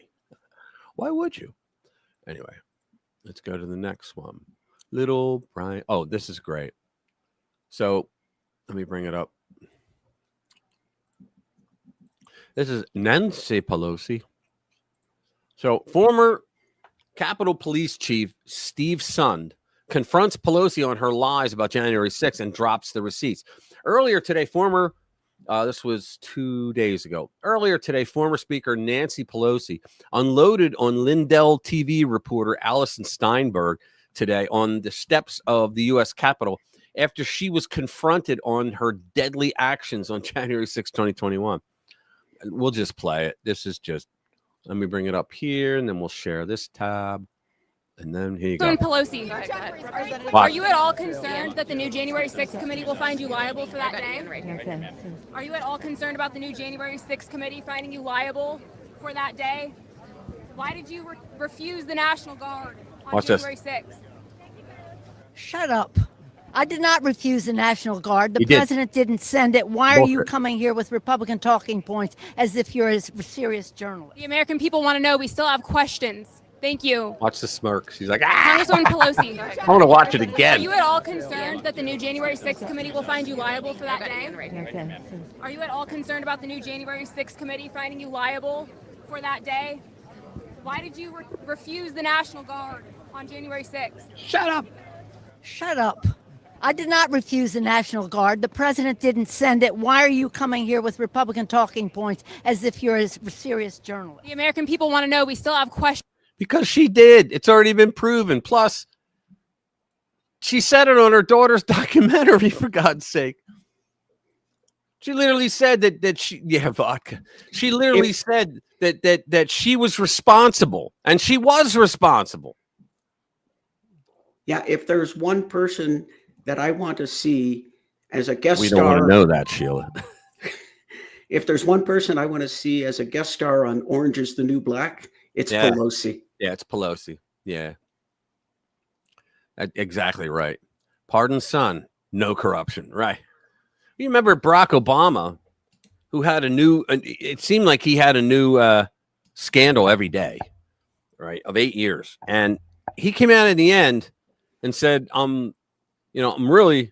Why would you? Anyway, let's go to the next one. Little Brian. Oh, this is great. So let me bring it up. This is Nancy Pelosi. So former Capitol Police Chief Steve Sund confronts Pelosi on her lies about January 6th and drops the receipts. Earlier today, this was 2 days ago. Earlier today, former Speaker Nancy Pelosi unloaded on Lindell TV reporter Allison Steinberg today on the steps of the U.S. Capitol after she was confronted on her deadly actions on January 6, 2021. We'll just play it. This is just, let me bring it up here, and then we'll share this tab. And then here you go. Pelosi, are you at all concerned that the new January 6th committee will find you liable for that day? Are you at all concerned about the new January 6th committee finding you liable for that day? Why did you refuse the National Guard on January 6th? Shut up. I did not refuse the National Guard. The You did. president didn't send it. Why are you coming here with Republican talking points as if you're a serious journalist? The American people want to know. We still have questions. Thank you. Watch the smirk. She's like, ah! Congresswoman Pelosi. I want to watch it Are again. you at all concerned that the new January 6th committee will find you liable for that day? Are you at all concerned about the new January 6th committee finding you liable for that day? Why did you refuse the National Guard on January 6th? Shut up. Shut up. I did not refuse the National Guard. The president didn't send it. Why are you coming here with Republican talking points as if you're a serious journalist? The American people want to know. We still have questions. Because she did. It's already been proven. Plus, she said it on her daughter's documentary, for God's sake. She literally said that she, yeah, vodka. She literally said that she was responsible, and she was responsible. Yeah, if there's one person that I want to see as a guest star. We don't want to know that, Sheila. If there's one person I want to see as a guest star on Orange is the New Black, it's Pelosi. Yeah, it's Pelosi. Yeah. Exactly right. Pardon son, no corruption. Right. You remember Barack Obama, who had a new, it seemed like he had a new scandal every day, right, of 8 years. And he came out in the end and said, I'm really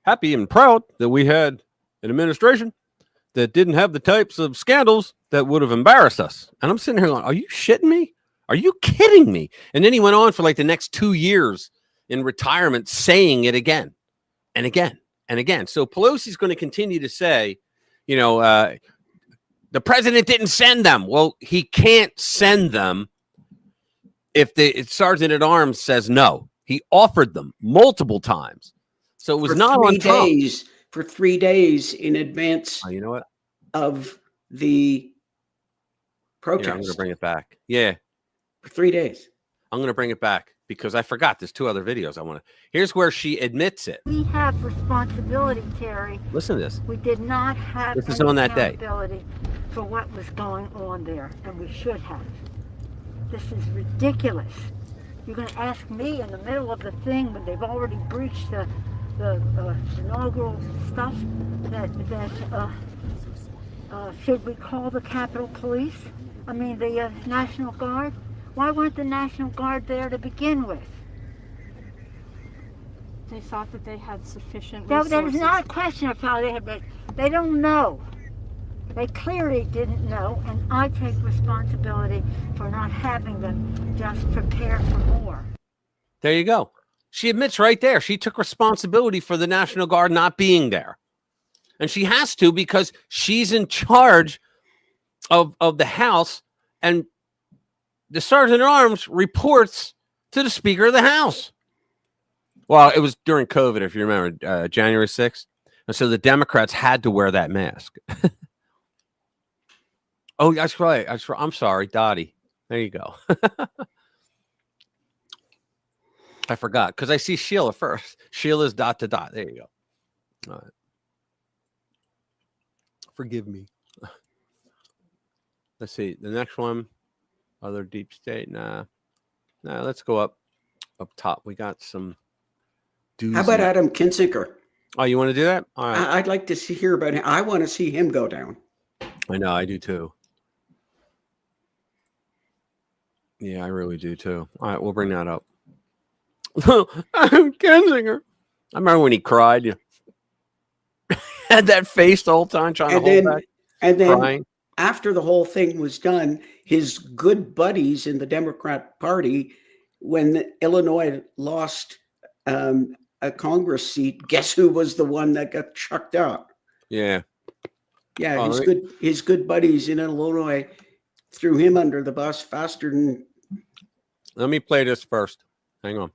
happy and proud that we had an administration that didn't have the types of scandals that would have embarrassed us. And I'm sitting here going, are you shitting me? Are you kidding me? And then he went on for like the next 2 years in retirement saying it again and again and again. So Pelosi's going to continue to say, the president didn't send them. Well, he can't send them if the sergeant at arms says no. He offered them multiple times. So it was not on Trump. For 3 days in advance you know what? Of the protest. Yeah, I'm going to bring it back. Yeah. For 3 days. I'm going to bring it back because I forgot. There's 2 other videos I want to. Here's where she admits it. We have responsibility, Terry. Listen to this. We did not have This is on that day. accountability for what was going on there, and we should have. This is ridiculous. You're going to ask me in the middle of the thing when they've already breached the inaugural stuff that should we call the Capitol Police? I mean the National Guard? Why weren't the National Guard there to begin with? They thought that they had sufficient resources. That is not a question of how they had, but they don't know. They clearly didn't know, and I take responsibility for not having them just prepare for more. There you go. She admits right there. She took responsibility for the National Guard not being there. And she has to because she's in charge of the House, and the Sergeant at Arms reports to the Speaker of the House. Well, it was during COVID, if you remember, January 6th. And so the Democrats had to wear that mask. Oh, that's right. I'm sorry, Dottie. There you go. I forgot because I see Sheila first. Sheila's ... There you go. All right. Forgive me. Let's see. The next one. Other deep state. Nah. Let's go up top. We got some. How about Adam Kinzinger? Oh, you want to do that? All right. I'd like to hear about him. I want to see him go down. I know. I do too. Yeah, I really do too. All right, we'll bring that up. Kinzinger. I remember when he cried. You had that face the whole time trying to hold back. And then crying. After the whole thing was done, his good buddies in the Democrat Party, when Illinois lost a Congress seat, guess who was the one that got chucked out? Yeah. Yeah, his good buddies in Illinois threw him under the bus faster than. Let me play this first. Hang on.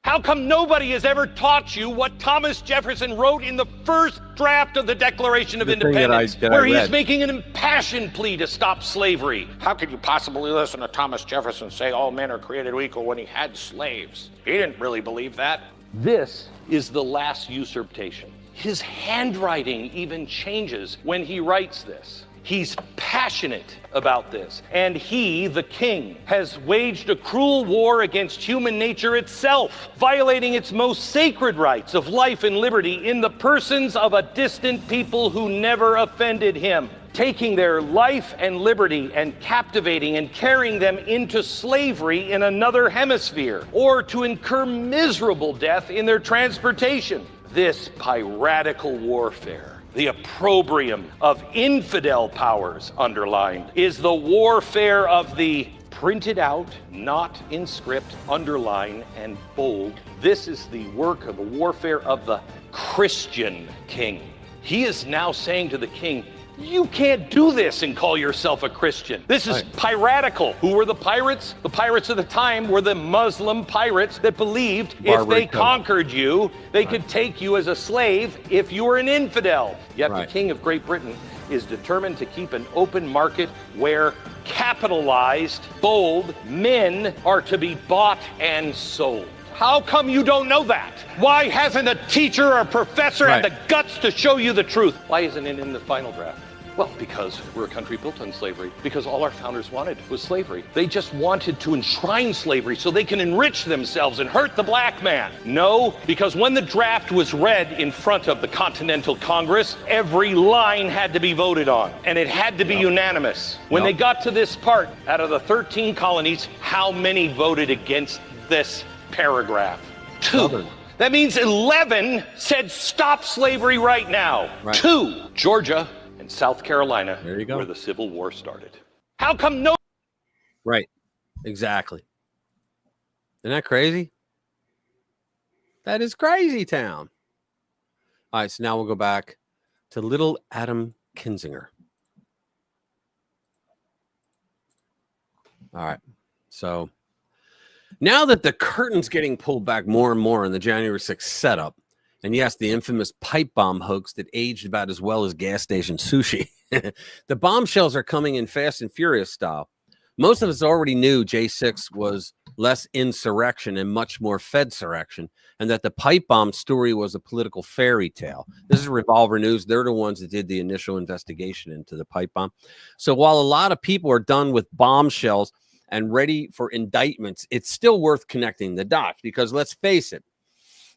How come nobody has ever taught you what Thomas Jefferson wrote in the first draft of the Declaration of Independence, where he is making an impassioned plea to stop slavery? How could you possibly listen to Thomas Jefferson say all men are created equal when he had slaves? He didn't really believe that. This is the last usurpation. His handwriting even changes when he writes this. He's passionate about this. And he, the king, has waged a cruel war against human nature itself, violating its most sacred rights of life and liberty in the persons of a distant people who never offended him, taking their life and liberty and captivating and carrying them into slavery in another hemisphere, or to incur miserable death in their transportation. This piratical warfare, the opprobrium of infidel powers underlined, is the warfare of the printed out, not in script, underline and bold. This is the work of the warfare of the Christian king. He is now saying to the king, you can't do this and call yourself a Christian. This is piratical. Who were the pirates? The pirates of the time were the Muslim pirates that believed if they conquered you, they could take you as a slave if you were an infidel. Yet the King of Great Britain is determined to keep an open market where capitalized, bold men are to be bought and sold. How come you don't know that? Why hasn't a teacher or a professor had the guts to show you the truth? Why isn't it in the final draft? Well, because we're a country built on slavery. Because all our founders wanted was slavery. They just wanted to enshrine slavery so they can enrich themselves and hurt the black man. No, because when the draft was read in front of the Continental Congress, every line had to be voted on, and it had to be unanimous. When they got to this part, out of the 13 colonies, how many voted against this paragraph? 2. That means 11 said stop slavery right now. 2. Georgia and South Carolina, there you go, where the Civil War started. How come no? Right. Exactly. Isn't that crazy? That is crazy town. All right, so now we'll go back to little Adam Kinzinger. All right. So now that the curtain's getting pulled back more and more in the January 6th setup, and yes, the infamous pipe bomb hoax that aged about as well as gas station sushi, the bombshells are coming in fast and furious style. Most of us already knew J6 was less insurrection and much more Fedsurrection, and that the pipe bomb story was a political fairy tale. This is Revolver News. They're the ones that did the initial investigation into the pipe bomb. So while a lot of people are done with bombshells and ready for indictments, it's still worth connecting the dots, because let's face it,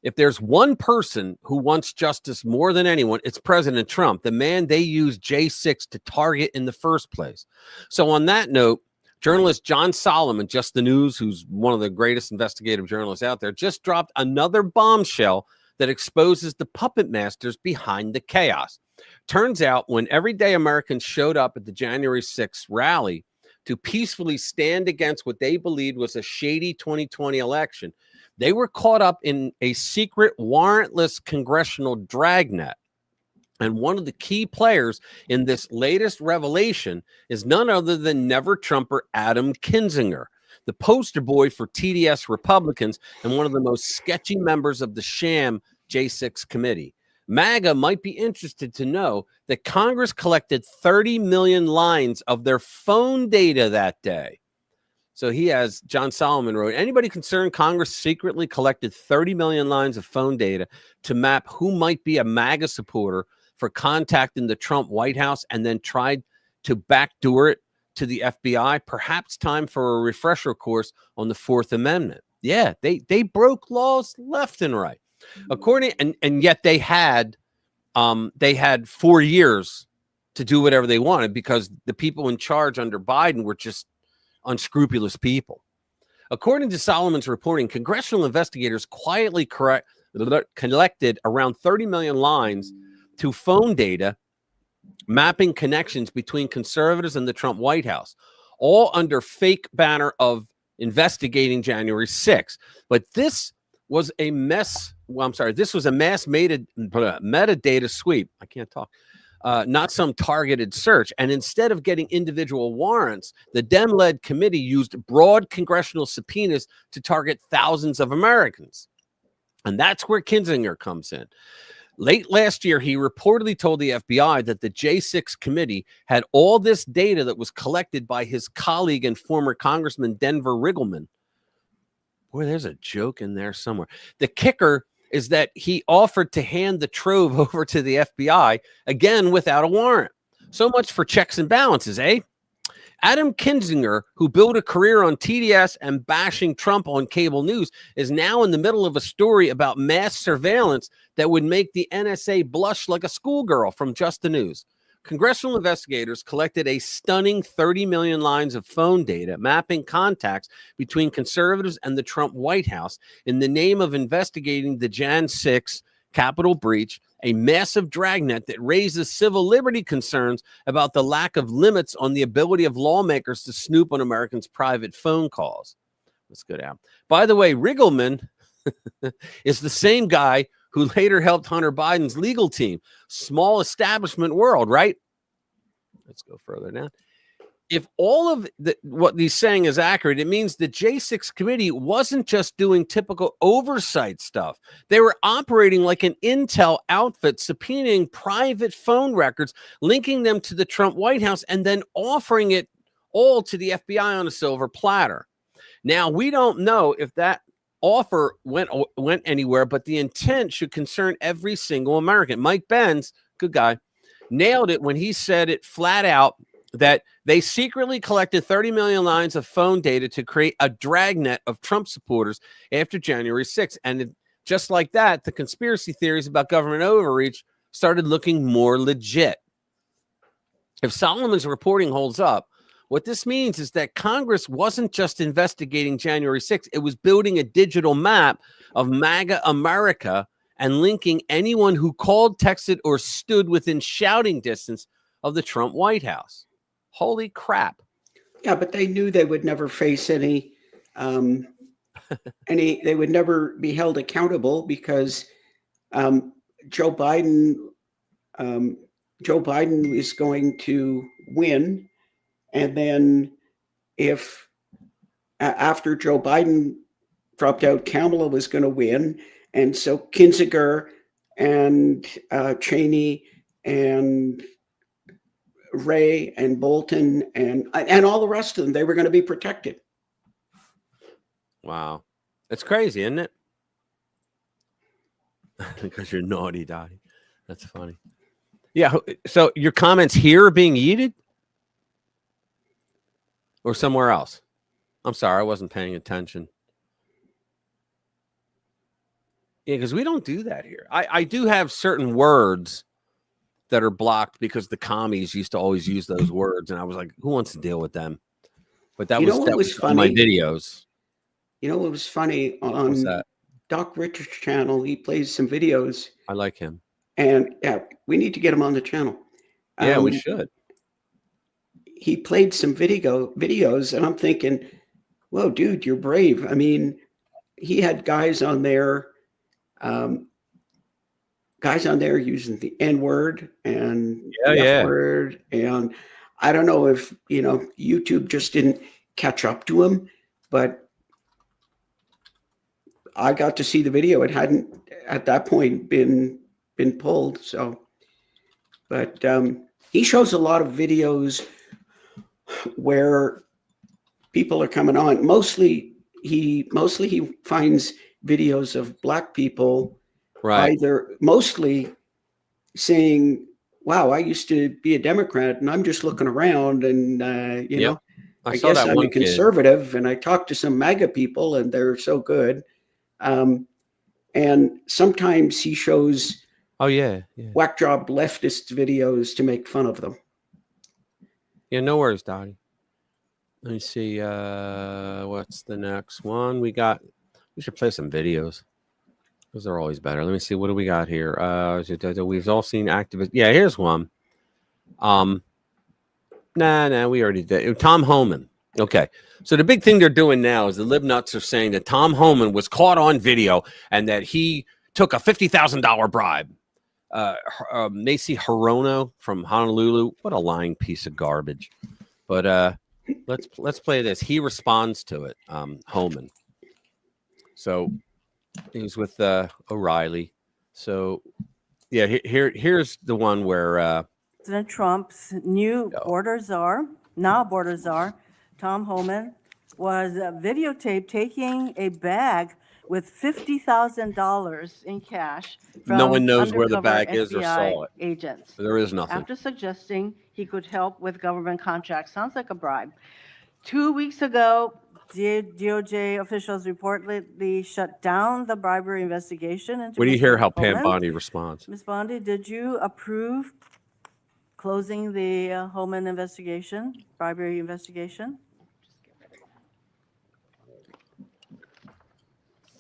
if there's one person who wants justice more than anyone, it's President Trump, the man they used J6 to target in the first place. So on that note, journalist John Solomon, Just the News, who's one of the greatest investigative journalists out there, just dropped another bombshell that exposes the puppet masters behind the chaos. Turns out when everyday Americans showed up at the January 6th rally to peacefully stand against what they believed was a shady 2020 election, they were caught up in a secret warrantless congressional dragnet. And one of the key players in this latest revelation is none other than Never Trumper Adam Kinzinger, the poster boy for TDS Republicans and one of the most sketchy members of the sham J6 committee. MAGA might be interested to know that Congress collected 30 million lines of their phone data that day. So he has, John Solomon wrote, anybody concerned Congress secretly collected 30 million lines of phone data to map who might be a MAGA supporter for contacting the Trump White House and then tried to backdoor it to the FBI? Perhaps time for a refresher course on the Fourth Amendment. Yeah, they broke laws left and right. According, and yet they had 4 years to do whatever they wanted, because the people in charge under Biden were just unscrupulous people. According to Solomon's reporting, congressional investigators quietly collected around 30 million lines to phone data mapping connections between conservatives and the Trump White House, all under fake banner of investigating January 6th. But this was a mess. Well, I'm sorry. This was a mass metadata sweep. I can't talk. Not some targeted search. And instead of getting individual warrants, the Dem-led committee used broad congressional subpoenas to target thousands of Americans. And that's where Kinzinger comes in. Late last year, he reportedly told the FBI that the J6 committee had all this data that was collected by his colleague and former Congressman Denver Riggleman. Boy, there's a joke in there somewhere. The kicker is that he offered to hand the trove over to the FBI, again, without a warrant. So much for checks and balances, eh? Adam Kinzinger, who built a career on TDS and bashing Trump on cable news, is now in the middle of a story about mass surveillance that would make the NSA blush like a schoolgirl from Just the News. Congressional investigators collected a stunning 30 million lines of phone data mapping contacts between conservatives and the Trump White House in the name of investigating the Jan 6 Capitol breach, a massive dragnet that raises civil liberty concerns about the lack of limits on the ability of lawmakers to snoop on Americans' private phone calls. Let's go down. By the way, Riggleman is the same guy who later helped Hunter Biden's legal team. Small establishment world, right? Let's go further down. If all of what he's saying is accurate, it means the J6 committee wasn't just doing typical oversight stuff. They were operating like an intel outfit, subpoenaing private phone records, linking them to the Trump White House, and then offering it all to the FBI on a silver platter. Now, we don't know if that offer went anywhere, but the intent should concern every single American. Mike Benz, good guy, nailed it when he said it flat out that they secretly collected 30 million lines of phone data to create a dragnet of Trump supporters after January 6th. And just like that, the conspiracy theories about government overreach started looking more legit. If Solomon's reporting holds up, what this means is that Congress wasn't just investigating January 6th. It was building a digital map of MAGA America and linking anyone who called, texted, or stood within shouting distance of the Trump White House. Holy crap. Yeah, but they knew they would never face they would never be held accountable because Joe Biden is going to win. And then if after Joe Biden dropped out, Kamala was going to win. And so Kinzinger and Cheney and Ray and Bolton and all the rest of them, they were going to be protected. Wow. It's crazy, isn't it? Because you're naughty, Dottie. That's funny. Yeah. So your comments here are being yeeted? Or somewhere else? I'm sorry, I wasn't paying attention. Yeah, because we don't do that here. I do have certain words that are blocked because the commies used to always use those words, and I was like, who wants to deal with them? But that was funny. My videos. You know what was funny on Doc Richards' channel? He plays some videos. I like him. And yeah, we need to get him on the channel. Yeah, we should. He played some videos, and I'm thinking, whoa, dude, you're brave. I mean, he had guys on there using the N-word and the F-word. And I don't know if, YouTube just didn't catch up to him, but I got to see the video. It hadn't at that point been pulled. So, but he shows a lot of videos where people are coming on. Mostly he finds videos of Black people, right? Mostly saying, "Wow, I used to be a Democrat, and I'm just looking around, and I guess I'm a conservative, and I talk to some MAGA people, and they're so good." And sometimes he shows, whack job leftist videos to make fun of them. Yeah, no worries, Dottie. Let me see. What's the next one? We should play some videos. Those are always better. Let me see. What do we got here? We've all seen activists. Yeah, here's one. Nah, we already did. Tom Homan. Okay. So the big thing they're doing now is the lib nuts are saying that Tom Homan was caught on video and that he took a $50,000 bribe. Macy Hirono from Honolulu. What a lying piece of garbage. But let's play this. He responds to it, Homan. So He was with O'Reilly. So, yeah, here's the one where President Trump's new border czar, now border czar, Tom Homan, was videotaped taking a bag with $50,000 in cash from no one knows where the undercover bag is or FBI saw it. agents. There is nothing. After suggesting he could help with government contracts. Sounds like a bribe. 2 weeks ago, DOJ officials reportedly shut down the bribery investigation into What do you hear Mr. how Pam Homan. Bondi responds? Ms. Bondi, did you approve closing the Homan investigation, bribery investigation?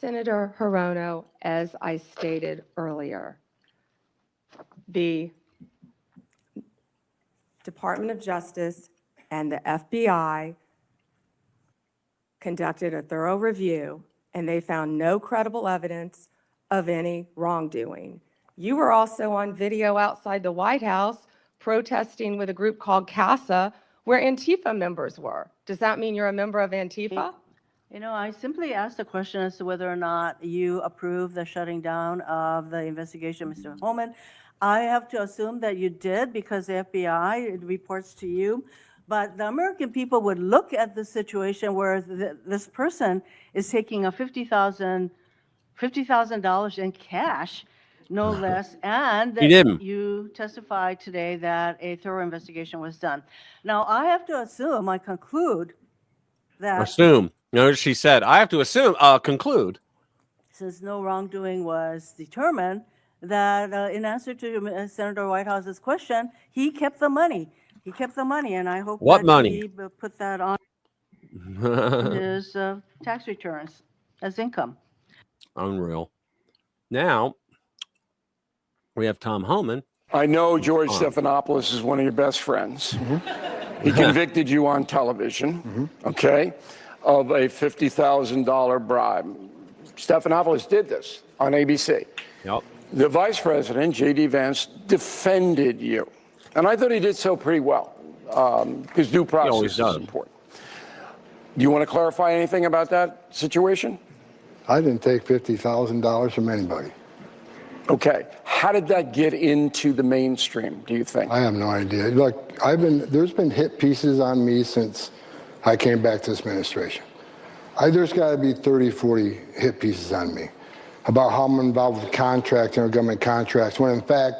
Senator Hirono, as I stated earlier, the Department of Justice and the FBI conducted a thorough review, and they found no credible evidence of any wrongdoing. You were also on video outside the White House protesting with a group called CASA, where Antifa members were. Does that mean you're a member of Antifa? You know, I simply asked the question as to whether or not you approve the shutting down of the investigation, Mr. Homan. I have to assume that you did because the FBI reports to you. But the American people would look at the situation where this person is taking a $50,000 in cash, no less, and you testified today that a thorough investigation was done. Now, I have to assume, I conclude that... Assume. No, she said, I have to assume, conclude. Since no wrongdoing was determined, that in answer to Senator Whitehouse's question, he kept the money. He kept the money, and I hope What money? He put that on his tax returns as income. Unreal. Now, we have Tom Homan. I know George Stephanopoulos is one of your best friends. He convicted you on television, okay, of a $50,000 bribe. Stephanopoulos did this on ABC. Yep. The vice president, J.D. Vance, defended you. And I thought he did so pretty well, because due process is important. Do you want to clarify anything about that situation? I didn't take $50,000 from anybody. Okay. How did that get into the mainstream, do you think? I have no idea. Look, there's been hit pieces on me since I came back to this administration. There's got to be 30, 40 hit pieces on me about how I'm involved with contracting or government contracts, when in fact,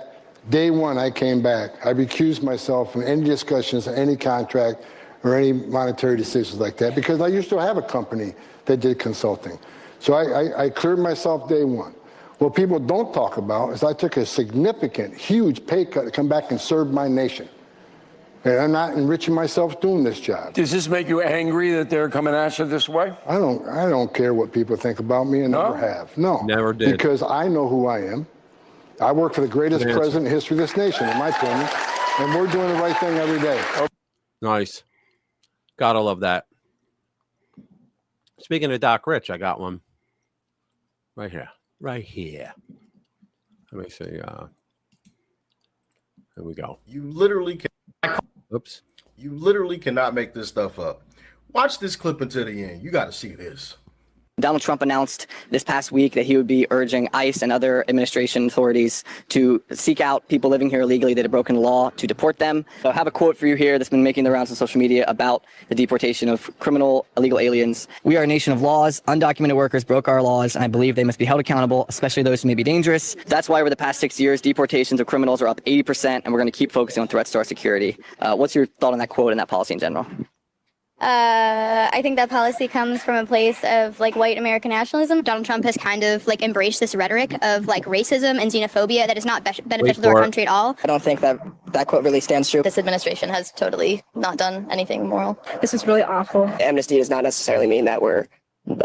day one I came back, I recused myself from any discussions on any contract or any monetary decisions like that, because I used to have a company that did consulting. So I cleared myself day one. What people don't talk about is I took a significant, huge pay cut to come back and serve my nation. And I'm not enriching myself doing this job. Does this make you angry that they're coming at you this way? I don't care what people think about me, and never have. No. Never did. Because I know who I am. I work for the greatest president in the history of this nation, in my opinion, and we're doing the right thing every day. Nice. Gotta love that. Speaking of Doc Rich, I got one. Right here. Right here. Let me see. There we go. You literally can. Oops. You literally cannot make this stuff up. Watch this clip until the end. You got to see this. Donald Trump announced this past week that he would be urging ICE and other administration authorities to seek out people living here illegally that have broken law to deport them. So I have a quote for you here that's been making the rounds on social media about the deportation of criminal illegal aliens. "We are a nation of laws. Undocumented workers broke our laws, and I believe they must be held accountable, especially those who may be dangerous. That's why over the past 6 years, deportations of criminals are up 80%, and we're going to keep focusing on threats to our security." What's your thought on that quote and that policy in general? I think that policy comes from a place of like white American nationalism. Donald Trump has kind of like embraced this rhetoric of like racism and xenophobia that is not beneficial to our country at all. I don't think that quote really stands true. This administration has totally not done anything moral. This is really awful. Amnesty does not necessarily mean that we're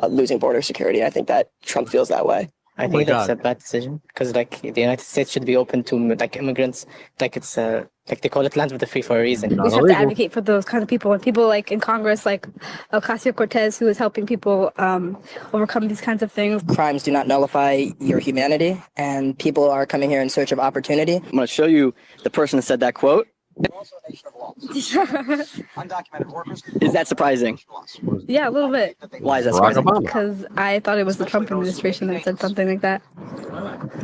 losing border security. I think that Trump feels that way. I think that's a bad decision because like the United States should be open to like immigrants. Like it's like they call it land of the free for a reason. We have to advocate for those kind of people and people like in Congress, like Ocasio-Cortez, who is helping people overcome these kinds of things. Crimes do not nullify your humanity, and people are coming here in search of opportunity. I'm going to show you the person that said that quote Undocumented workers. Is that surprising? Yeah, a little bit. Why is that Barack surprising? Obama. Because I thought it was the Trump administration that said something like that.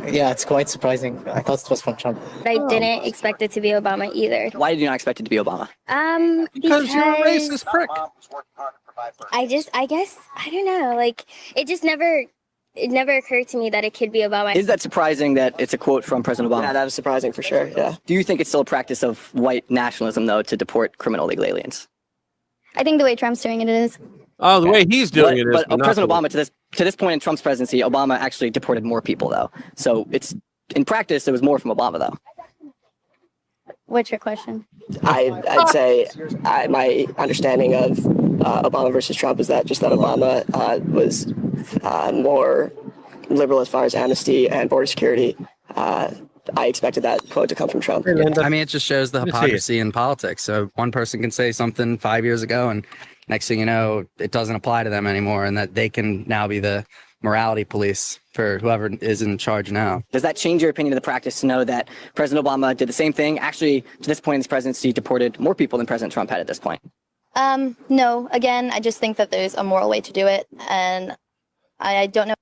Yeah, it's quite surprising. I thought it was from Trump. I didn't expect it to be Obama either. Why did you not expect it to be Obama? Because you're a racist prick. I guess, I don't know. Like, it never occurred to me that it could be Obama. Is that surprising that it's a quote from President Obama? Yeah, that was surprising for sure, yeah. Do you think it's still a practice of white nationalism, though, to deport criminal illegal aliens? I think the way Trump's doing it is. Oh, the way he's doing it is. But President Obama, to this point in Trump's presidency, Obama actually deported more people, though. So it's in practice, it was more from Obama, though. What's your question? I'd say my understanding of Obama versus Trump is that Obama was more liberal as far as amnesty and border security. I expected that quote to come from Trump. I mean, it just shows the hypocrisy in politics. So one person can say something 5 years ago, and next thing you know, it doesn't apply to them anymore, and that they can now be the morality police for whoever is in charge now. Does that change your opinion of the practice to know that President Obama did the same thing? Actually, to this point in his presidency, deported more people than President Trump had at this point. No. Again, I just think that there's a moral way to do it, and I don't know.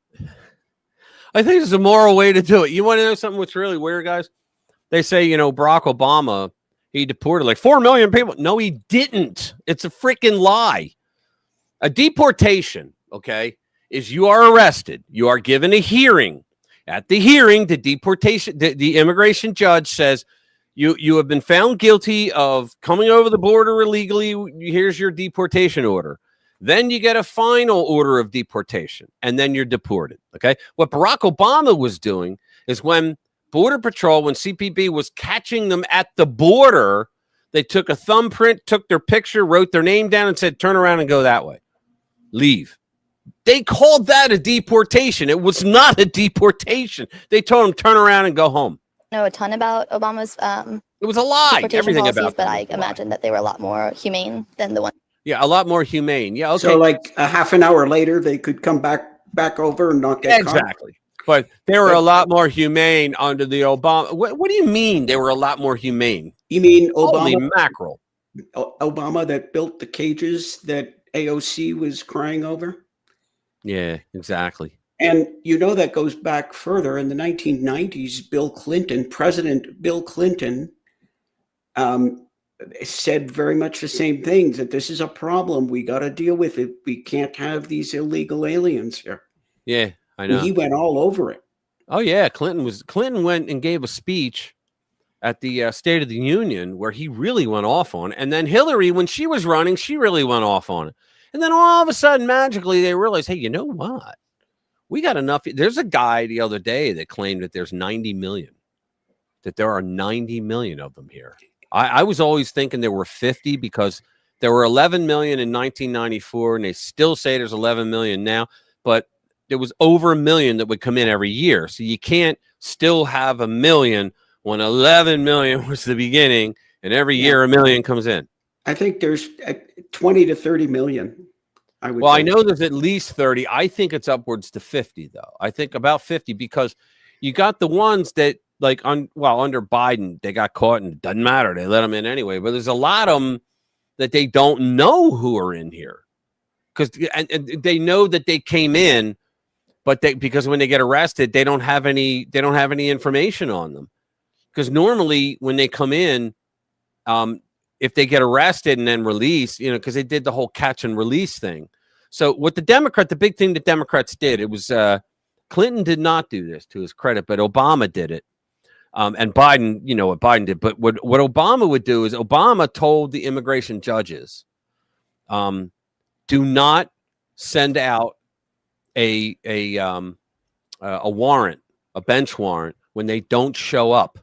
I think there's a moral way to do it. You want to know something what's really weird, guys? They say, Barack Obama, he deported like 4 million people. No, he didn't. It's a freaking lie. A deportation, okay, is you are arrested. You are given a hearing. At the hearing, the immigration judge says, you have been found guilty of coming over the border illegally. Here's your deportation order. Then you get a final order of deportation, and then you're deported, okay? What Barack Obama was doing is when Border Patrol, when CPB was catching them at the border, they took a thumbprint, took their picture, wrote their name down, and said, turn around and go that way. Leave. They called that a deportation. It was not a deportation. They told them, turn around and go home. Know a ton about Obama's it was a lie. Everything policies, about but I imagine that they were a lot more humane than the one. Yeah, a lot more humane. Yeah, okay. So like a half an hour later, they could come back over and not get caught. Exactly. But they were a lot more humane under the Obama. What do you mean they were a lot more humane? You mean Holy Obama? Mackerel. Obama that built the cages that AOC was crying over? Yeah, exactly. And that goes back further. In the 1990s, President Bill Clinton, said very much the same things, that this is a problem. We got to deal with it. We can't have these illegal aliens here. Yeah, I know. And he went all over it. Oh, yeah. Clinton went and gave a speech at the State of the Union where he really went off on it. And then Hillary, when she was running, she really went off on it. And then all of a sudden, magically, they realized, hey, you know what? We got enough. There's a guy the other day that claimed that there's 90 million, that there are 90 million of them here. I was always thinking there were 50 because there were 11 million in 1994, and they still say there's 11 million now, but there was over a million that would come in every year. So you can't still have a million when 11 million was the beginning, and every year a million comes in. I think there's 20 to 30 million. I know there's at least 30. I think it's upwards to 50, though. I think about 50 because you got the ones that, under Biden, they got caught and it doesn't matter. They let them in anyway. But there's a lot of them that they don't know who are in here because and they know that they came in, but because when they get arrested, they don't have any information on them. Because normally when they come in, if they get arrested and then released, because they did the whole catch and release thing. So what the big thing that Democrats did, it was Clinton did not do this to his credit, but Obama did it. And Biden, what Biden did. But what Obama would do is Obama told the immigration judges, do not send out a warrant, a bench warrant, when they don't show up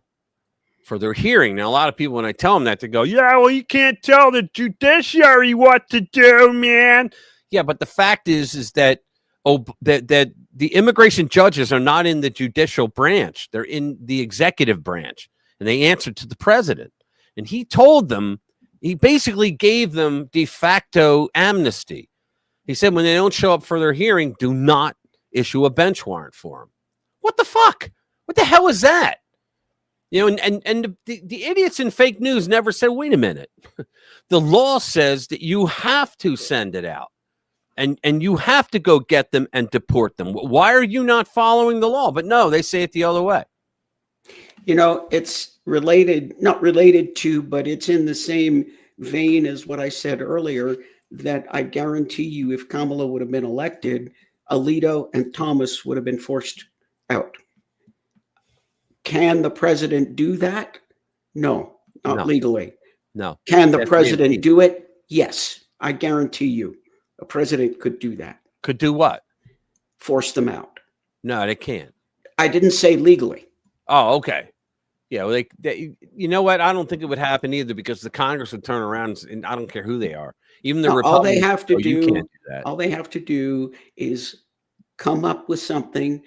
for their hearing. Now, a lot of people, when I tell them that, they go, yeah, well, you can't tell the judiciary what to do, man. Yeah, but the fact is that that the immigration judges are not in the judicial branch. They're in the executive branch, and they answer to the president. And he told them, he basically gave them de facto amnesty. He said, when they don't show up for their hearing, do not issue a bench warrant for them. What the fuck? What the hell is that? You know, and the idiots in fake news never said, wait a minute. The law says that you have to send it out. And you have to go get them and deport them. Why are you not following the law? But no, they say it the other way. You know, it's related, not related to, but it's in the same vein as what I said earlier, that I guarantee you if Kamala would have been elected, Alito and Thomas would have been forced out. Can the president do that? No, not legally. No. Can the president do it? Yes, I guarantee you. A president could do that. Could do what? Force them out. No, they can't. I didn't say legally. Oh, okay. Yeah, well, they you know what? I don't think it would happen either because the Congress would turn around and I don't care who they are. Even the Republicans. All they have to do, you can't do that. All they have to do is come up with something.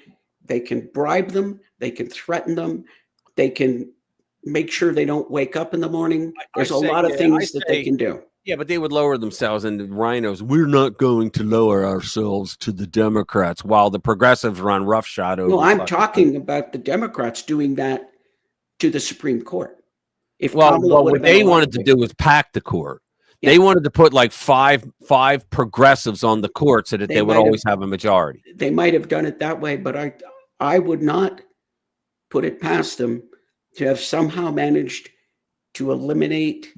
They can bribe them. They can threaten them. They can make sure they don't wake up in the morning. There's a lot of things that they can do. Yeah, but they would lower themselves, and the rhinos, we're not going to lower ourselves to the Democrats while the progressives run roughshod over. No, I'm talking about the Democrats doing that to the Supreme Court. If what they wanted to do was pack the court. Yeah. They wanted to put like five progressives on the court so that they would always have a majority. They might have done it that way, but I would not put it past them to have somehow managed to eliminate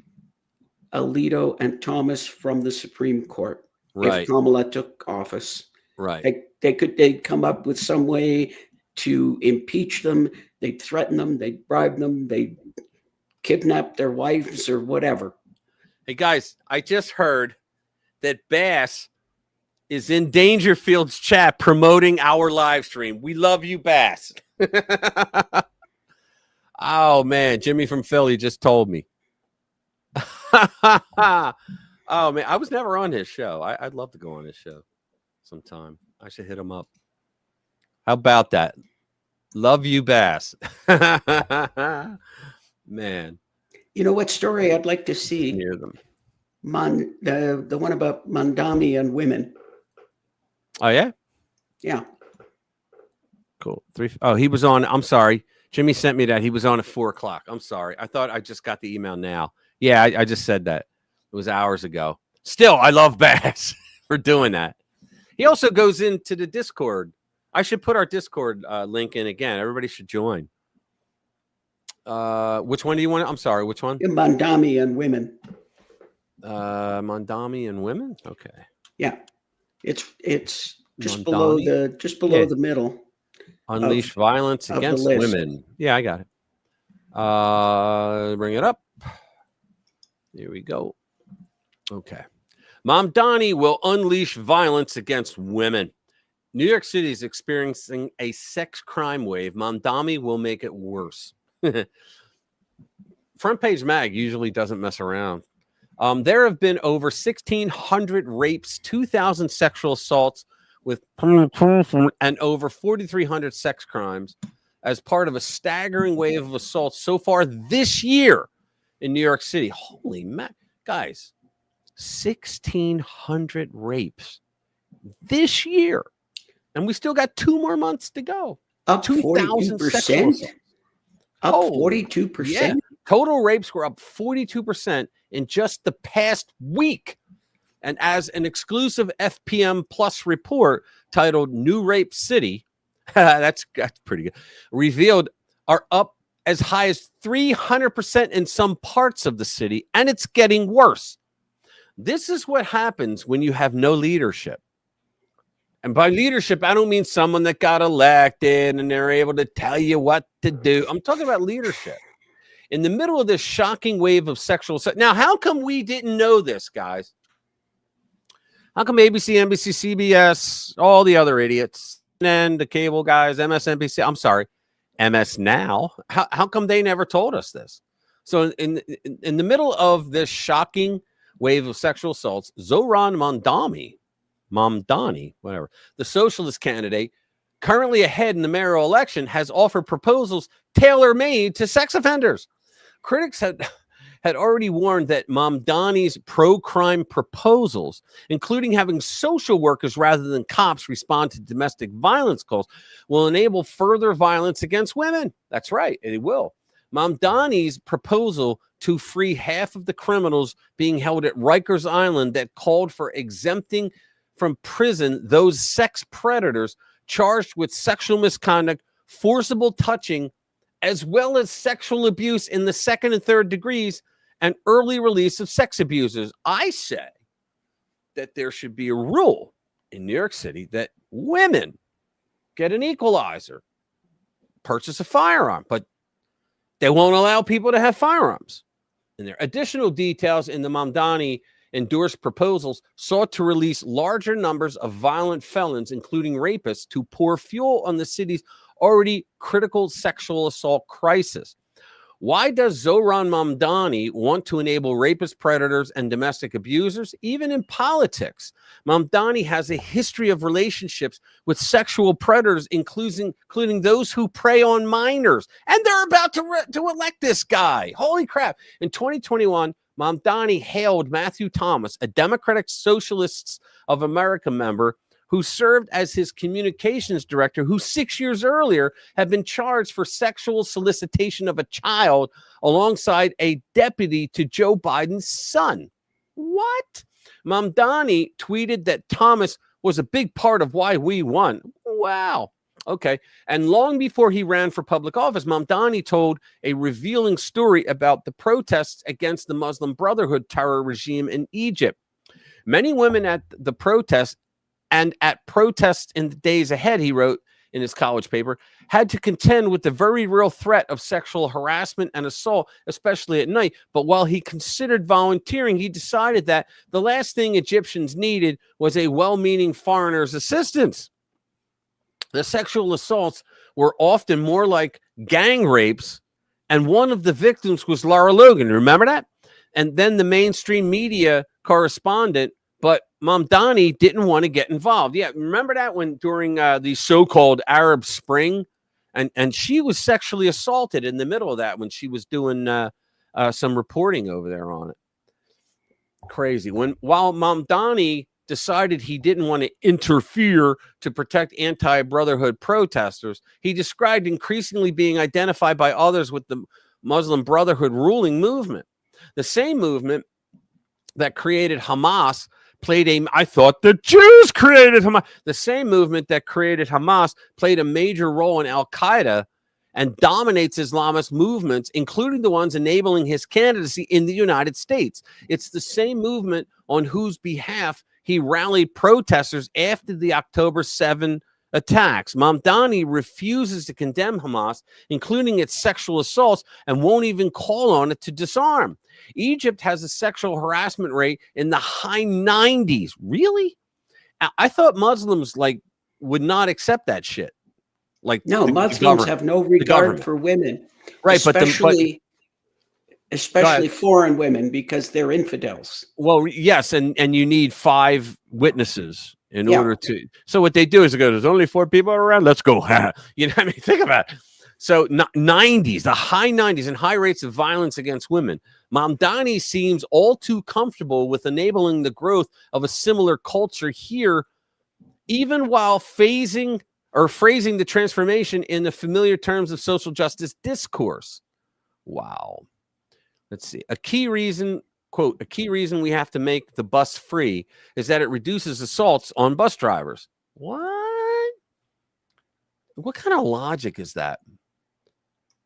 Alito and Thomas from the Supreme Court. Right. If Kamala took office. Right. They'd come up with some way to impeach them. They'd threaten them. They'd bribe them. They'd kidnap their wives or whatever. Hey guys, I just heard that Bass is in Dangerfield's chat promoting our live stream. We love you, Bass. Oh man, Jimmy from Philly just told me. Oh man, I was never on his show. I'd love to go on his show sometime. I should hit him up. How about that? Love you, Bass. Man. You know what story I'd like to see? Near them. The one about Mandami and women. Oh yeah? Yeah. Cool. He was on. I'm sorry. Jimmy sent me that. He was on at 4:00. I'm sorry. I thought I just got the email now. Yeah, I just said that. It was hours ago. Still, I love Bass for doing that. He also goes into the Discord. I should put our Discord link in again. Everybody should join. Which one do you want? I'm sorry. Which one? Mandami and women. Mandami and women. Okay. Yeah, it's just below the middle. Unleash violence against women. Yeah, I got it. Bring it up. Here we go. Okay. Mamdani will unleash violence against women. New York City is experiencing a sex crime wave. Mamdani will make it worse. Front Page Mag usually doesn't mess around. There have been over 1,600 rapes, 2,000 sexual assaults, and over 4,300 sex crimes as part of a staggering wave of assaults so far this year in New York City. Holy guys, 1,600 rapes this year. And we still got 2 more months to go. Up 42%. Up 42%. Yeah. Total rapes were up 42% in just the past week. And as an exclusive FPM Plus report titled New Rape City, that's pretty good, revealed are up as high as 300% in some parts of the city, and it's getting worse. This is what happens when you have no leadership. And by leadership, I don't mean someone that got elected and they're able to tell you what to do. I'm talking about leadership. In the middle of this shocking wave of sexual assault. Now, how come we didn't know this, guys? How come ABC, NBC, CBS, all the other idiots, and the cable guys, MSNBC, I'm sorry, MS Now, how come they never told us this? So in the middle of this shocking wave of sexual assaults, Zohran Mamdani, whatever, the socialist candidate, currently ahead in the mayoral election, has offered proposals tailor-made to sex offenders. Critics had already warned that Mamdani's pro-crime proposals, including having social workers rather than cops respond to domestic violence calls, will enable further violence against women. That's right, it will. Mamdani's proposal to free half of the criminals being held at Rikers Island that called for exempting from prison those sex predators charged with sexual misconduct, forcible touching, as well as sexual abuse in the second and third degrees, and early release of sex abusers. I say that there should be a rule in New York City that women get an equalizer, purchase a firearm, but they won't allow people to have firearms. And there are additional details in the Mamdani endorsed proposals sought to release larger numbers of violent felons, including rapists, to pour fuel on the city's already critical sexual assault crisis. Why does Zohran Mamdani want to enable rapist predators and domestic abusers? Even in politics, Mamdani has a history of relationships with sexual predators, including those who prey on minors. And they're about to elect this guy. Holy crap. In 2021, Mamdani hailed Matthew Thomas, a Democratic Socialists of America member, who served as his communications director, who 6 years earlier had been charged for sexual solicitation of a child alongside a deputy to Joe Biden's son. What? Mamdani tweeted that Thomas was a big part of why we won. Wow. Okay. And long before he ran for public office, Mamdani told a revealing story about the protests against the Muslim Brotherhood terror regime in Egypt. Many women at the protests and at protests in the days ahead, he wrote in his college paper, had to contend with the very real threat of sexual harassment and assault, especially at night. But while he considered volunteering, he decided that the last thing Egyptians needed was a well-meaning foreigner's assistance. The sexual assaults were often more like gang rapes, and one of the victims was Lara Logan. Remember that? And then the mainstream media correspondent, but Mamdani didn't want to get involved. Yeah, remember that when during the so-called Arab Spring, and she was sexually assaulted in the middle of that when she was doing some reporting over there on it. Crazy. While Mamdani decided he didn't want to interfere to protect anti-brotherhood protesters, he described increasingly being identified by others with the Muslim Brotherhood ruling movement. The same movement that created Hamas I thought the Jews created Hamas. The same movement that created Hamas played a major role in Al-Qaeda and dominates Islamist movements, including the ones enabling his candidacy in the United States. It's the same movement on whose behalf he rallied protesters after the October 7 attacks. Mamdani refuses to condemn Hamas, including its sexual assaults, and won't even call on it to disarm. Egypt has a sexual harassment rate in the high 90s. Really? I thought Muslims would not accept that shit. No, Muslims have no regard for women, right? Especially foreign women, because they're infidels. Well, yes, and you need 5 witnesses in order to. So what they do is they go, "There's only 4 people around. Let's go." You know what I mean? Think about it. So 90s, the high 90s, and high rates of violence against women. Mamdani seems all too comfortable with enabling the growth of a similar culture here, even while phrasing the transformation in the familiar terms of social justice discourse. Wow. Let's see. A key reason we have to make the bus free is that it reduces assaults on bus drivers. What? What kind of logic is that?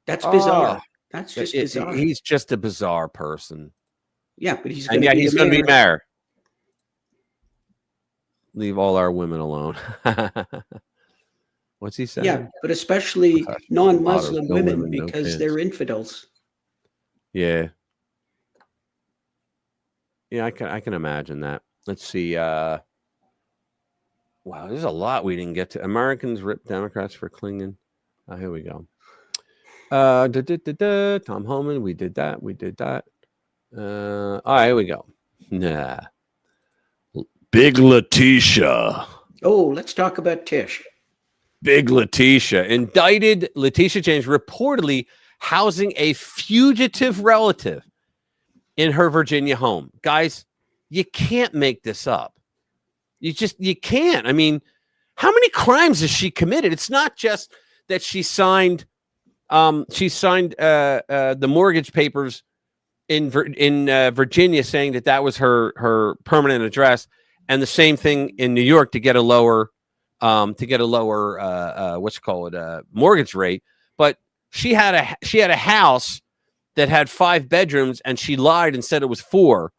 That's bizarre. That's just bizarre. He's just a bizarre person. Yeah, but he's going to be mayor. Leave all our women alone. What's he saying? Yeah, but especially non-Muslim women, because they're infidels. Yeah. Yeah, I can imagine that. Let's see. Wow, there's a lot we didn't get to. Americans rip Democrats for clinging. Here we go. Tom Homan, we did that. All right, here we go. Nah. Big Letitia. Oh, let's talk about Tish. Big Letitia. Indicted Letitia James reportedly housing a fugitive relative in her Virginia home. Guys, you can't make this up. You can't. I mean, how many crimes has she committed? It's not just that she signed She signed the mortgage papers in Virginia, saying that was her permanent address, and the same thing in New York to get a lower mortgage rate. But she had a house that had 5 bedrooms, and she lied and said it was 4,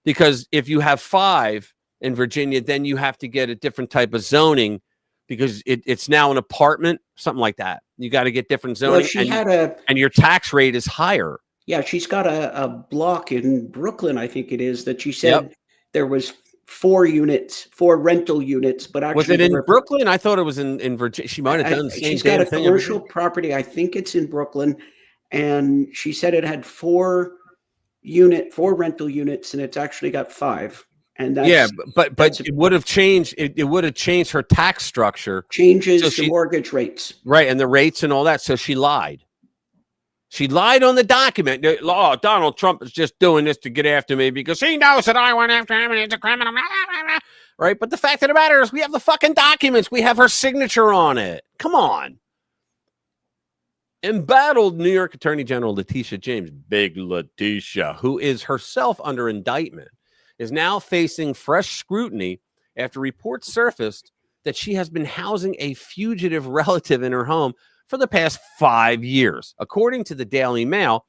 because if you have 5 in Virginia, then you have to get a different type of zoning, because it's now an apartment, something like that. You got to get different zoning, Well, and your tax rate is higher. Yeah, she's got a block in Brooklyn, I think it is, that she said there was 4 rental units, but actually was it in Brooklyn? I thought it was in Virginia. She might have done the same. She's got a commercial property. I think it's in Brooklyn, and she said it had 4 rental units, and it's actually got 5. And that's, but it would have changed. It would have changed her tax structure. Changes the mortgage rates, right, and the rates and all that. So she lied. She lied on the document. Oh, Donald Trump is just doing this to get after me because he knows that I went after him and he's a criminal. Right? But the fact of the matter is we have the fucking documents. We have her signature on it. Come on. Embattled New York Attorney General Letitia James, Big Letitia, who is herself under indictment, is now facing fresh scrutiny after reports surfaced that she has been housing a fugitive relative in her home for the past 5 years. According to the Daily Mail,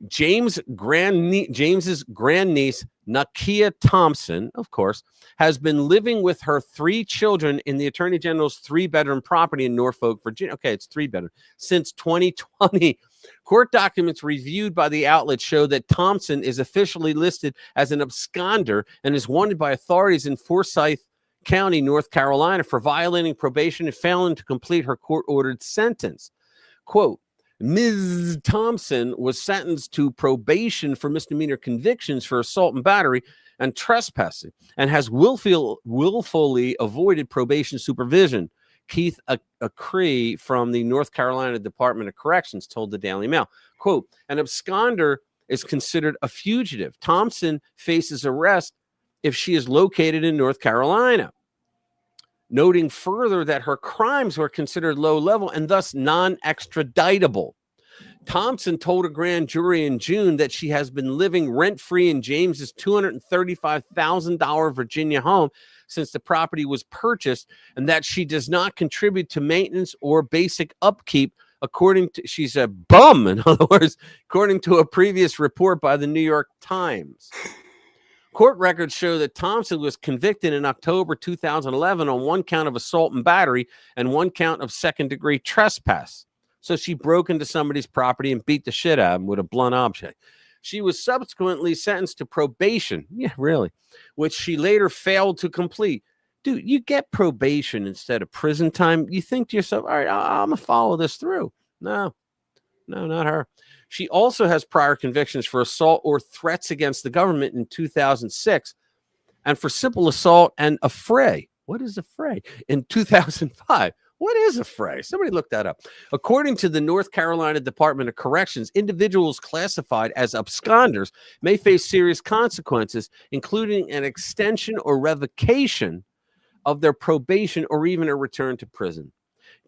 James's grandniece, Nakia Thompson, of course, has been living with her 3 children in the Attorney General's 3-bedroom property in Norfolk, Virginia. Okay, it's 3-bedroom. Since 2020, court documents reviewed by the outlet show that Thompson is officially listed as an absconder and is wanted by authorities in Forsyth County, North Carolina, for violating probation and failing to complete her court-ordered sentence. Quote, Ms. Thompson was sentenced to probation for misdemeanor convictions for assault and battery and trespassing, and has willfully avoided probation supervision. Keith Acree from the North Carolina Department of Corrections told the Daily Mail, quote, an absconder is considered a fugitive. Thompson faces arrest if she is located in North Carolina, noting further that her crimes were considered low level and thus non-extraditable. Thompson told a grand jury in June that she has been living rent-free in James's $235,000 Virginia home since the property was purchased, and that she does not contribute to maintenance or basic upkeep. She's a bum, in other words, according to a previous report by the New York Times. Court records show that Thompson was convicted in October 2011 on 1 count of assault and battery and 1 count of second-degree trespass. So she broke into somebody's property and beat the shit out of him with a blunt object. She was subsequently sentenced to probation. Yeah, really. Which she later failed to complete. Dude, you get probation instead of prison time. You think to yourself, all right, I'm going to follow this through. No, not her. She also has prior convictions for assault or threats against the government in 2006 and for simple assault and affray. What is affray? In 2005. What is affray? Somebody look that up. According to the North Carolina Department of Corrections, individuals classified as absconders may face serious consequences, including an extension or revocation of their probation or even a return to prison.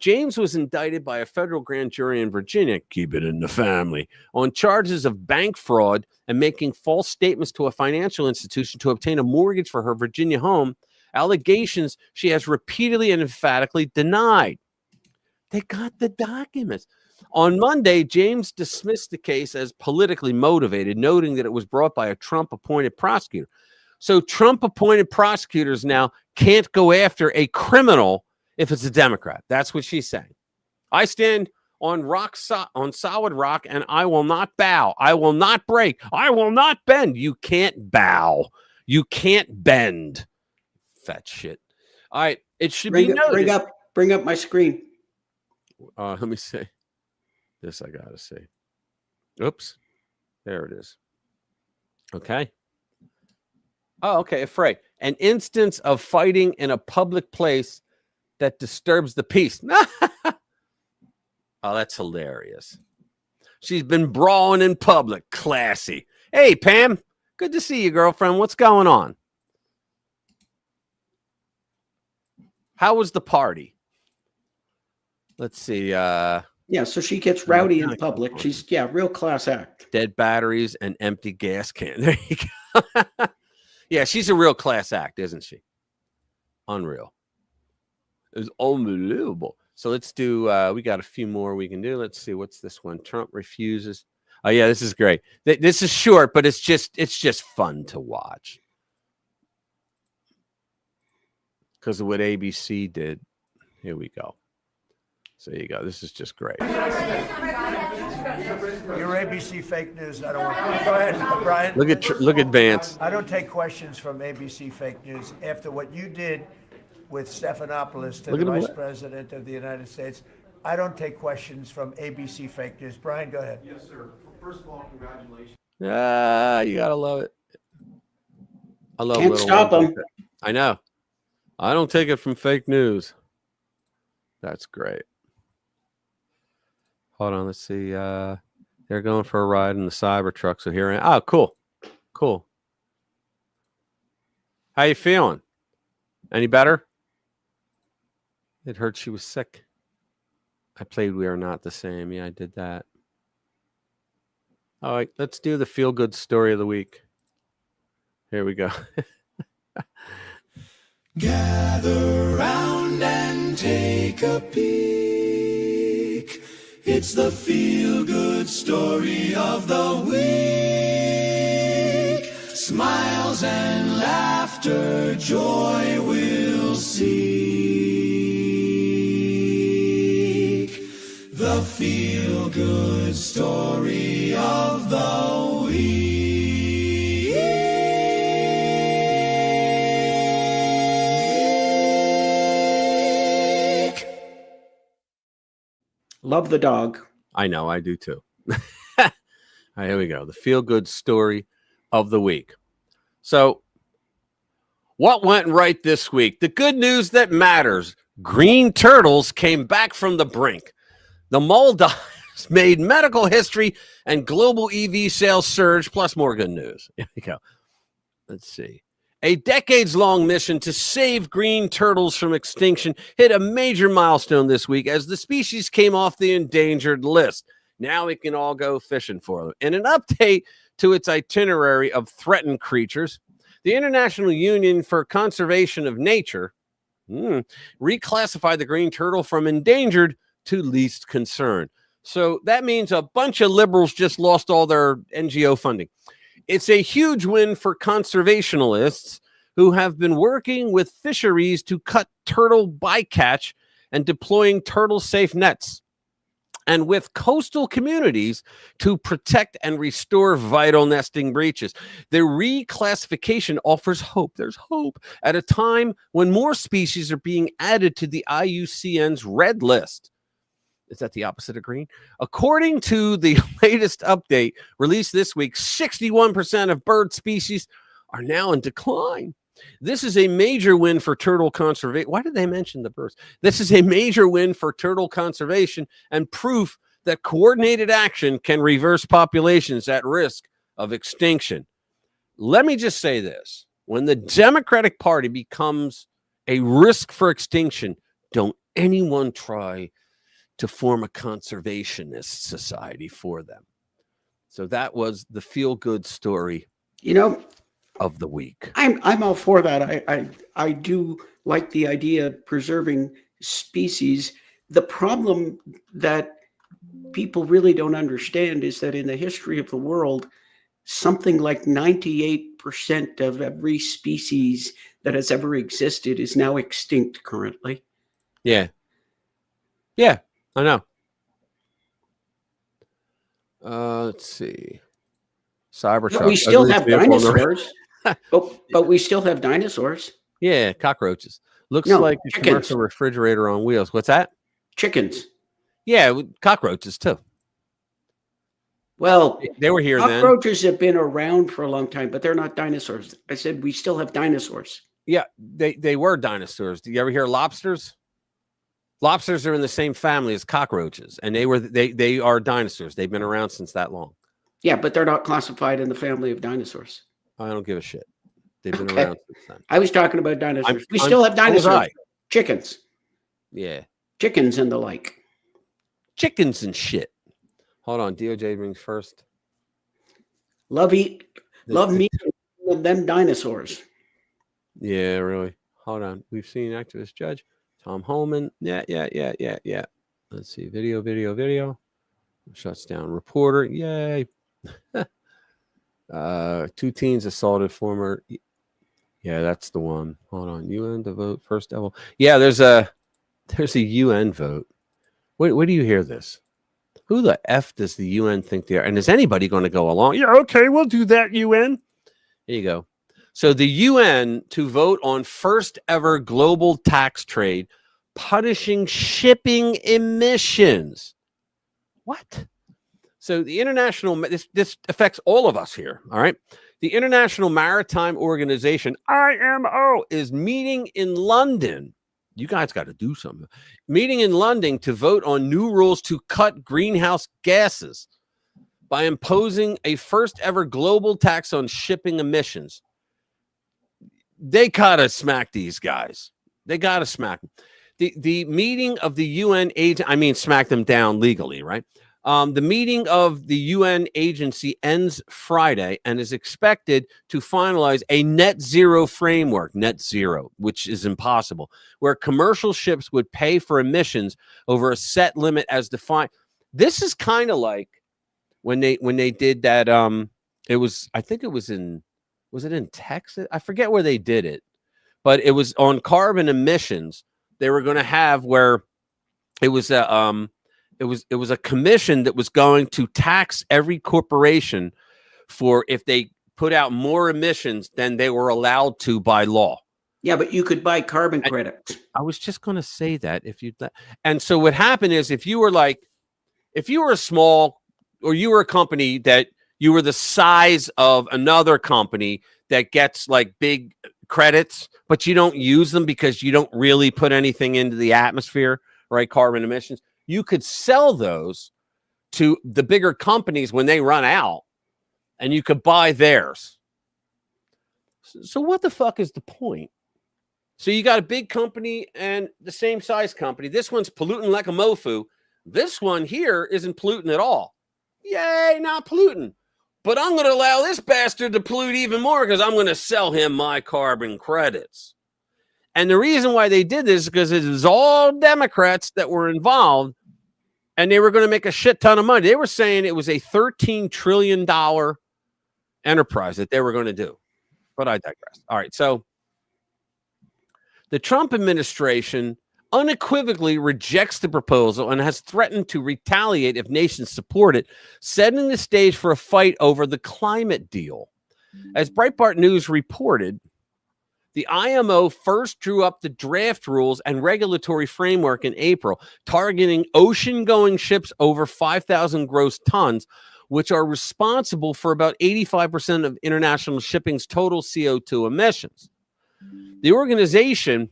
James was indicted by a federal grand jury in Virginia, keep it in the family, on charges of bank fraud and making false statements to a financial institution to obtain a mortgage for her Virginia home, allegations she has repeatedly and emphatically denied. They got the documents. On Monday, James dismissed the case as politically motivated, noting that it was brought by a Trump-appointed prosecutor. So Trump-appointed prosecutors now can't go after a criminal if it's a Democrat. That's what she's saying. I stand on solid rock, and I will not bow. I will not break. I will not bend. You can't bow. You can't bend. Fat shit. All right. It should be noted. Bring up my screen. Let me see. This I gotta see. Oops. There it is. Okay. Oh, okay. Affray. An instance of fighting in a public place that disturbs the peace. Oh, that's hilarious. She's been brawling in public. Classy. Hey, Pam. Good to see you, girlfriend. What's going on? How was the party? Let's see. Yeah, so she gets rowdy in public. She's real class act. Dead batteries and empty gas can. There you go. Yeah, she's a real class act, isn't she? Unreal. It was unbelievable. So let's do. We got a few more we can do. Let's see. What's this one? Trump refuses. Oh yeah, this is great. This is short, but it's just fun to watch because of what ABC did. Here we go. So there you go. This is just great. Your ABC fake news. I don't want to. Go ahead, Brian. Look at Vance. I don't take questions from ABC fake news after what you did with Stephanopoulos to the Vice President of the United States. I don't take questions from ABC fake news. Brian, go ahead. Yes, sir. First of all, congratulations. You gotta love it. I love. Can't stop them. I know. I don't take it from fake news. That's great. Hold on, let's see. They're going for a ride in the Cybertruck. So here I am. Oh, cool. How you feeling? Any better? It hurt. She was sick. I played We Are Not the Same. Yeah, I did that. All right, let's do the feel-good story of the week. Here we go. Gather round and take a peek. It's the feel-good story of the week. Smiles and laughter, joy will seek. The feel-good story of the week. Love the dog. I know, I do too. All right, here we go. The feel-good story of the week. So, what went right this week? The good news that matters. Green turtles came back from the brink. The Maldives made medical history and global EV sales surge, plus more good news. Here we go. Let's see. A decades-long mission to save green turtles from extinction hit a major milestone this week as the species came off the endangered list. Now we can all go fishing for them. In an update to its itinerary of threatened creatures, the International Union for Conservation of Nature reclassified the green turtle from endangered to least concern. So that means a bunch of liberals just lost all their NGO funding. It's a huge win for conservationists who have been working with fisheries to cut turtle bycatch and deploying turtle-safe nets, and with coastal communities to protect and restore vital nesting breaches. The reclassification offers hope. There's hope at a time when more species are being added to the IUCN's red list. Is that the opposite of green? According to the latest update released this week, 61% of bird species are now in decline. This is a major win for turtle conservation. Why did they mention the birds? This is a major win for turtle conservation and proof that coordinated action can reverse populations at risk of extinction. Let me just say this. When the Democratic Party becomes a risk for extinction, don't anyone try to form a conservationist society for them. So that was the feel-good story, of the week. I'm all for that. I do like the idea of preserving species. The problem that people really don't understand is that in the history of the world, something like 98% of every species that has ever existed is now extinct currently. Yeah, I know. Let's see. Cybertruck. But we still have dinosaurs. but we still have dinosaurs. Yeah, cockroaches. Looks like a commercial refrigerator on wheels. What's that? Chickens. Yeah, cockroaches too. Well, they were here then. Cockroaches have been around for a long time, but they're not dinosaurs. I said we still have dinosaurs. Yeah, they were dinosaurs. Do you ever hear lobsters? Lobsters are in the same family as cockroaches, and they are dinosaurs. They've been around since that long. Yeah, but they're not classified in the family of dinosaurs. I don't give a shit. They've been around since then. I was talking about dinosaurs. We still have dinosaurs. Chickens. Yeah. Chickens and the like. chickens and shit. Hold on. DOJ brings first. Love meat of them dinosaurs. Yeah, really. Hold on. We've seen activist judge Tom Holman. Yeah. Let's see. Video. Shuts down reporter. Yay. 2 teens assaulted former. Yeah, that's the one. Hold on. UN to vote first devil. Yeah, there's a UN vote. Where do you hear this? Who the F does the UN think they are? And is anybody going to go along? Yeah, okay, we'll do that, UN. There you go. So the UN to vote on first ever global tax trade punishing shipping emissions. What? So the international, this affects all of us here, all right? The International Maritime Organization, IMO, is meeting in London. You guys got to do something. Meeting in London to vote on new rules to cut greenhouse gases by imposing a first ever global tax on shipping emissions. They gotta smack these guys. They gotta smack them. The meeting of the UN agent, I mean, smack them down legally, right? The meeting of the UN agency ends Friday and is expected to finalize a net zero framework, net zero, which is impossible, where commercial ships would pay for emissions over a set limit as defined. This is kind of like when they did that. I think it was in Texas? I forget where they did it, but it was on carbon emissions. They were going to have where it was a commission that was going to tax every corporation for if they put out more emissions than they were allowed to by law. Yeah, but you could buy carbon credits. I was just going to say that and so what happened is if you were a small, or you were a company that you were the size of another company that gets like big credits, but you don't use them because you don't really put anything into the atmosphere, right? Carbon emissions. You could sell those to the bigger companies when they run out, and you could buy theirs. So what the fuck is the point? So you got a big company and the same size company. This one's polluting like a mofo. This one here isn't polluting at all. Yay, not polluting. But I'm going to allow this bastard to pollute even more because I'm going to sell him my carbon credits. And the reason why they did this is because it was all Democrats that were involved, and they were going to make a shit ton of money. They were saying it was a $13 trillion enterprise that they were going to do. But I digress. All right, so the Trump administration unequivocally rejects the proposal and has threatened to retaliate if nations support it, setting the stage for a fight over the climate deal. As Breitbart News reported, the IMO first drew up the draft rules and regulatory framework in April, targeting ocean-going ships over 5,000 gross tons, which are responsible for about 85% of international shipping's total CO2 emissions. The organization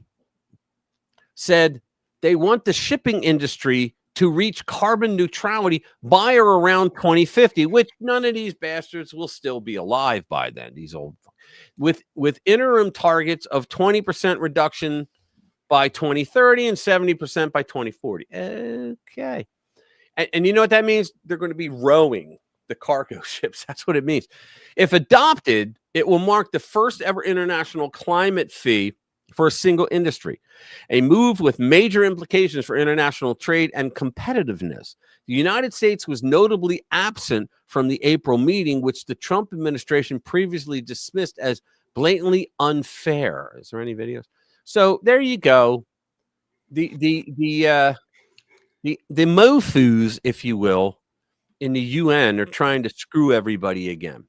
said they want the shipping industry to reach carbon neutrality by or around 2050, which none of these bastards will still be alive by then, these old, with interim targets of 20% reduction by 2030 and 70% by 2040. Okay. And you know what that means? They're going to be rowing the cargo ships. That's what it means. If adopted, it will mark the first ever international climate fee for a single industry, a move with major implications for international trade and competitiveness. The United States was notably absent from the April meeting, which the Trump administration previously dismissed as blatantly unfair. Is there any videos? So there you go. The mofus, if you will, in the UN are trying to screw everybody again.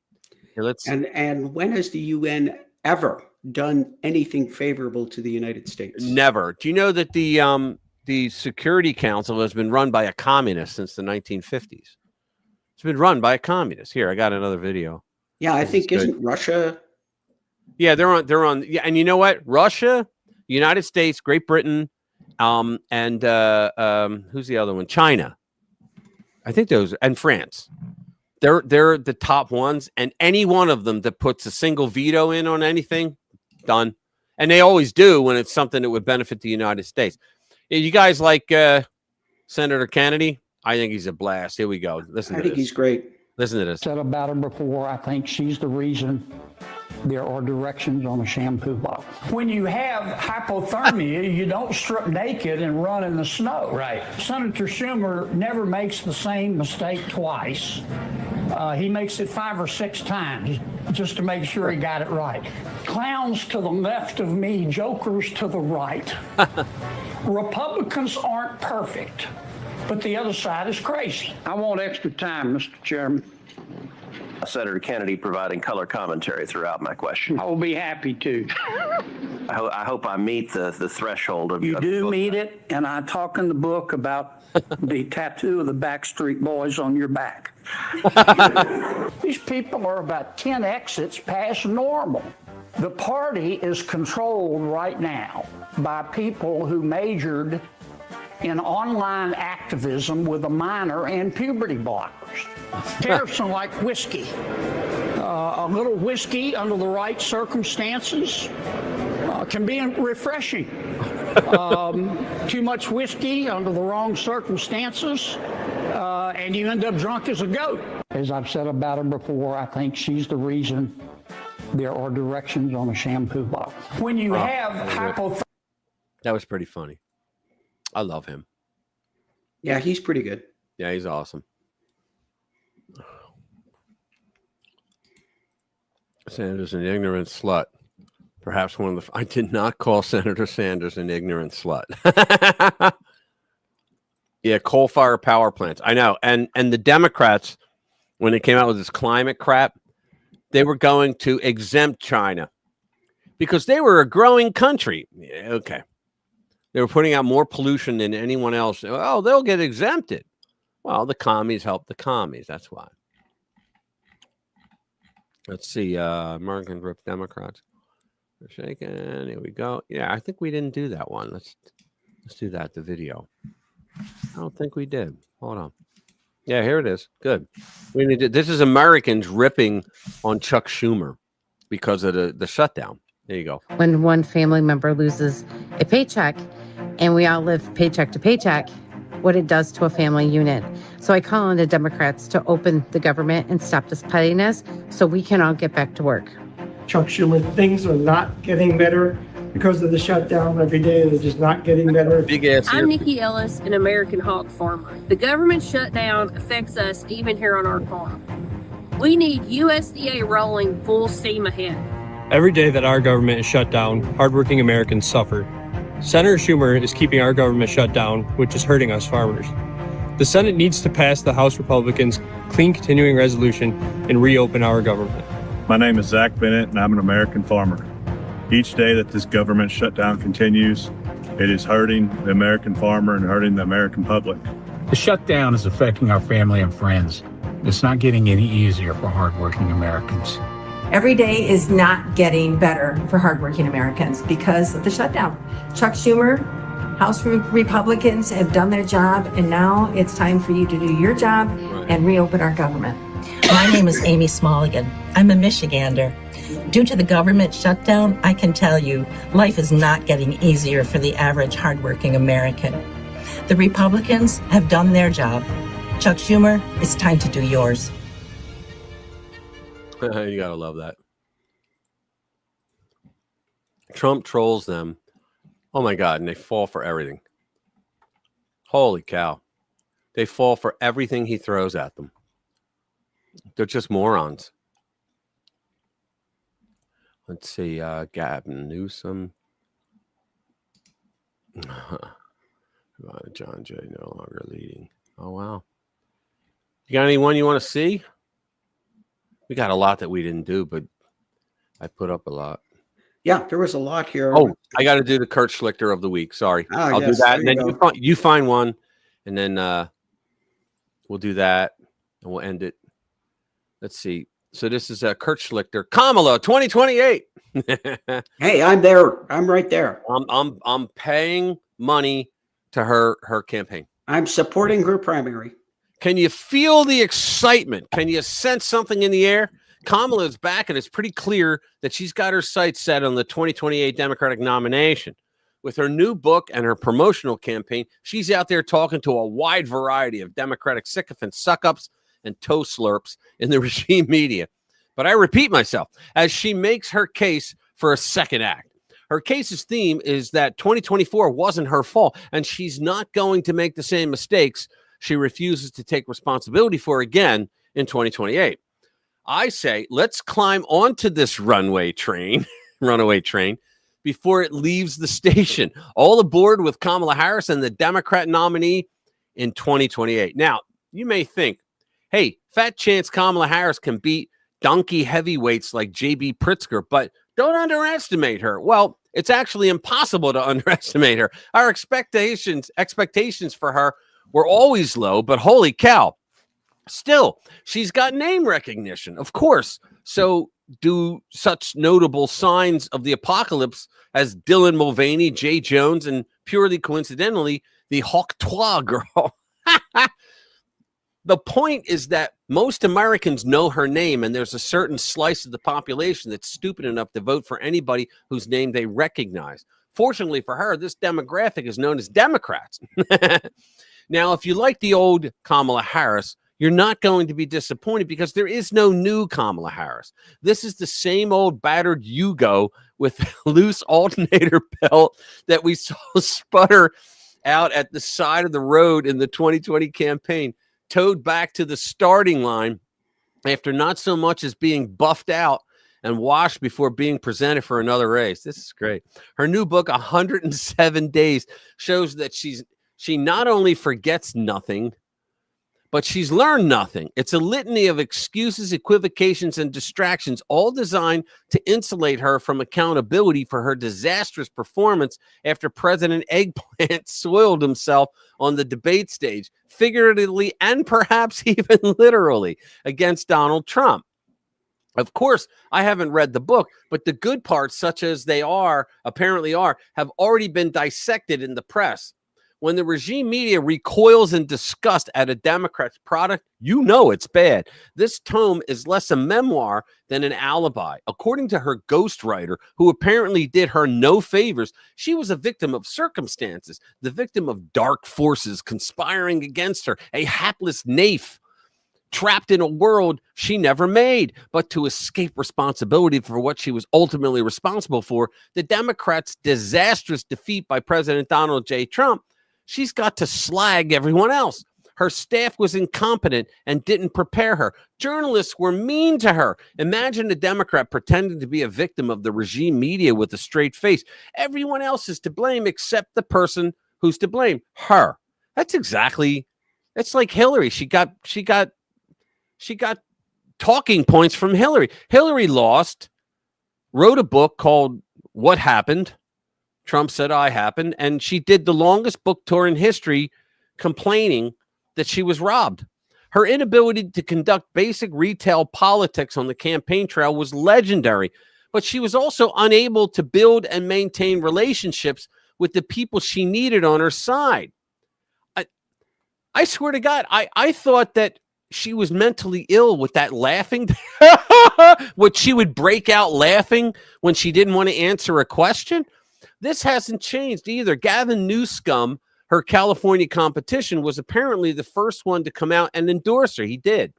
Here, and when has the UN ever done anything favorable to the United States? Never. Do you know that the Security Council has been run by a communist since the 1950s? It's been run by a communist. Here, I got another video. Yeah, I think isn't Russia? Yeah, they're on. Yeah, and you know what? Russia, United States, Great Britain, and who's the other one? China. I think those, and France. They're the top ones, and any one of them that puts a single veto in on anything, done. And they always do when it's something that would benefit the United States. You guys like Senator Kennedy? I think he's a blast. Here we go. Listen to I think this. he's great. Listen to this. Said about her before, I think she's the reason there are directions on a shampoo bottle. When you have hypothermia, you don't strip naked and run in the snow. Right. Senator Schumer never makes the same mistake twice. He makes it 5 or 6 times just to make sure he got it right. Clowns to the left of me, jokers to the right. Republicans aren't perfect, but the other side is crazy. I want extra time, Mr. Chairman. Senator Kennedy providing color commentary throughout my question. I will be happy to. I hope I meet the threshold of. You do meet it, and I talk in the book about the tattoo of the Backstreet Boys on your back. These people are about 10 exits past normal. The party is controlled right now by people who majored in online activism with a minor in puberty blockers. Harrison like whiskey. A little whiskey under the right circumstances can be refreshing. Too much whiskey under the wrong circumstances, and you end up drunk as a goat. As I've said about her before, I think she's the reason there are directions on a shampoo bottle. When you have hypothermia. That was pretty funny. I love him. Yeah, he's pretty good. Yeah, he's awesome. Sanders an ignorant slut. Perhaps one of the. I did not call Senator Sanders an ignorant slut. Yeah, coal-fired power plants. I know. And the Democrats, when they came out with this climate crap, they were going to exempt China because they were a growing country. Yeah, okay. They were putting out more pollution than anyone else. Oh, they'll get exempted. Well, the commies help the commies. That's why. Let's see. American Group Democrats. We're shaking. Here we go. Yeah, I think we didn't do that one. Let's do that. The video. I don't think we did. Hold on. Yeah, here it is. Good. We need to, this is Americans ripping on Chuck Schumer because of the shutdown. There you go. When one family member loses a paycheck and we all live paycheck to paycheck, what it does to a family unit. So I call on the Democrats to open the government and stop this pettiness so we can all get back to work. Chuck Schumer, things are not getting better because of the shutdown. Every day they're just not getting better. I'm Nikki Ellis, an American hog farmer. The government shutdown affects us even here on our farm. We need USDA rolling full steam ahead. Every day that our government is shut down, hardworking Americans suffer. Senator Schumer is keeping our government shut down, which is hurting us farmers. The Senate needs to pass the House Republicans' clean continuing resolution and reopen our government. My name is Zach Bennett, and I'm an American farmer. Each day that this government shutdown continues, it is hurting the American farmer and hurting the American public. The shutdown is affecting our family and friends. It's not getting any easier for hardworking Americans. Every day is not getting better for hardworking Americans because of the shutdown. Chuck Schumer, House Republicans have done their job, and now it's time for you to do your job and reopen our government. My name is Amy Smolligan. I'm a Michigander. Due to the government shutdown, I can tell you, life is not getting easier for the average hardworking American. The Republicans have done their job. Chuck Schumer, it's time to do yours. You gotta love that. Trump trolls them. Oh my God, and they fall for everything. Holy cow. They fall for everything he throws at them. They're just morons. Let's see, Gavin Newsom. John Jay no longer leading. Oh, wow. You got anyone you want to see? We got a lot that we didn't do, but I put up a lot. Yeah, there was a lot here. Oh, I got to do the Kurt Schlichter of the week. Sorry. I'll do that. And then you find one, and then we'll do that, and we'll end it. Let's see. So this is Kurt Schlichter, Kamala 2028. Hey, I'm there. I'm right there. I'm paying money to her campaign. I'm supporting her primary. Can you feel the excitement? Can you sense something in the air? Kamala is back, and it's pretty clear that she's got her sights set on the 2028 Democratic nomination, With her new book and her promotional campaign, she's out there talking to a wide variety of Democratic sycophants, suck-ups, and toe slurps in the regime media. But I repeat myself, as she makes her case for a second act. Her case's theme is that 2024 wasn't her fault, and she's not going to make the same mistakes she refuses to take responsibility for again in 2028. I say, let's climb onto this runaway train, before it leaves the station. All aboard with Kamala Harris and the Democrat nominee in 2028. Now, you may think, hey, fat chance Kamala Harris can beat donkey heavyweights like J.B. Pritzker, but don't underestimate her. Well, it's actually impossible to underestimate her. Our expectations for her were always low, but holy cow. Still, she's got name recognition, of course. So do such notable signs of the apocalypse as Dylan Mulvaney, Jay Jones, and purely coincidentally, the Hawk-Twa girl. The point is that most Americans know her name, and there's a certain slice of the population that's stupid enough to vote for anybody whose name they recognize. Fortunately for her, this demographic is known as Democrats. Now, if you like the old Kamala Harris, you're not going to be disappointed because there is no new Kamala Harris. This is the same old battered Yugo with loose alternator belt that we saw sputter out at the side of the road in the 2020 campaign, towed back to the starting line after not so much as being buffed out and washed before being presented for another race. This is great. Her new book, 107 Days, shows that she not only forgets nothing, but she's learned nothing. It's a litany of excuses, equivocations, and distractions, all designed to insulate her from accountability for her disastrous performance after President Eggplant soiled himself on the debate stage, figuratively and perhaps even literally, against Donald Trump. Of course, I haven't read the book, but the good parts, such as they apparently are, have already been dissected in the press. When the regime media recoils in disgust at a Democrat's product, you know it's bad. This tome is less a memoir than an alibi. According to her ghostwriter, who apparently did her no favors, she was a victim of circumstances, the victim of dark forces conspiring against her, a hapless naif trapped in a world she never made. But to escape responsibility for what she was ultimately responsible for, the Democrats' disastrous defeat by President Donald J. Trump, she's got to slag everyone else. Her staff was incompetent and didn't prepare her. Journalists were mean to her. Imagine a Democrat pretending to be a victim of the regime media with a straight face. Everyone else is to blame except the person who's to blame, her. It's like Hillary. She got talking points from Hillary. Hillary lost, wrote a book called What Happened? Trump said I happened, and she did the longest book tour in history complaining that she was robbed. Her inability to conduct basic retail politics on the campaign trail was legendary, but she was also unable to build and maintain relationships with the people she needed on her side. I swear to God, I thought that she was mentally ill with that laughing. What she would break out laughing when she didn't want to answer a question. This hasn't changed either. Gavin Newsom, her California competition, was apparently the first one to come out and endorse her. He did.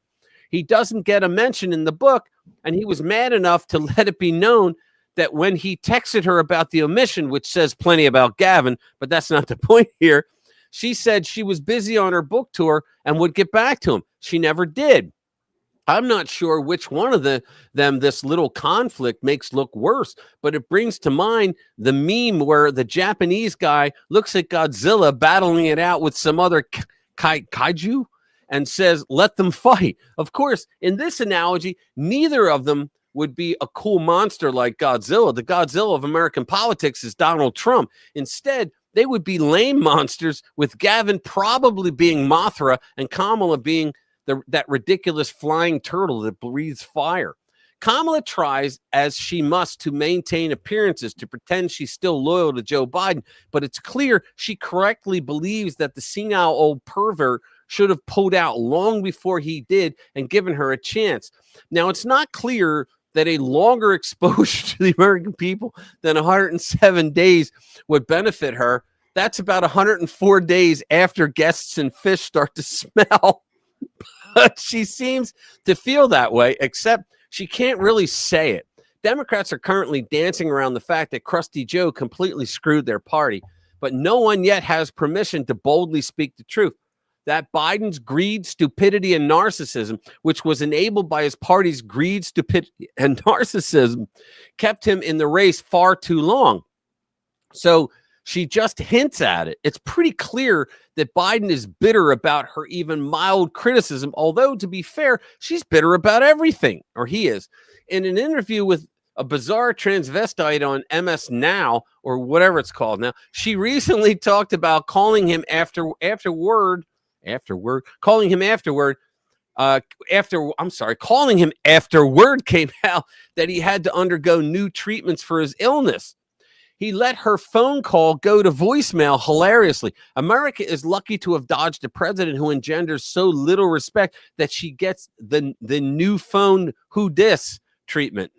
He doesn't get a mention in the book, and he was mad enough to let it be known that when he texted her about the omission, which says plenty about Gavin, but that's not the point here, she said she was busy on her book tour and would get back to him. She never did. I'm not sure which one of them this little conflict makes look worse, but it brings to mind the meme where the Japanese guy looks at Godzilla battling it out with some other kaiju and says, let them fight. Of course, in this analogy, neither of them would be a cool monster like Godzilla. The Godzilla of American politics is Donald Trump. Instead, they would be lame monsters, with Gavin probably being Mothra and Kamala being that ridiculous flying turtle that breathes fire. Kamala tries, as she must, to maintain appearances, to pretend she's still loyal to Joe Biden, but it's clear she correctly believes that the senile old pervert should have pulled out long before he did and given her a chance. Now, it's not clear that a longer exposure to the American people than 107 days would benefit her. That's about 104 days after guests and fish start to smell. But she seems to feel that way, except she can't really say it. Democrats are currently dancing around the fact that Krusty Joe completely screwed their party, but no one yet has permission to boldly speak the truth. That Biden's greed, stupidity, and narcissism, which was enabled by his party's greed, stupidity, and narcissism, kept him in the race far too long. So she just hints at it. It's pretty clear that Biden is bitter about her even mild criticism, although, to be fair, she's bitter about everything, or he is. In an interview with a bizarre transvestite on MS Now, or whatever it's called now, she recently talked about calling him calling him after word came out that he had to undergo new treatments for his illness. He let her phone call go to voicemail hilariously. America is lucky to have dodged a president who engenders so little respect that she gets the new phone who dis treatment.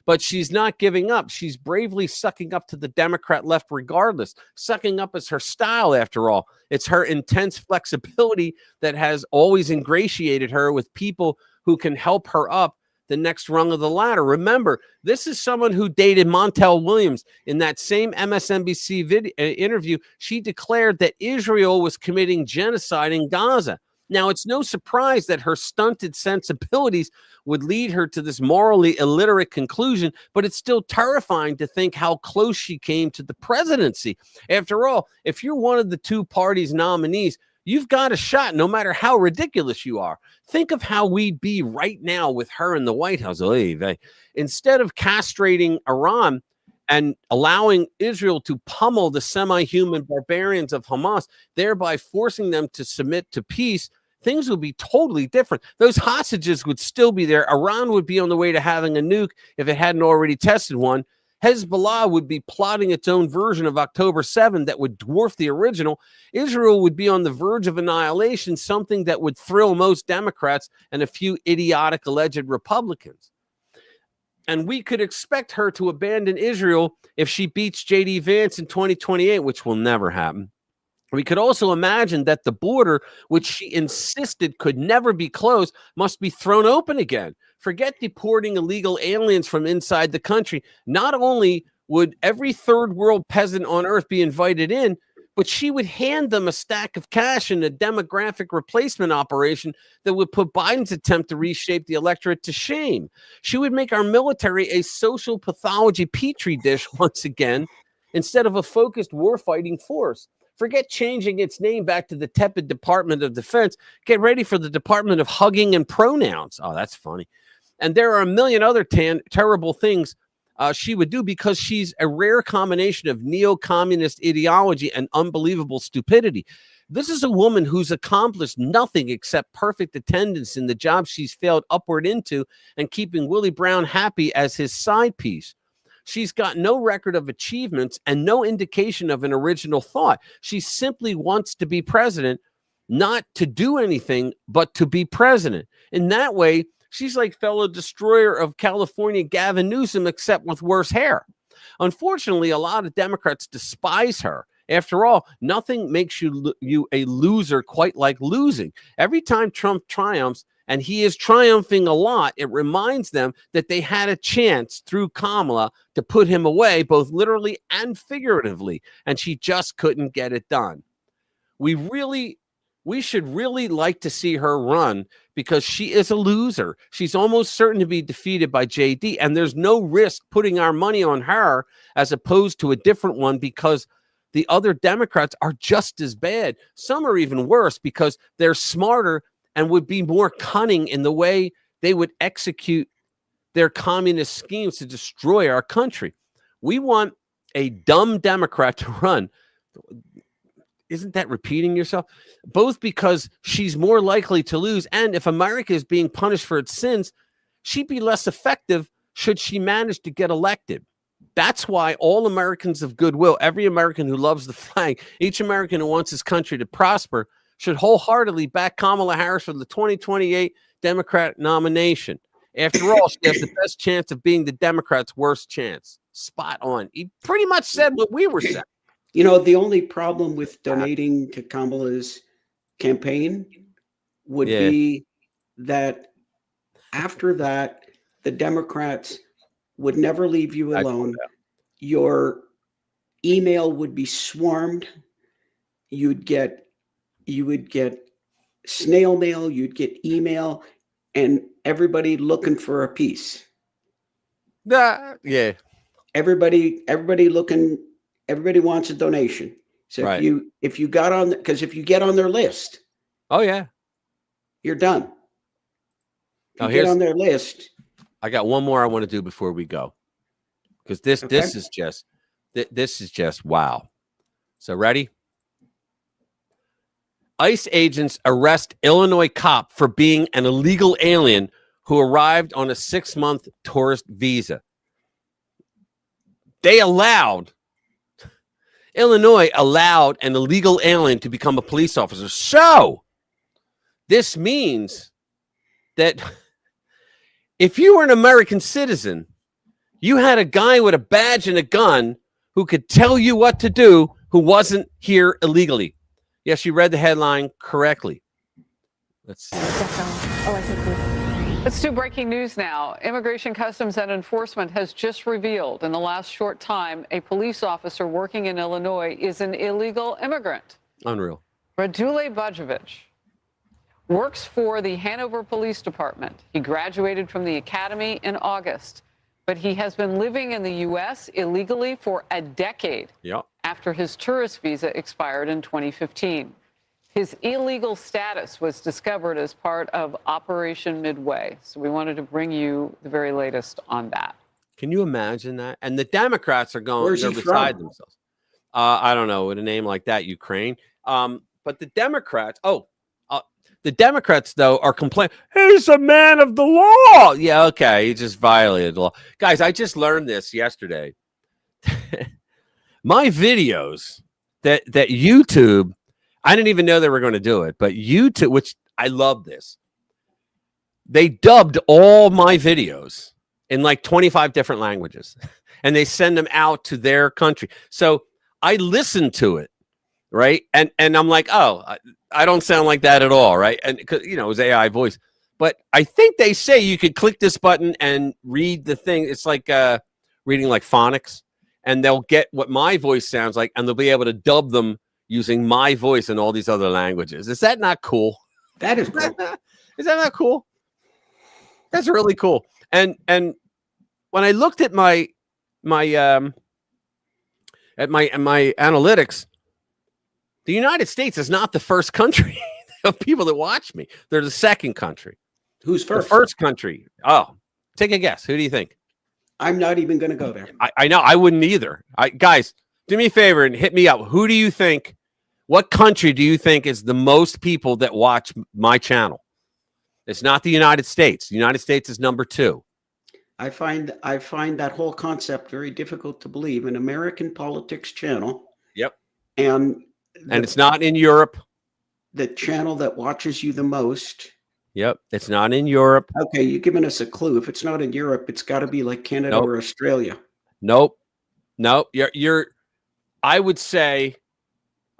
But she's not giving up. She's bravely sucking up to the Democrat left regardless. Sucking up is her style, after all. It's her intense flexibility that has always ingratiated her with people who can help her up the next rung of the ladder. Remember, this is someone who dated Montel Williams. In that same MSNBC interview, she declared that Israel was committing genocide in Gaza. Now, it's no surprise that her stunted sensibilities would lead her to this morally illiterate conclusion, but it's still terrifying to think how close she came to the presidency. After all, if you're one of the two parties' nominees, you've got a shot, no matter how ridiculous you are. Think of how we'd be right now with her in the White House. Instead of castrating Iran and allowing Israel to pummel the semi-human barbarians of Hamas, thereby forcing them to submit to peace, things would be totally different. Those hostages would still be there. Iran would be on the way to having a nuke if it hadn't already tested one. Hezbollah would be plotting its own version of October 7 that would dwarf the original. Israel would be on the verge of annihilation, something that would thrill most Democrats and a few idiotic alleged Republicans. And we could expect her to abandon Israel if she beats J.D. Vance in 2028, which will never happen. We could also imagine that the border, which she insisted could never be closed, must be thrown open again. Forget deporting illegal aliens from inside the country. Not only would every third world peasant on earth be invited in, but she would hand them a stack of cash in a demographic replacement operation that would put Biden's attempt to reshape the electorate to shame. She would make our military a social pathology petri dish once again, instead of a focused warfighting force. Forget changing its name back to the tepid Department of Defense. Get ready for the Department of Hugging and Pronouns. Oh, that's funny. And there are a million other terrible things she would do, because she's a rare combination of neo-communist ideology and unbelievable stupidity. This is a woman who's accomplished nothing except perfect attendance in the job she's failed upward into and keeping Willie Brown happy as his side piece. She's got no record of achievements and no indication of an original thought. She simply wants to be president, not to do anything, but to be president. In that way, she's like fellow destroyer of California Gavin Newsom, except with worse hair. Unfortunately, a lot of Democrats despise her. After all, nothing makes you a loser quite like losing. Every time Trump triumphs, and he is triumphing a lot, it reminds them that they had a chance through Kamala to put him away, both literally and figuratively, and she just couldn't get it done. We should really like to see her run, because she is a loser. She's almost certain to be defeated by JD, and there's no risk putting our money on her as opposed to a different one, because the other Democrats are just as bad. Some are even worse because they're smarter and would be more cunning in the way they would execute their communist schemes to destroy our country. We want a dumb Democrat to run. Isn't that repeating yourself? Both because she's more likely to lose, and if America is being punished for its sins, she'd be less effective should she manage to get elected. That's why all Americans of goodwill, every American who loves the flag, each American who wants his country to prosper, should wholeheartedly back Kamala Harris for the 2028 Democrat nomination. After all, she has the best chance of being the Democrats' worst chance. Spot on. He pretty much said what we were saying. You know, the only problem with donating to Kamala's campaign would be that after that, the Democrats would never leave you alone. Your email would be swarmed. You would get snail mail, you'd get email, and everybody looking for a piece. Yeah. Everybody wants a donation. So if you got on, because if you get on their list, you're done. If you get on their list. I got one more I want to do before we go, because this is just wow. So ready? ICE agents arrest Illinois cop for being an illegal alien who arrived on a 6-month tourist visa. Illinois allowed an illegal alien to become a police officer. So this means that if you were an American citizen, you had a guy with a badge and a gun who could tell you what to do, who wasn't here illegally. Yes, you read the headline correctly. Let's see. Let's do breaking news now. Immigration, Customs, and Enforcement has just revealed in the last short time a police officer working in Illinois is an illegal immigrant. Unreal. Radule Bajovic works for the Hanover Police Department. He graduated from the academy in August, but he has been living in the U.S. illegally for a decade after his tourist visa expired in 2015. His illegal status was discovered as part of Operation Midway. So we wanted to bring you the very latest on that. Can you imagine that? And the Democrats are going, Where's they're he beside from? themselves. I don't know, with a name like that, Ukraine. But the Democrats, the Democrats, though, are complaining, he's a man of the law. Yeah, okay, he just violated the law. Guys, I just learned this yesterday. My videos that YouTube, I didn't even know they were going to do it, but YouTube, which I love this, they dubbed all my videos in like 25 different languages, and they send them out to their country. So I listened to it, right? And I'm like, oh, I don't sound like that at all, right? And because, you know, it was AI voice. But I think they say you could click this button and read the thing. It's like reading like phonics, and they'll get what my voice sounds like, and they'll be able to dub them using my voice in all these other languages. Is that not cool? That is cool. Is that not cool? That's really cool. And when I looked at my analytics, the United States is not the first country of people that watch me. They're the second country. Who's first? The first country. Oh, take a guess. Who do you think? I'm not even going to go there. I know. I wouldn't either. Guys, do me a favor and hit me up. Who do you think? What country do you think is the most people that watch my channel? It's not the United States. The United States is number 2. I find that whole concept very difficult to believe. An American politics channel. Yep. And it's not in Europe. The channel that watches you the most. Yep. It's not in Europe. Okay, you've given us a clue. If it's not in Europe, it's got to be like Canada or Australia. Nope. You're I would say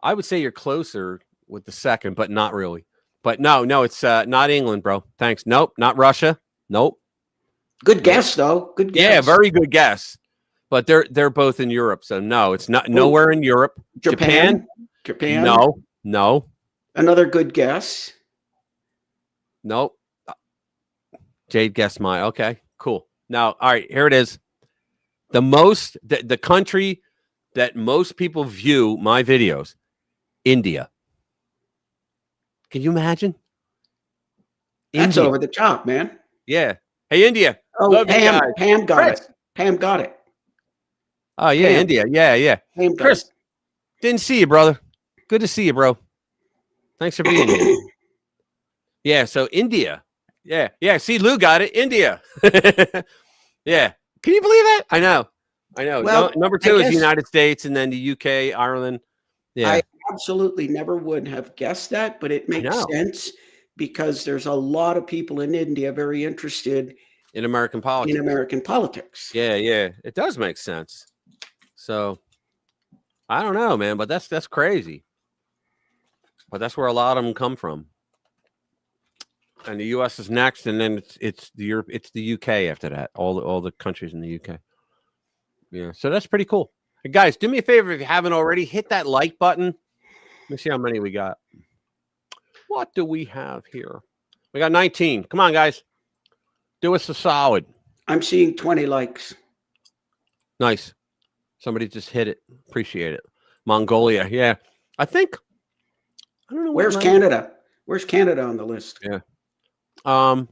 you're closer with the second, but not really. But no, it's not England, bro. Thanks. Nope, not Russia. Nope. Good guess, though. Good guess. Yeah, very good guess. But they're both in Europe, so no, it's not nowhere in Europe. Japan. No. Another good guess. Nope. Jade guessed mine. Okay, cool. Now, all right, here it is. The country that most people view my videos, India. Can you imagine? That's India. over the top, man. Yeah. Hey, India. Oh, Pam got it. Pam got it. Oh, yeah, Pam. India. Yeah. Pam Chris, didn't see you, brother. Good to see you, bro. Thanks for being here. Yeah, so India. Yeah. See, Lou got it. India. Yeah. Can you believe that? I know. Well, number 2 is the United States, and then the UK, Ireland. Yeah. I absolutely never would have guessed that, but it makes sense because there's a lot of people in India very interested in American politics. In American politics. Yeah, it does make sense. So I don't know, man, but that's crazy. But that's where a lot of them come from. And the U.S. is next, and then it's the U.K. after that. All the countries in the U.K. Yeah, so that's pretty cool. Hey, guys, do me a favor if you haven't already, hit that like button. Let me see how many we got. What do we have here? We got 19. Come on, guys. Do us a solid. I'm seeing 20 likes. Nice. Somebody just hit it. Appreciate it. Mongolia. Yeah. I don't know. Where's Canada? Where's Canada on the list? Yeah. I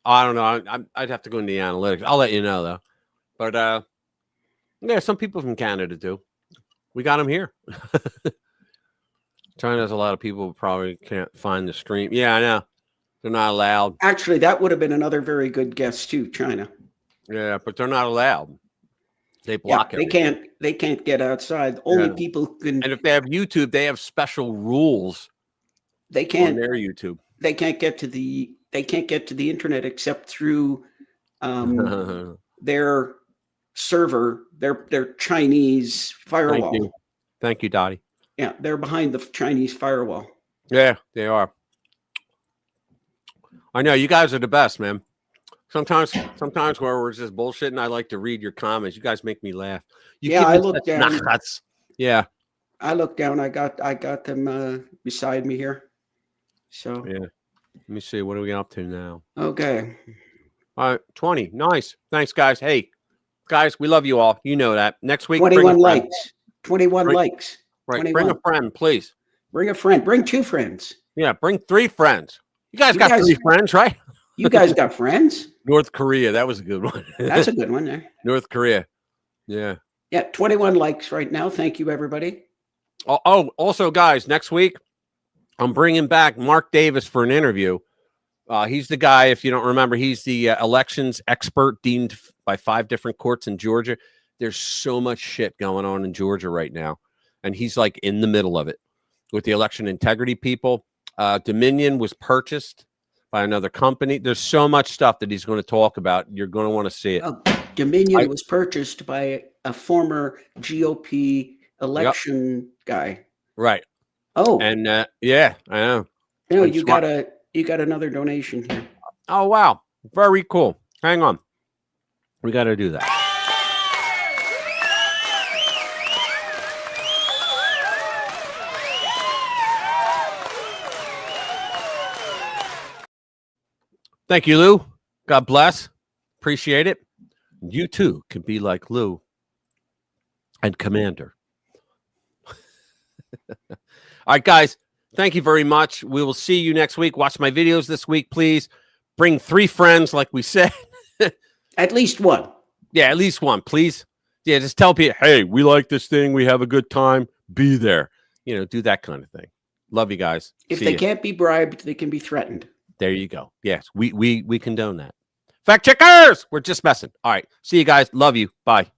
don't know. I'd have to go into the analytics. I'll let you know, though. But yeah, some people from Canada do. We got them here. China has a lot of people who probably can't find the stream. Yeah, I know. They're not allowed. Actually, that would have been another very good guess too, China. Yeah, but they're not allowed. They block it. They can't get outside. Only people who can. And if they have YouTube, they have special rules. They can't. On their YouTube. They can't get to the. They can't get to the internet except through their server, their Chinese firewall. Thank you, Dottie. Yeah, they're behind the Chinese firewall. Yeah, they are. I know you guys are the best, man. Sometimes where we're just bullshitting, I like to read your comments. You guys make me laugh. I look down. Yeah, I look down. I got them beside me here. So yeah. Let me see. What are we up to now? Okay. All right, 20. Nice. Thanks, guys. Hey, guys, we love you all. You know that. Next week, 21 likes. 21 likes. Right. 21. Bring a friend, please. Bring a friend. Bring 2 friends. Yeah, bring 3 friends. You guys got 3 friends, right? You guys got friends? North Korea. That was a good one. That's a good one there. North Korea. Yeah. Yeah, 21 likes right now. Thank you, everybody. Oh, also, guys, next week, I'm bringing back Mark Davis for an interview. He's the guy, if you don't remember, he's the elections expert deemed by 5 different courts in Georgia. There's so much shit going on in Georgia right now. And he's like in the middle of it with the election integrity people. Dominion was purchased by another company. There's so much stuff that he's going to talk about. You're going to want to see it. Dominion was purchased by a former GOP election guy. Right. Oh. And yeah, I know. You got another donation here. Oh, wow. Very cool. Hang on. We got to do that. Thank you, Lou. God bless. Appreciate it. You too can be like Lou and Commander. All right, guys. Thank you very much. We will see you next week. Watch my videos this week, please. Bring 3 friends, like we said. At least one. Yeah, at least one, please. Yeah, just tell people, hey, we like this thing. We have a good time. Be there. Do that kind of thing. Love you guys. If they can't be bribed, they can be threatened. There you go. Yes, we condone that. Fact checkers, we're just messing. All right. See you guys. Love you. Bye.